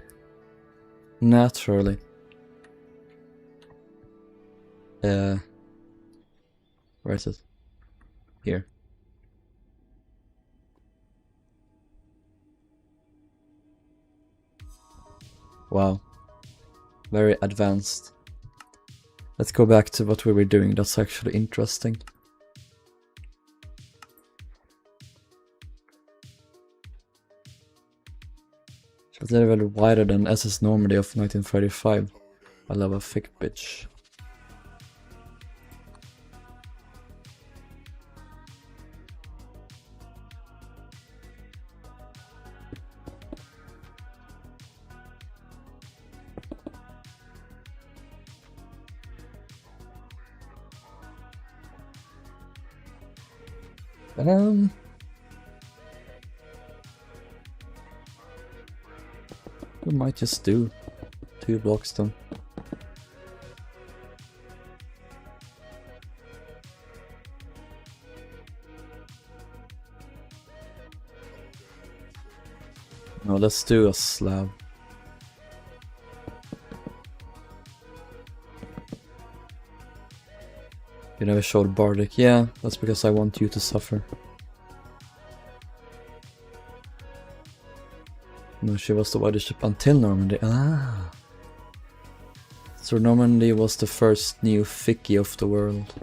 Naturally. Where is it? Here. Wow. Very advanced. Let's go back to what we were doing. That's actually interesting. It's a little bit wider than SS Normandy of 1935. I love a thick bitch. We might just do 2 blocks then. No, let's do a slab. You never showed Bardic. Yeah, that's because I want you to suffer. No, she was the widest ship until Normandy. Ah. So Normandy was the first new Vicky of the world.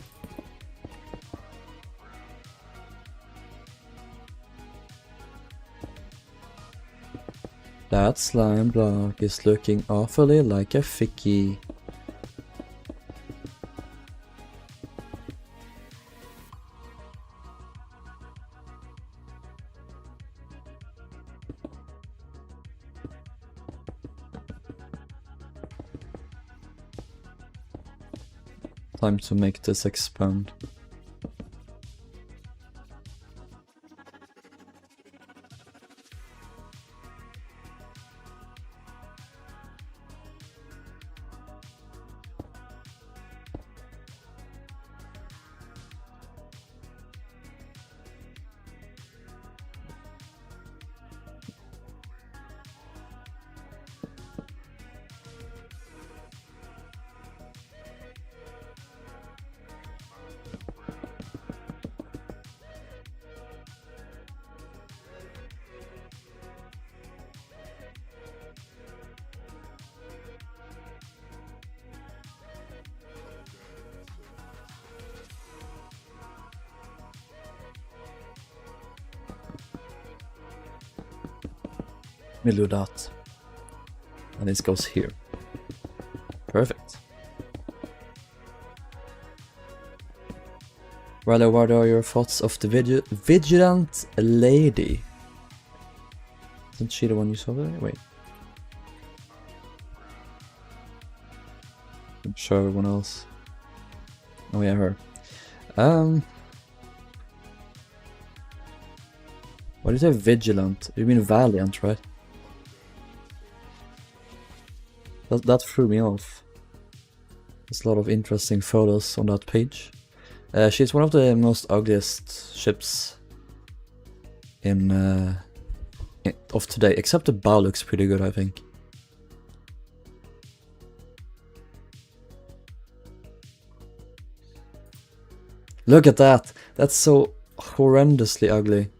That slime block is looking awfully like a Vicky. Time to make this expand. We'll do that. And this goes here. Perfect. Riley, what are your thoughts of the vigilant lady? Isn't she the one you saw there? Wait. I'm sure everyone else. Oh yeah, her. What is a vigilant? You mean valiant, right? That threw me off. There's a lot of interesting photos on that page. She's one of the most ugliest ships of today, except the bow looks pretty good, I think. Look at that! That's so horrendously ugly.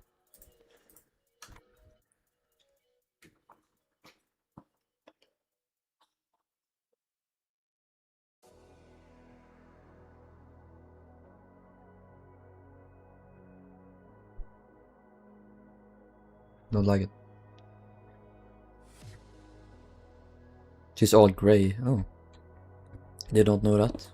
Don't like it. She's all grey. Oh. They don't know that.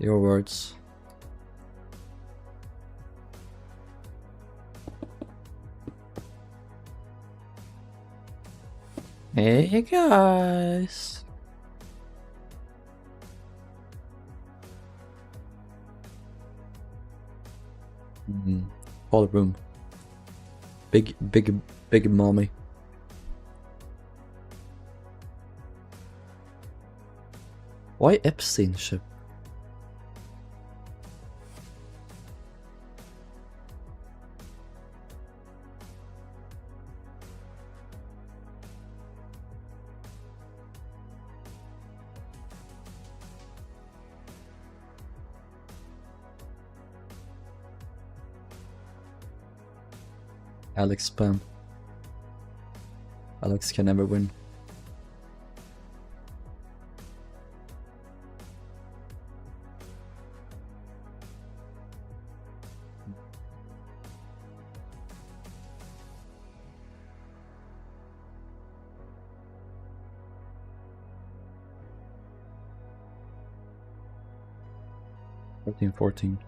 Your words. Hey guys. Whole room. Big mommy. Why Epstein ship? Alex spam. Alex can never win. Fourteen, 14.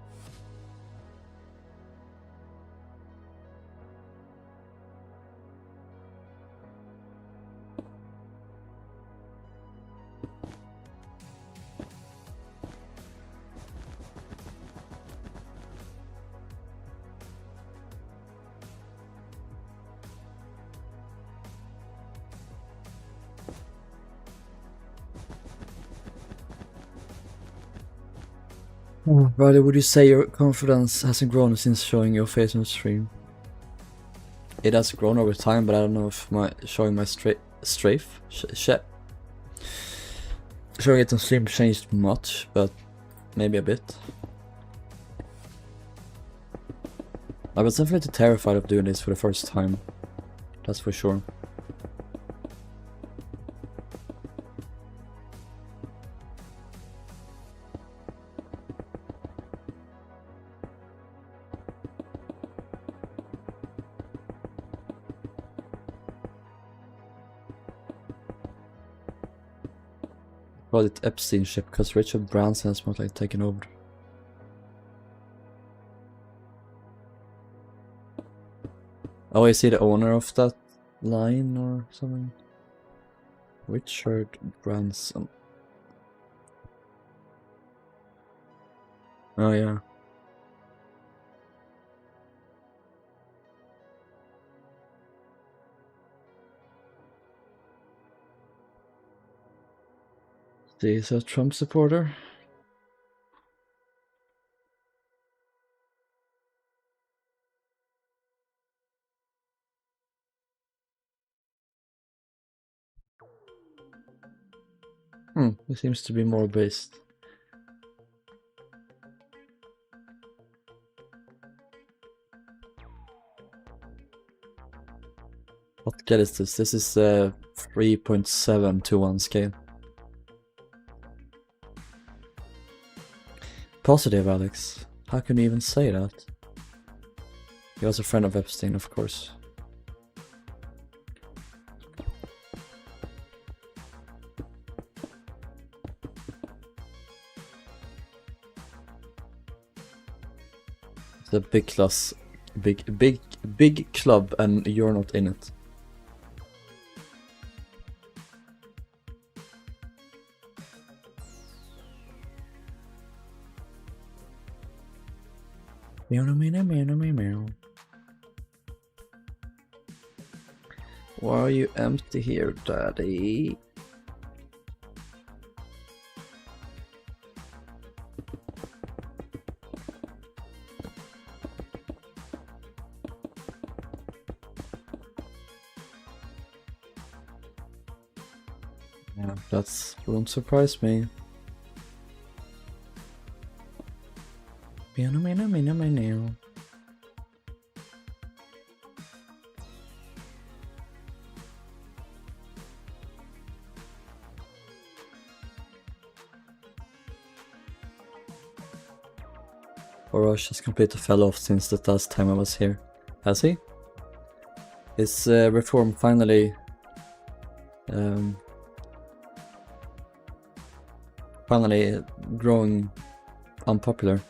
Riley, would you say your confidence hasn't grown since showing your face on stream? It has grown over time, but I don't know if showing my showing it on stream changed much, but maybe a bit. I was definitely terrified of doing this for the first time. That's for sure. Call it Epstein ship because Richard Branson has most likely taken over. Oh, is he the owner of that line or something? Richard Branson. Oh yeah. He's a Trump supporter. He seems to be more based. What scale is this? This is 3.7 to 1 scale. Positive, Alex. How can you even say that? He was a friend of Epstein, of course. It's a big class, big club, and you're not in it. Why are you empty here, Daddy? Yeah, that won't surprise me. Oroch has completely fell off since the last time I was here. Has he? Is reform finally growing unpopular?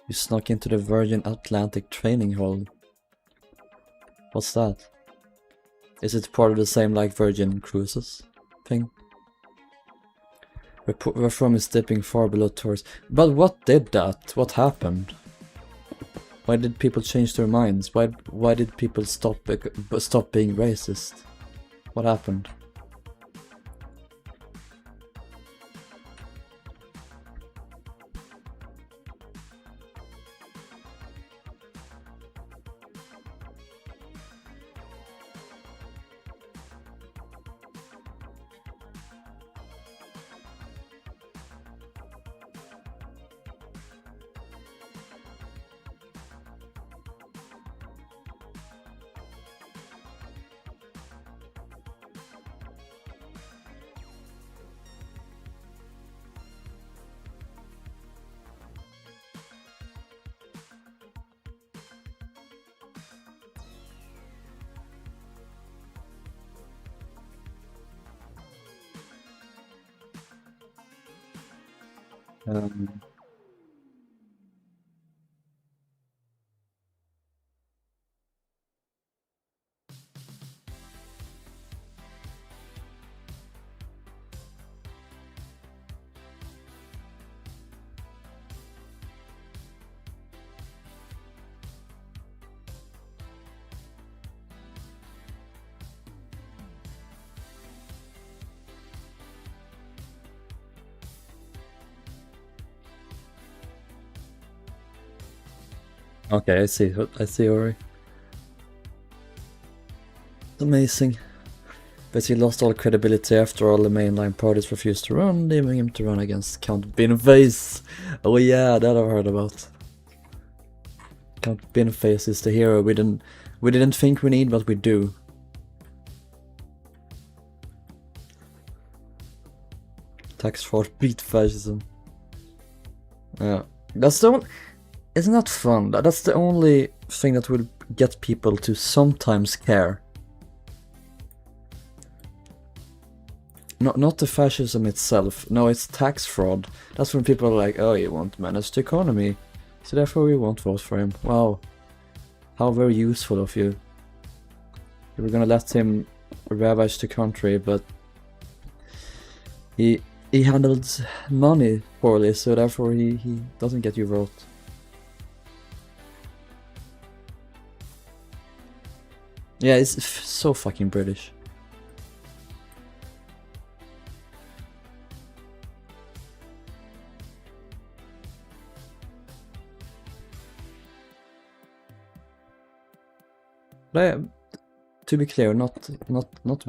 You snuck into the Virgin Atlantic training hall. What's that? Is it part of the same like Virgin Cruises thing? Reform is dipping far below tourists. But what did that? What happened? Why did people change their minds? Why did people stop being racist? What happened? Okay, I see, Ori. It's amazing. But he lost all credibility after all the mainline parties refused to run, leaving him to run against Count Beanface. Oh yeah, that I've heard about. Count Beanface is the hero we didn't think we need, but we do. Tax fraud, beat fascism. Yeah, that's the one. Isn't that fun? That's the only thing that will get people to sometimes care. Not the fascism itself. No, it's tax fraud. That's when people are like, oh, you won't manage the economy, so therefore we won't vote for him. Wow. How very useful of you. You were gonna let him ravage the country, but he handled money poorly, so therefore he doesn't get your vote. Yeah, it's so fucking British. But to be clear, not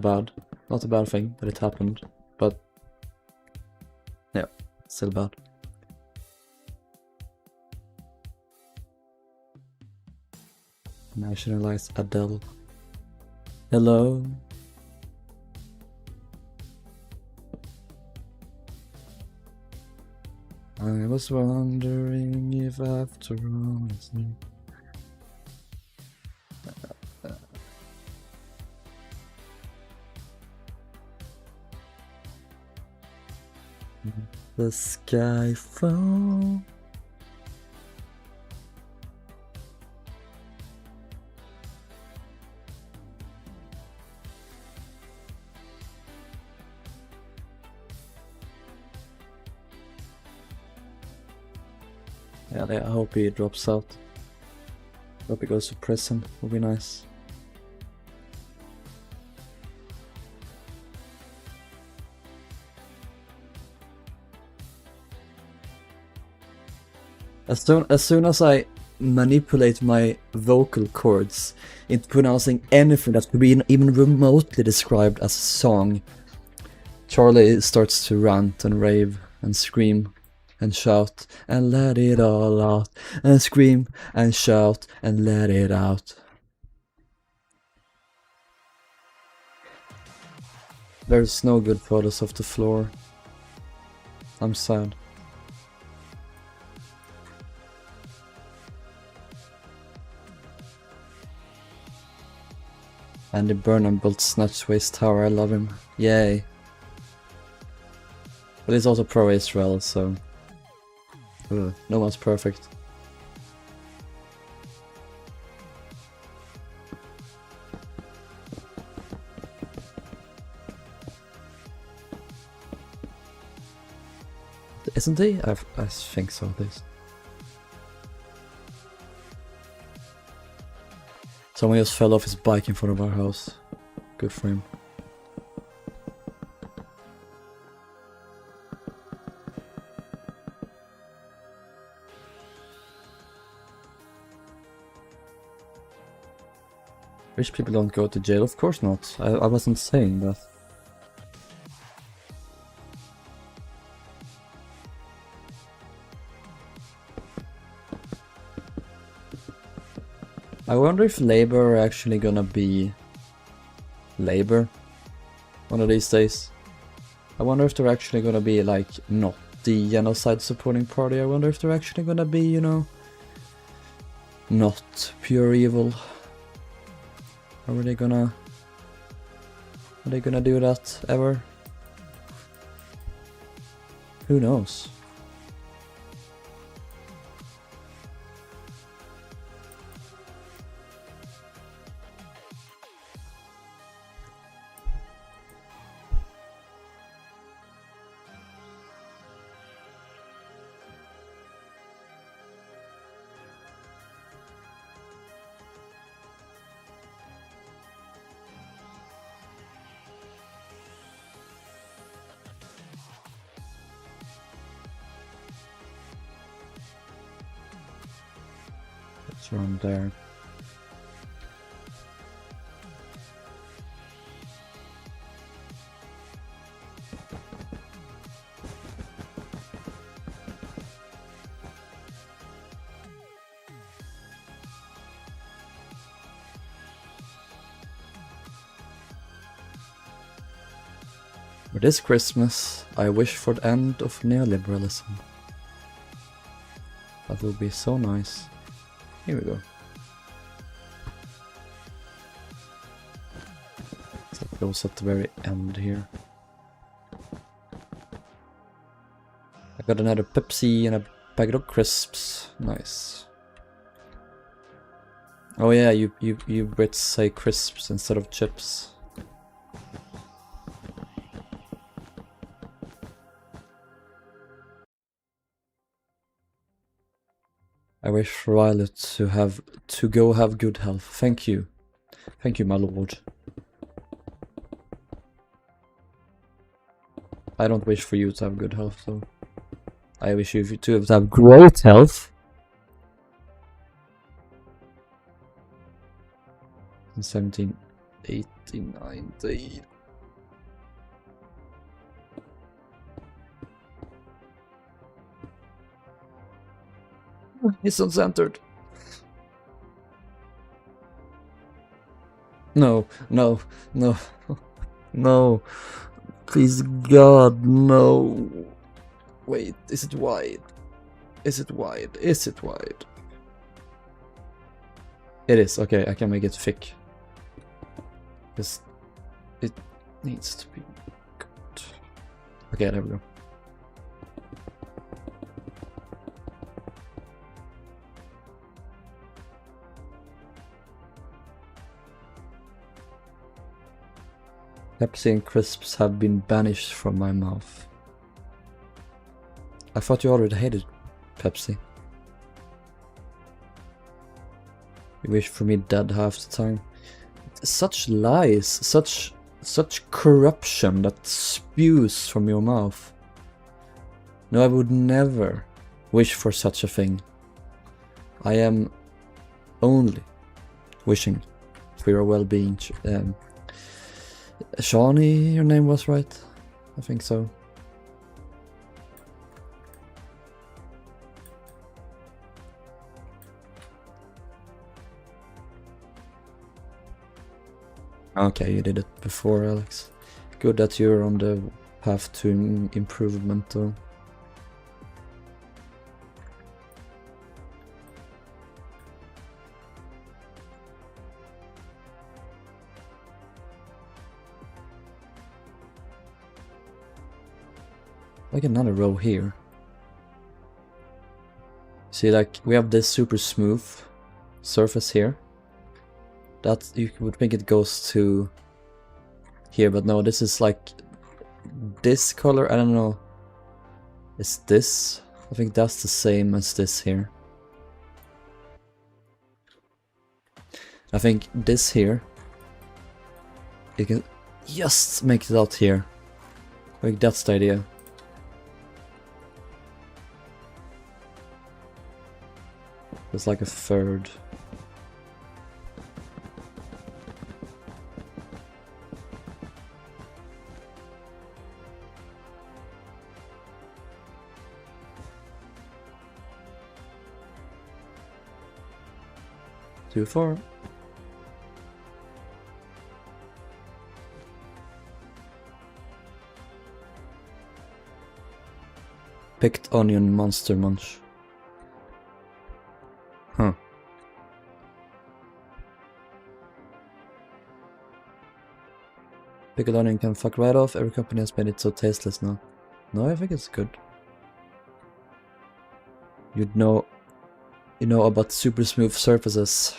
bad. Not a bad thing that it happened, but yeah, still bad. Nationalize Adele. Hello. I was wondering if after all it's me. The sky fall. Yeah, I hope he drops out. Hope he goes to prison. Would be nice. As soon as I manipulate my vocal cords into pronouncing anything that could be even remotely described as a song, Charlie starts to rant and rave and scream and shout and let it all out, and scream and shout and let it out. There's no good photos of the floor. I'm sad. Andy Burnham built Snatchways Tower, I love him. Yay. But he's also pro-Israel, so... no one's perfect. Isn't he? I think so, at least. Someone just fell off his bike in front of our house. Good for him. Rich people don't go to jail, of course not. I wasn't saying that. I wonder if Labour are actually gonna be Labour one of these days. I wonder if they're actually gonna be like not the genocide supporting party. I wonder if they're actually gonna be, you know, not pure evil. Or are they gonna do that ever? Who knows? It's around there. For this Christmas, I wish for the end of neoliberalism. That would be so nice. Here we go. So it goes at the very end here. I got another Pepsi and a packet of crisps. Nice. Oh yeah, you Brits say crisps instead of chips. I wish for Violet to go have good health. Thank you. Thank you, my lord. I don't wish for you to have good health, though. I wish you to have great health. 17, 18, 19. It's uncentered. No, no, no, no. Please, God, no. Wait, is it wide? Is it wide? Is it wide? It is. Okay, I can make it thick. Because it needs to be good. Okay, there we go. Pepsi and crisps have been banished from my mouth. I thought you already hated Pepsi. You wish for me dead half the time. Such lies, such corruption that spews from your mouth. No, I would never wish for such a thing. I am only wishing for your well-being. Shawnee, your name was right? I think so. Okay, you did it before, Alex. Good that you're on the path to improvement, though. Like another row here. See, like, we have this super smooth surface here. That you would think it goes to here, but no, this is like this color. I don't know. Is this? I think that's the same as this here. I think this here, you can just make it out here. I think that's the idea. It's like a third. Too far. Picked onion monster munch. Huh. Pickled onion can fuck right off. Every company has made it so tasteless now. No, I think it's good. You'd know. You know about super smooth surfaces.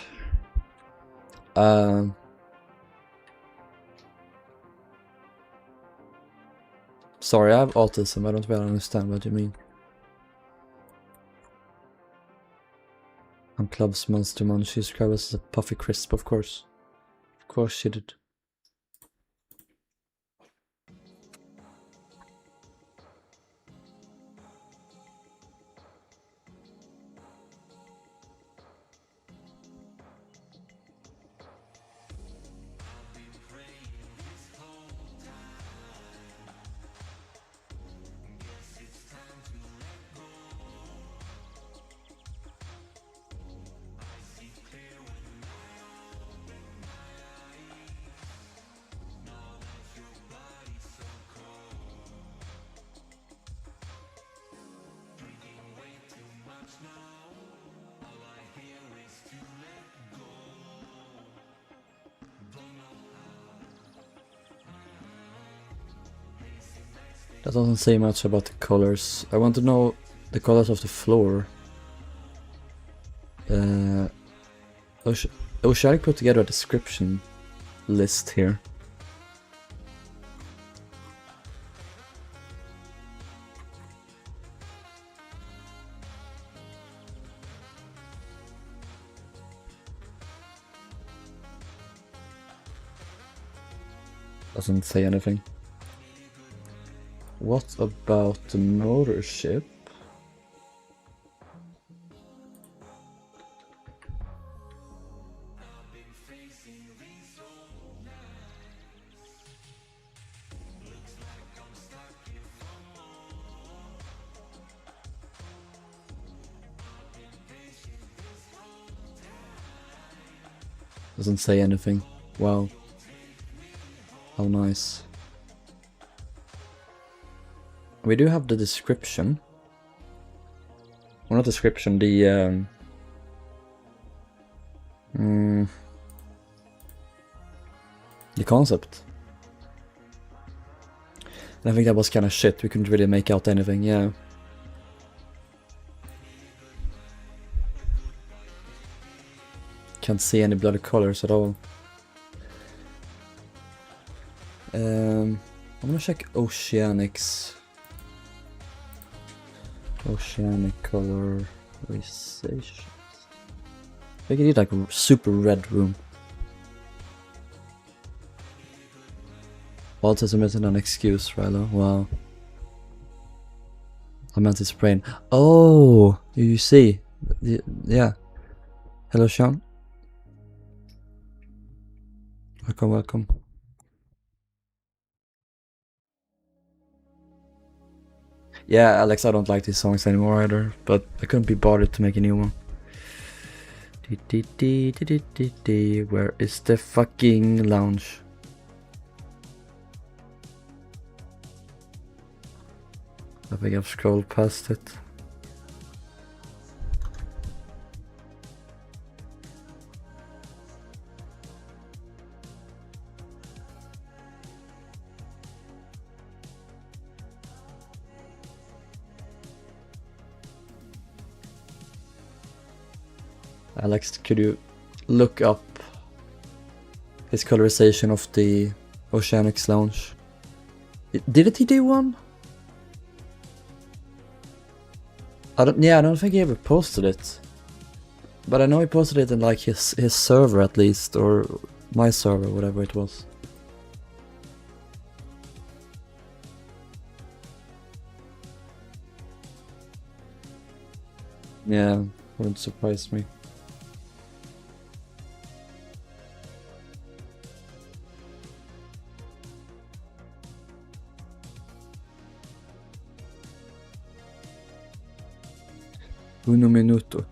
Sorry, I have autism. I don't really understand what you mean. On Club's Monster Munch, she described us as a puffy crisp, of course. Of course she did. That doesn't say much about the colors. I want to know the colors of the floor. Should I put together a description list here? Doesn't say anything. What about the mothership? Doesn't say anything. Wow. How nice. We do have the description. Well, not description, the concept. And I think that was kind of shit. We couldn't really make out anything, yeah. Can't see any bloody colors at all. I'm gonna check Oceanics. Oceanic colorizations. I think I need like a super red room. Autism isn't an excuse, Rilhon. Wow. I meant his brain. Oh, you see. Yeah. Hello, Sean. Welcome, welcome. Yeah, Alex, I don't like these songs anymore either, but I couldn't be bothered to make a new one. Where is the fucking lounge? I think I've scrolled past it. Alex, could you look up his colorization of the Oceanics Lounge? Didn't he do one? I don't think he ever posted it. But I know he posted it in like his server at least, or my server, whatever it was. Yeah, wouldn't surprise me. Uno minuto.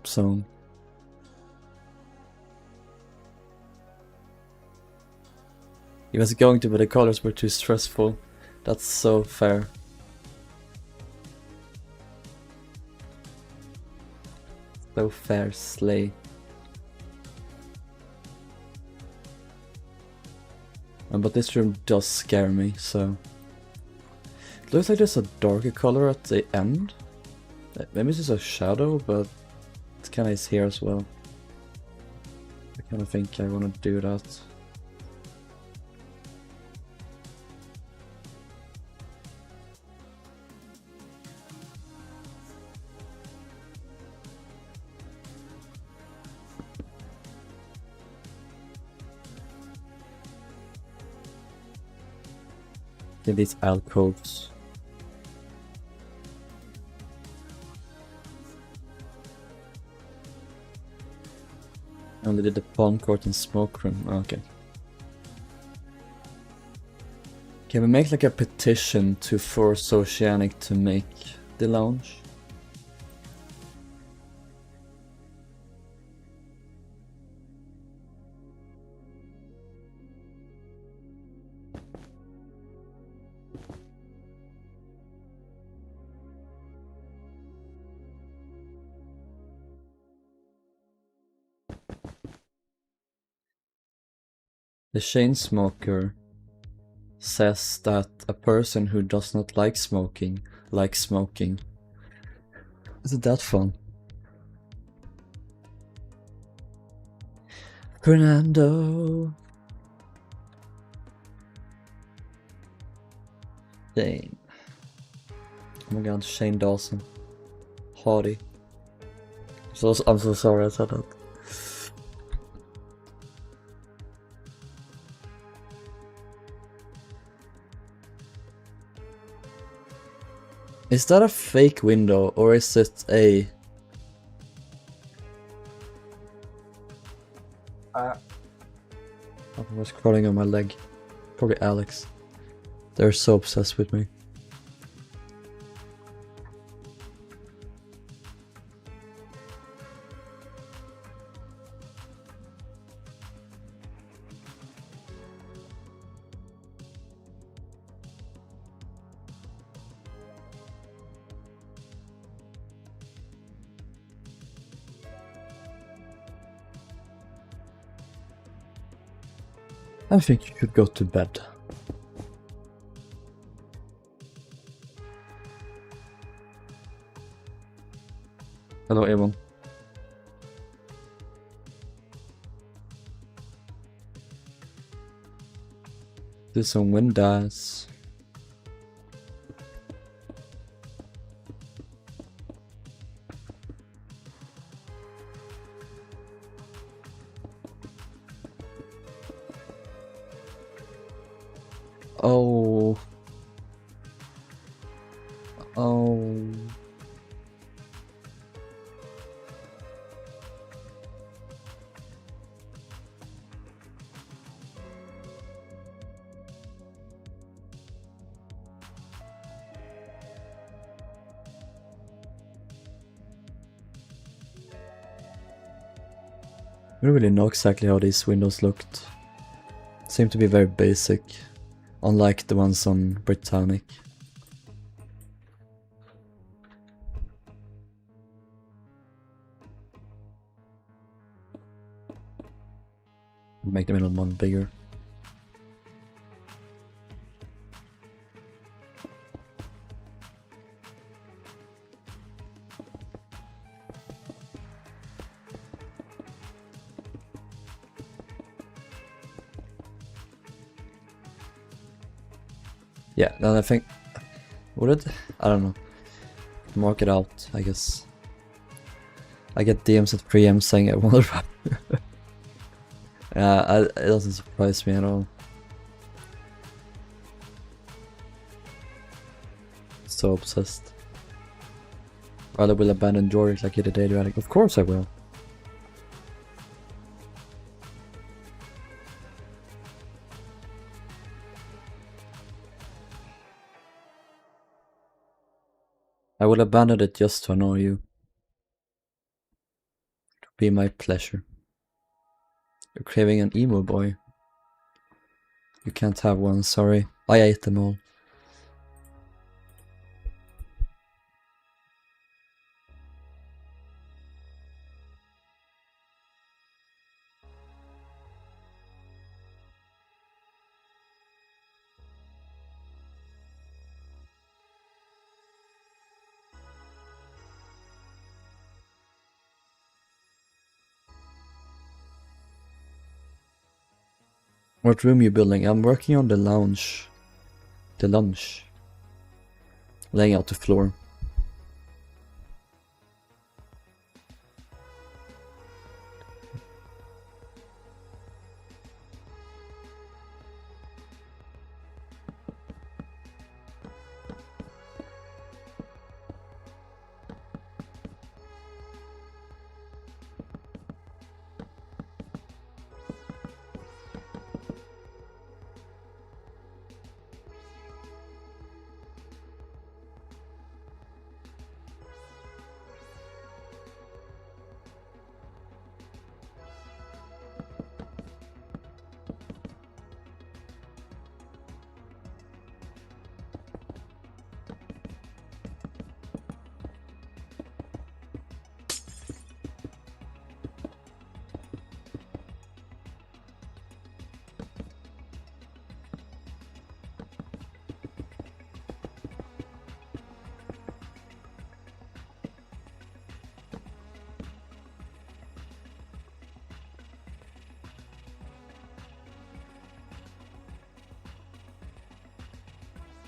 Zone. He was going to, but the colors were too stressful. That's so fair. So fair, slay. But this room does scare me, so... It looks like there's a darker color at the end. Maybe it's just a shadow, but it kinda is here as well. I kinda think I wanna do that. In these alcoves. Only did the pawn court and smoke room. Okay. Can we make like a petition to force Oceanic to make the lounge? The chain smoker says that a person who does not like smoking likes smoking. Isn't that fun? Fernando. Dang. Oh my god, Shane Dawson. Haughty. So I'm so sorry I said that. Is that a fake window or is it a... I was crawling on my leg. Probably Alex. They're so obsessed with me. I think you should go to bed. Hello, Avon. Do some windows. Oh. Oh. I don't really know exactly how these windows looked. Seem to be very basic, unlike the ones on Britannic. Make the middle one bigger. Yeah, then I think... Would it? I don't know. Mark it out, I guess. I get DMs at 3 AM saying I want to... Yeah, it doesn't surprise me at all. So obsessed. Rather will abandon Georgic like you did Adriatic. Of course I will. I will abandon it just to annoy you. It'll be my pleasure. You're craving an emo boy. You can't have one, sorry. I ate them all. What room you building? I'm working on the lounge. The lunch. Laying out the floor.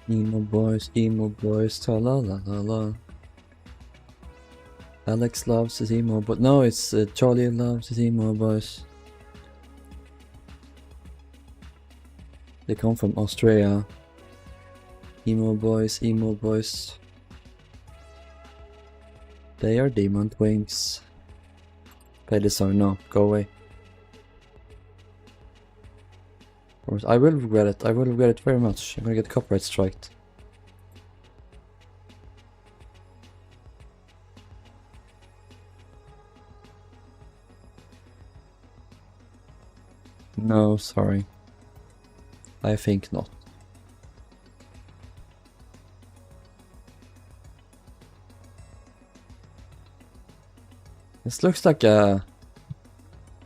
Emo boys, ta la la la la. Alex loves his emo, but no, it's Charlie loves his emo boys. They come from Australia. Emo boys, emo boys. They are demon wings. Play this song, no, go away. I will regret it, I will regret it very much. I'm gonna get copyright striked. No, sorry. I think not. This looks like a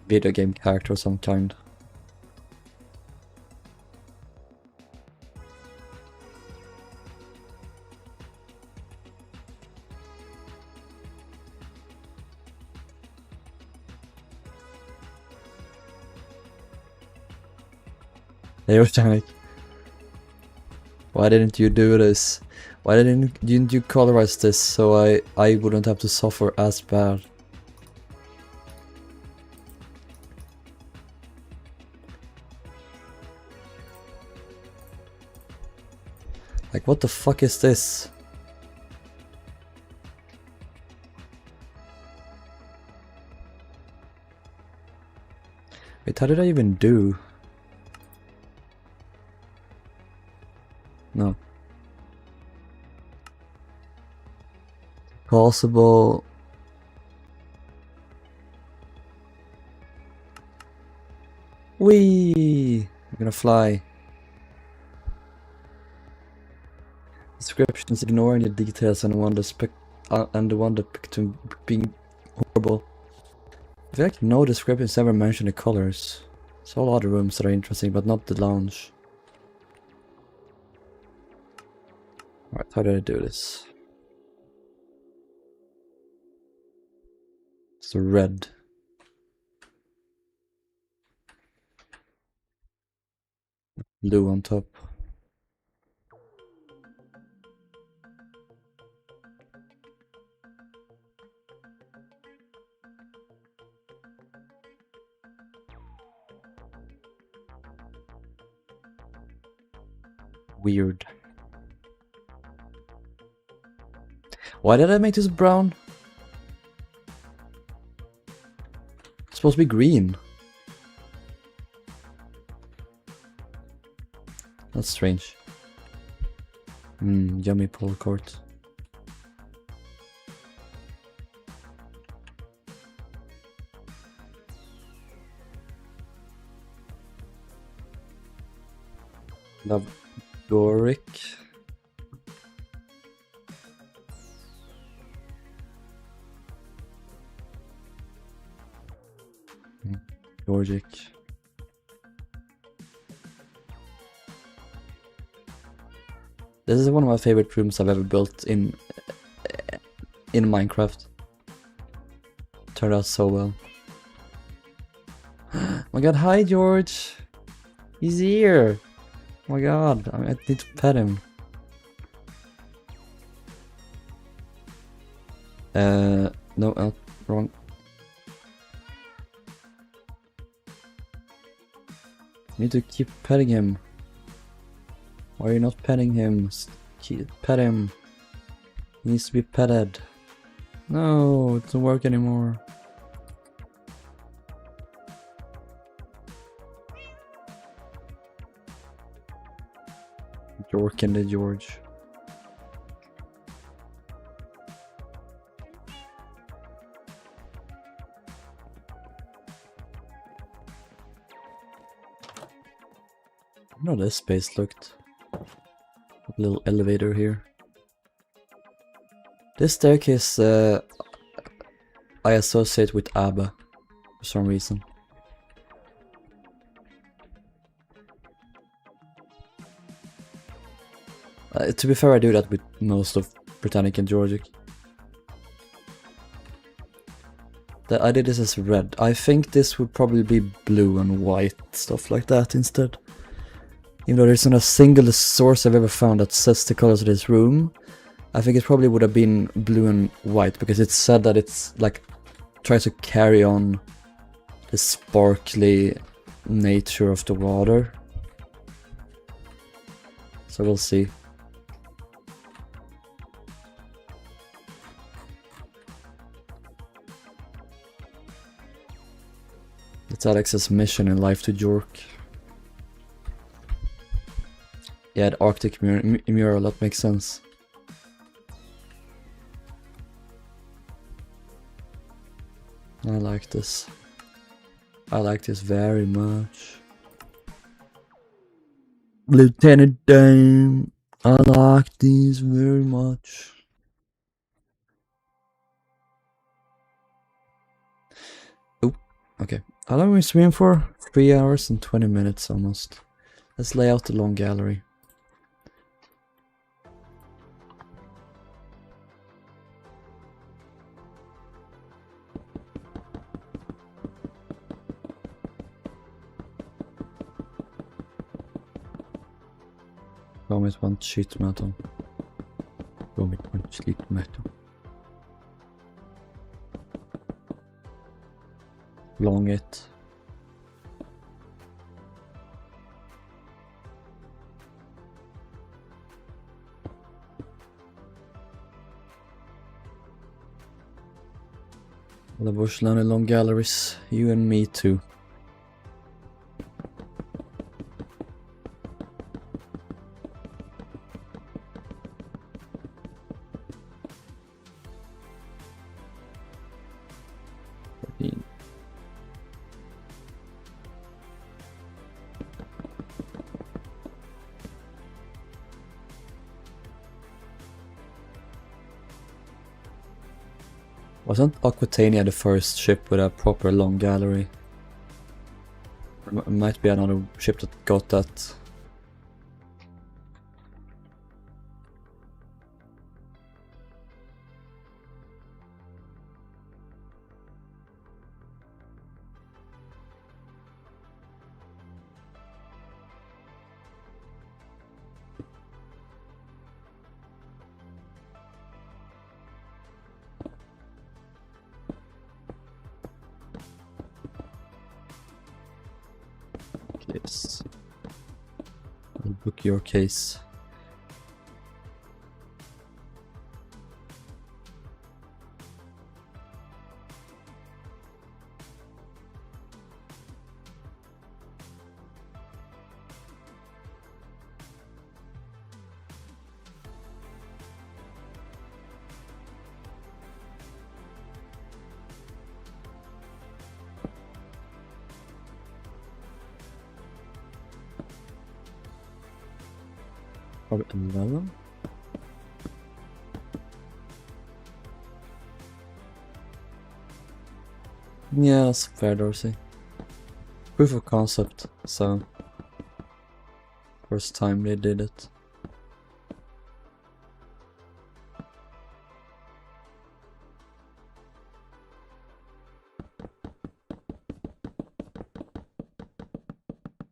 video game character of some kind. They were like, why didn't you do this? Why didn't you colorize this so I wouldn't have to suffer as bad? Like, what the fuck is this? Wait, how did I even do? No. Possible. Whee! I'm gonna fly. Descriptions ignoring the details and the one depicting being horrible. I feel like no descriptions ever mention the colors. It's all other rooms that are interesting, but not the lounge. Alright, how did I do this? It's the red. Blue on top. Weird. Why did I make this brown? It's supposed to be green. That's strange. Yummy pull cord. Love goeric. Georgic. This is one of my favorite rooms I've ever built in Minecraft. Turned out so well. Oh my god, hi George! He's here! Oh my god, I need to pet him. No, wrong. I need to keep petting him. Why are you not petting him? Pet him. He needs to be petted. No, it doesn't work anymore. York and the George. I know this space looked. A little elevator here. This staircase I associate with ABBA for some reason. To be fair, I do that with most of Britannic and Georgic. I did this as red. I think this would probably be blue and white, stuff like that instead. Even though there's not a single source I've ever found that sets the colors of this room, I think it probably would have been blue and white because it said that it's like tries to carry on the sparkly nature of the water. So we'll see. It's Alex's mission in life to Georgic. Yeah, the Arctic mural, that makes sense. I like this. I like this very much. Lieutenant Dan, I like this very much. Oh, okay. How long are we streaming for? 3 hours and 20 minutes almost. Let's lay out the long gallery. Go with one sheet metal. Go with one sheet metal. Long it. The bushland long galleries, you and me too. Wasn't Aquitania the first ship with a proper long gallery? It might be another ship that got that. Yes. I'll book your case. Probably 11. Yeah, that's fair, Dorsey. Proof of concept, so first time they did it.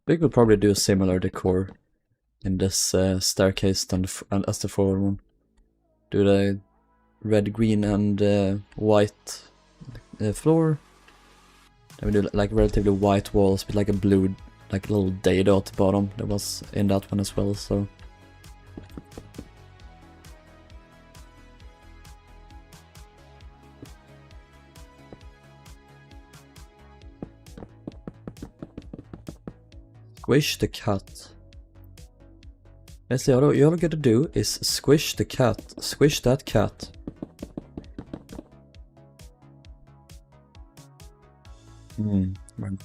We could probably do a similar decor in this staircase than as the forward one. Do the red, green and white floor. Then we do like relatively white walls with like a blue, like little dado at the bottom. That was in that one as well, so. Squish the cat. Let's see, all you gotta do is squish the cat. Squish that cat. Right.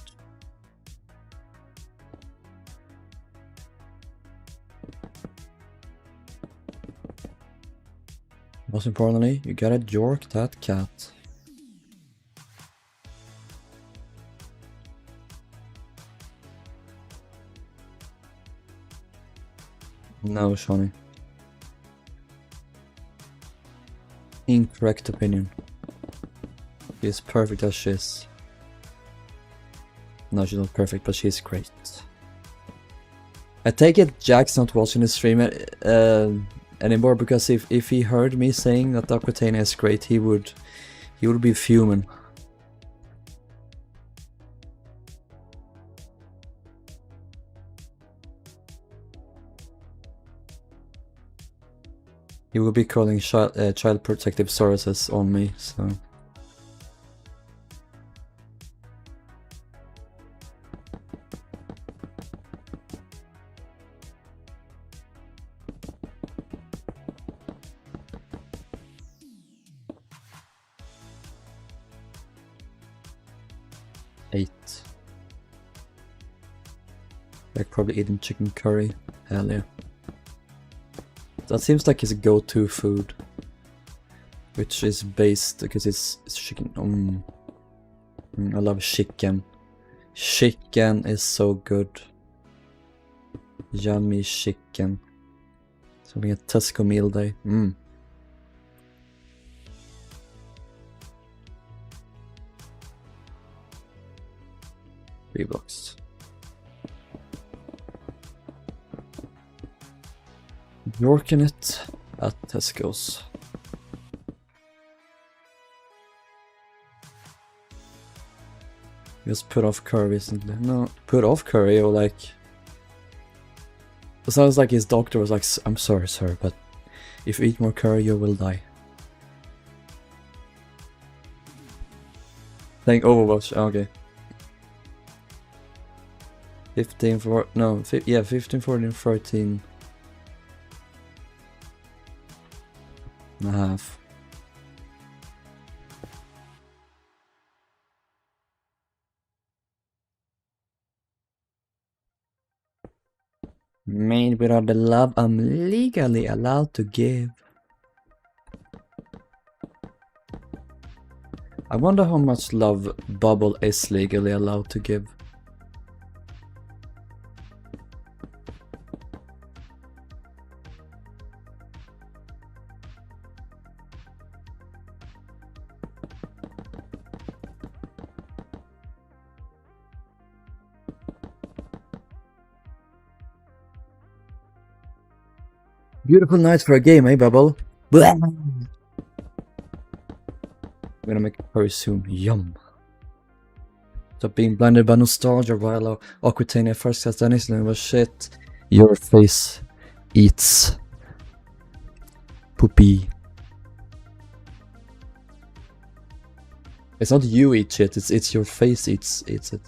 Most importantly, you gotta jork that cat. No, Shawnee. Incorrect opinion. She is perfect as she is. No, she's not perfect, but she's great. I take it Jack's not watching the stream anymore, because if he heard me saying that Aquatania is great, he would be fuming. He will be calling child protective services on me, so... Like probably eating chicken curry. Hell yeah. That seems like his go-to food. Which is based because it's chicken. I love chicken. Chicken is so good. Yummy chicken. Something a Tesco meal day. Three blocks. Yorking it at Tesco's. Just put off curry recently. No, put off curry, or like... It sounds like his doctor was like, I'm sorry sir, but if you eat more curry you will die. Playing Overwatch, okay. 15, 14, 13 and a half. Made without the love I'm legally allowed to give. I wonder how much love Bubble is legally allowed to give. Beautiful night for a game, eh, Bubble? Blah. I'm gonna make it very soon. Yum. Stop being blinded by nostalgia while Aquatania first has done his was shit. Your face eats poopy. It's not you eat shit, it's your face eats it.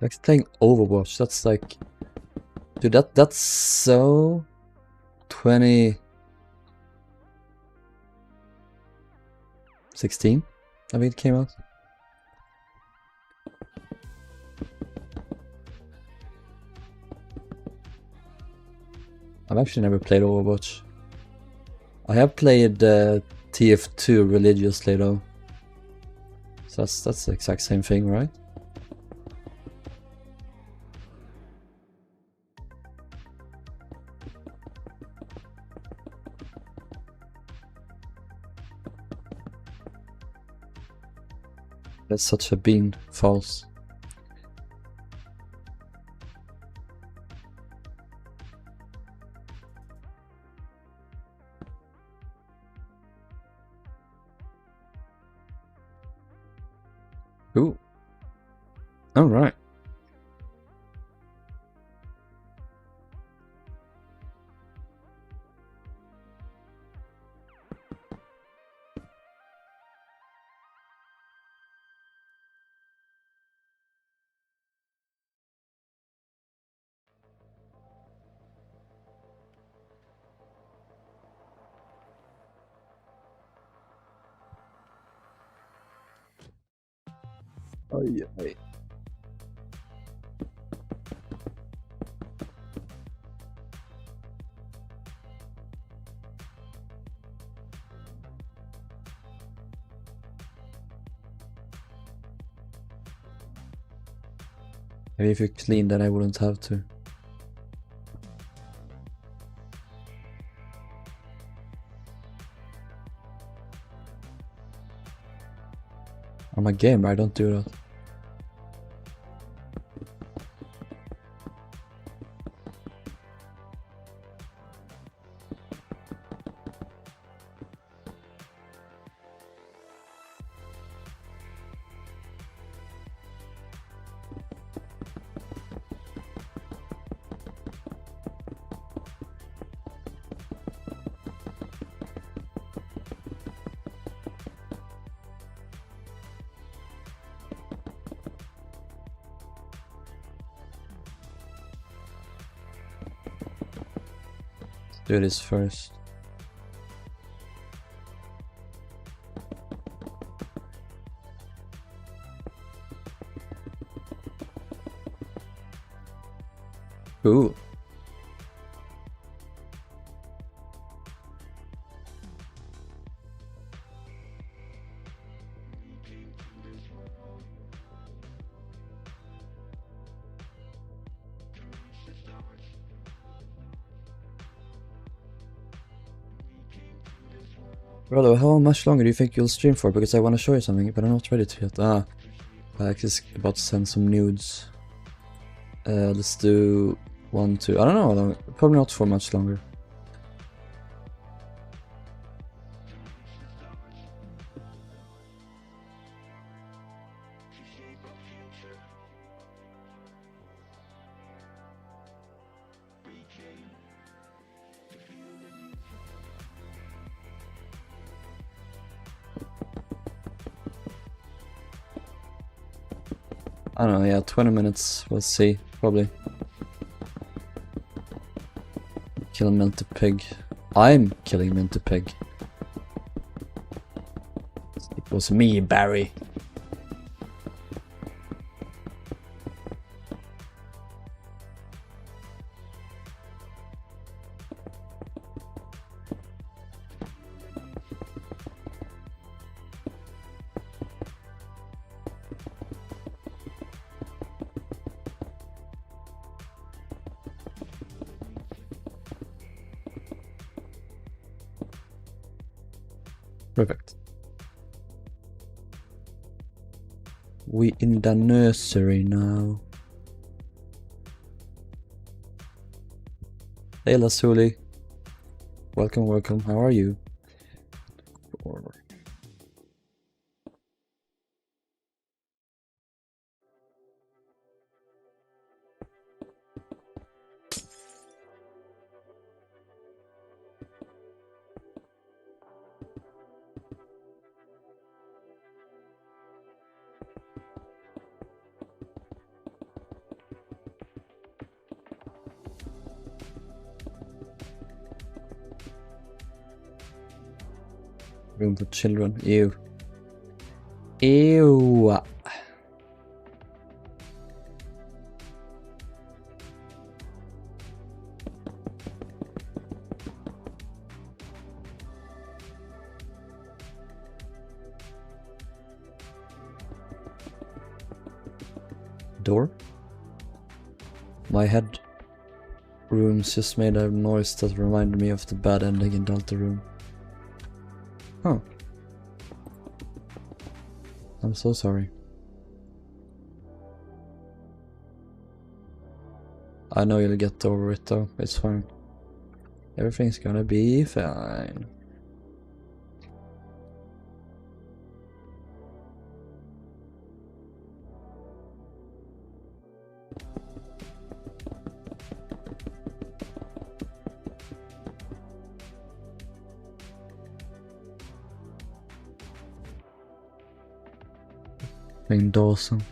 Like playing Overwatch, that's like... Dude, that's so... 2016? I mean, it came out. I've actually never played Overwatch. I have played TF2 religiously though. So that's the exact same thing, right? That's such a bean. False. Ooh. All right. Oh yeah. Maybe if you clean that I wouldn't have to. I'm a gamer, I don't do that. Do this first. Cool. Brother, how much longer do you think you'll stream for? Because I want to show you something, but I'm not ready to yet. I'm just about to send some nudes. Let's do 1, 2. I don't know how long. Probably not for much longer. I don't know, yeah, 20 minutes, we'll see, probably. Kill Minty Pig. I'm killing Minty Pig. It was me, Barry. Perfect. We in the nursery now. Hey Lasuli. Welcome, welcome. How are you? Room for children. Ew. Ew. Door? My head rooms just made a noise that reminded me of the bad ending in Delta Room. Huh. I'm so sorry. I know you'll get over it though, it's fine. Everything's gonna be fine. Dawson.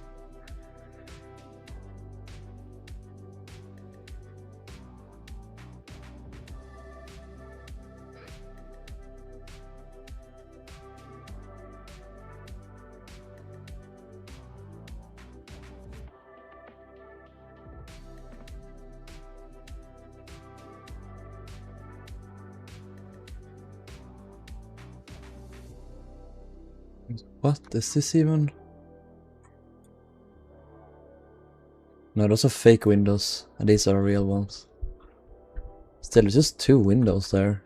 What is this even? No, those are fake windows, and these are real ones. Still, it's just 2 windows there.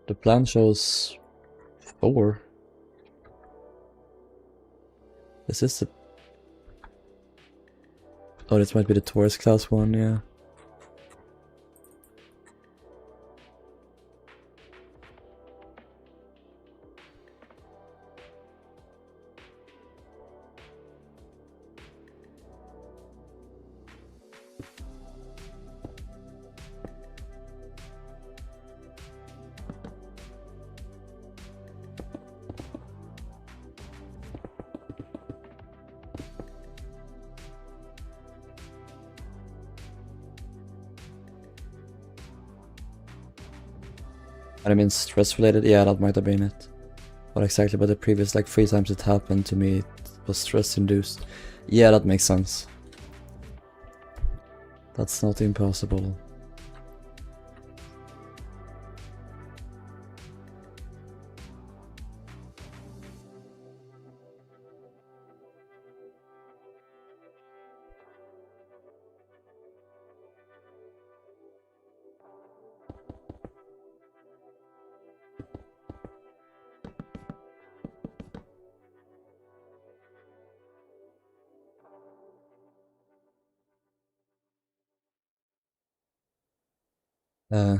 The plan shows 4. Is this the... Oh, this might be the Taurus class one, yeah. I mean, stress related, yeah, that might have been it. What exactly, but the previous like 3 times it happened to me, it was stress induced. Yeah, that makes sense. That's not impossible. Uh,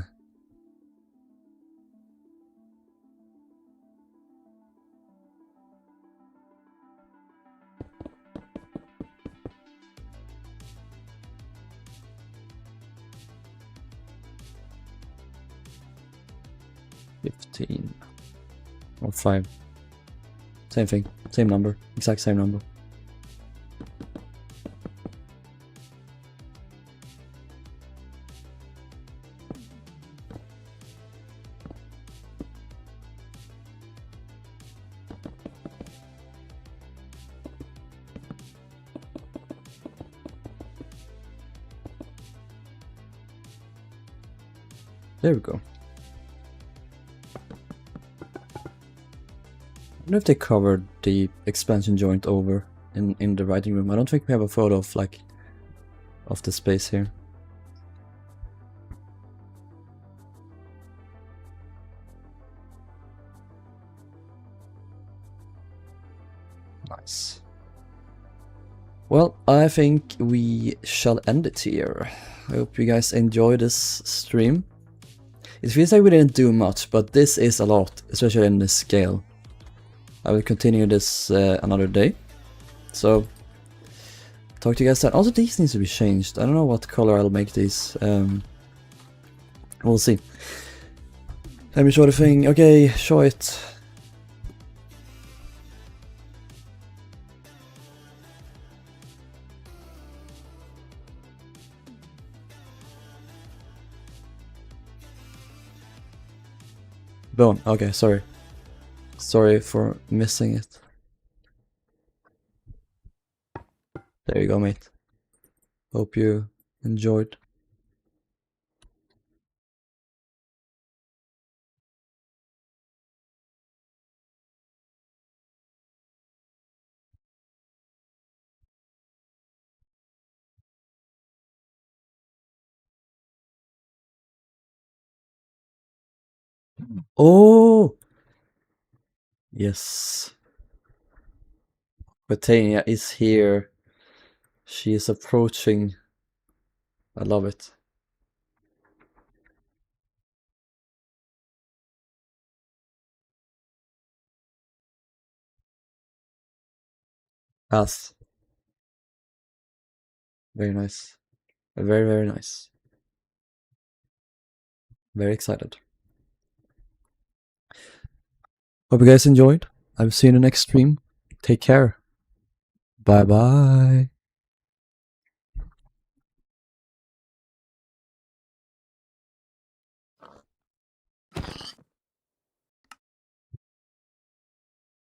15 or 5. Same thing, same number, exact same number. There we go. I wonder if they covered the expansion joint over in the writing room. I don't think we have a photo of like of the space here. Nice. Well, I think we shall end it here. I hope you guys enjoy this stream. It feels like we didn't do much, but this is a lot, especially in this scale. I will continue this another day. So, talk to you guys then. Also, these needs to be changed. I don't know what color I'll make these. We'll see. Let me show the thing. Okay, show it. Boom. Okay, sorry. Sorry for missing it. There you go, mate. Hope you enjoyed. Oh! Yes. Britannia is here. She is approaching. I love it. Pass. Very nice. Very, very nice. Very excited. Hope you guys enjoyed. I'll see you in the next stream. Take care. Bye bye.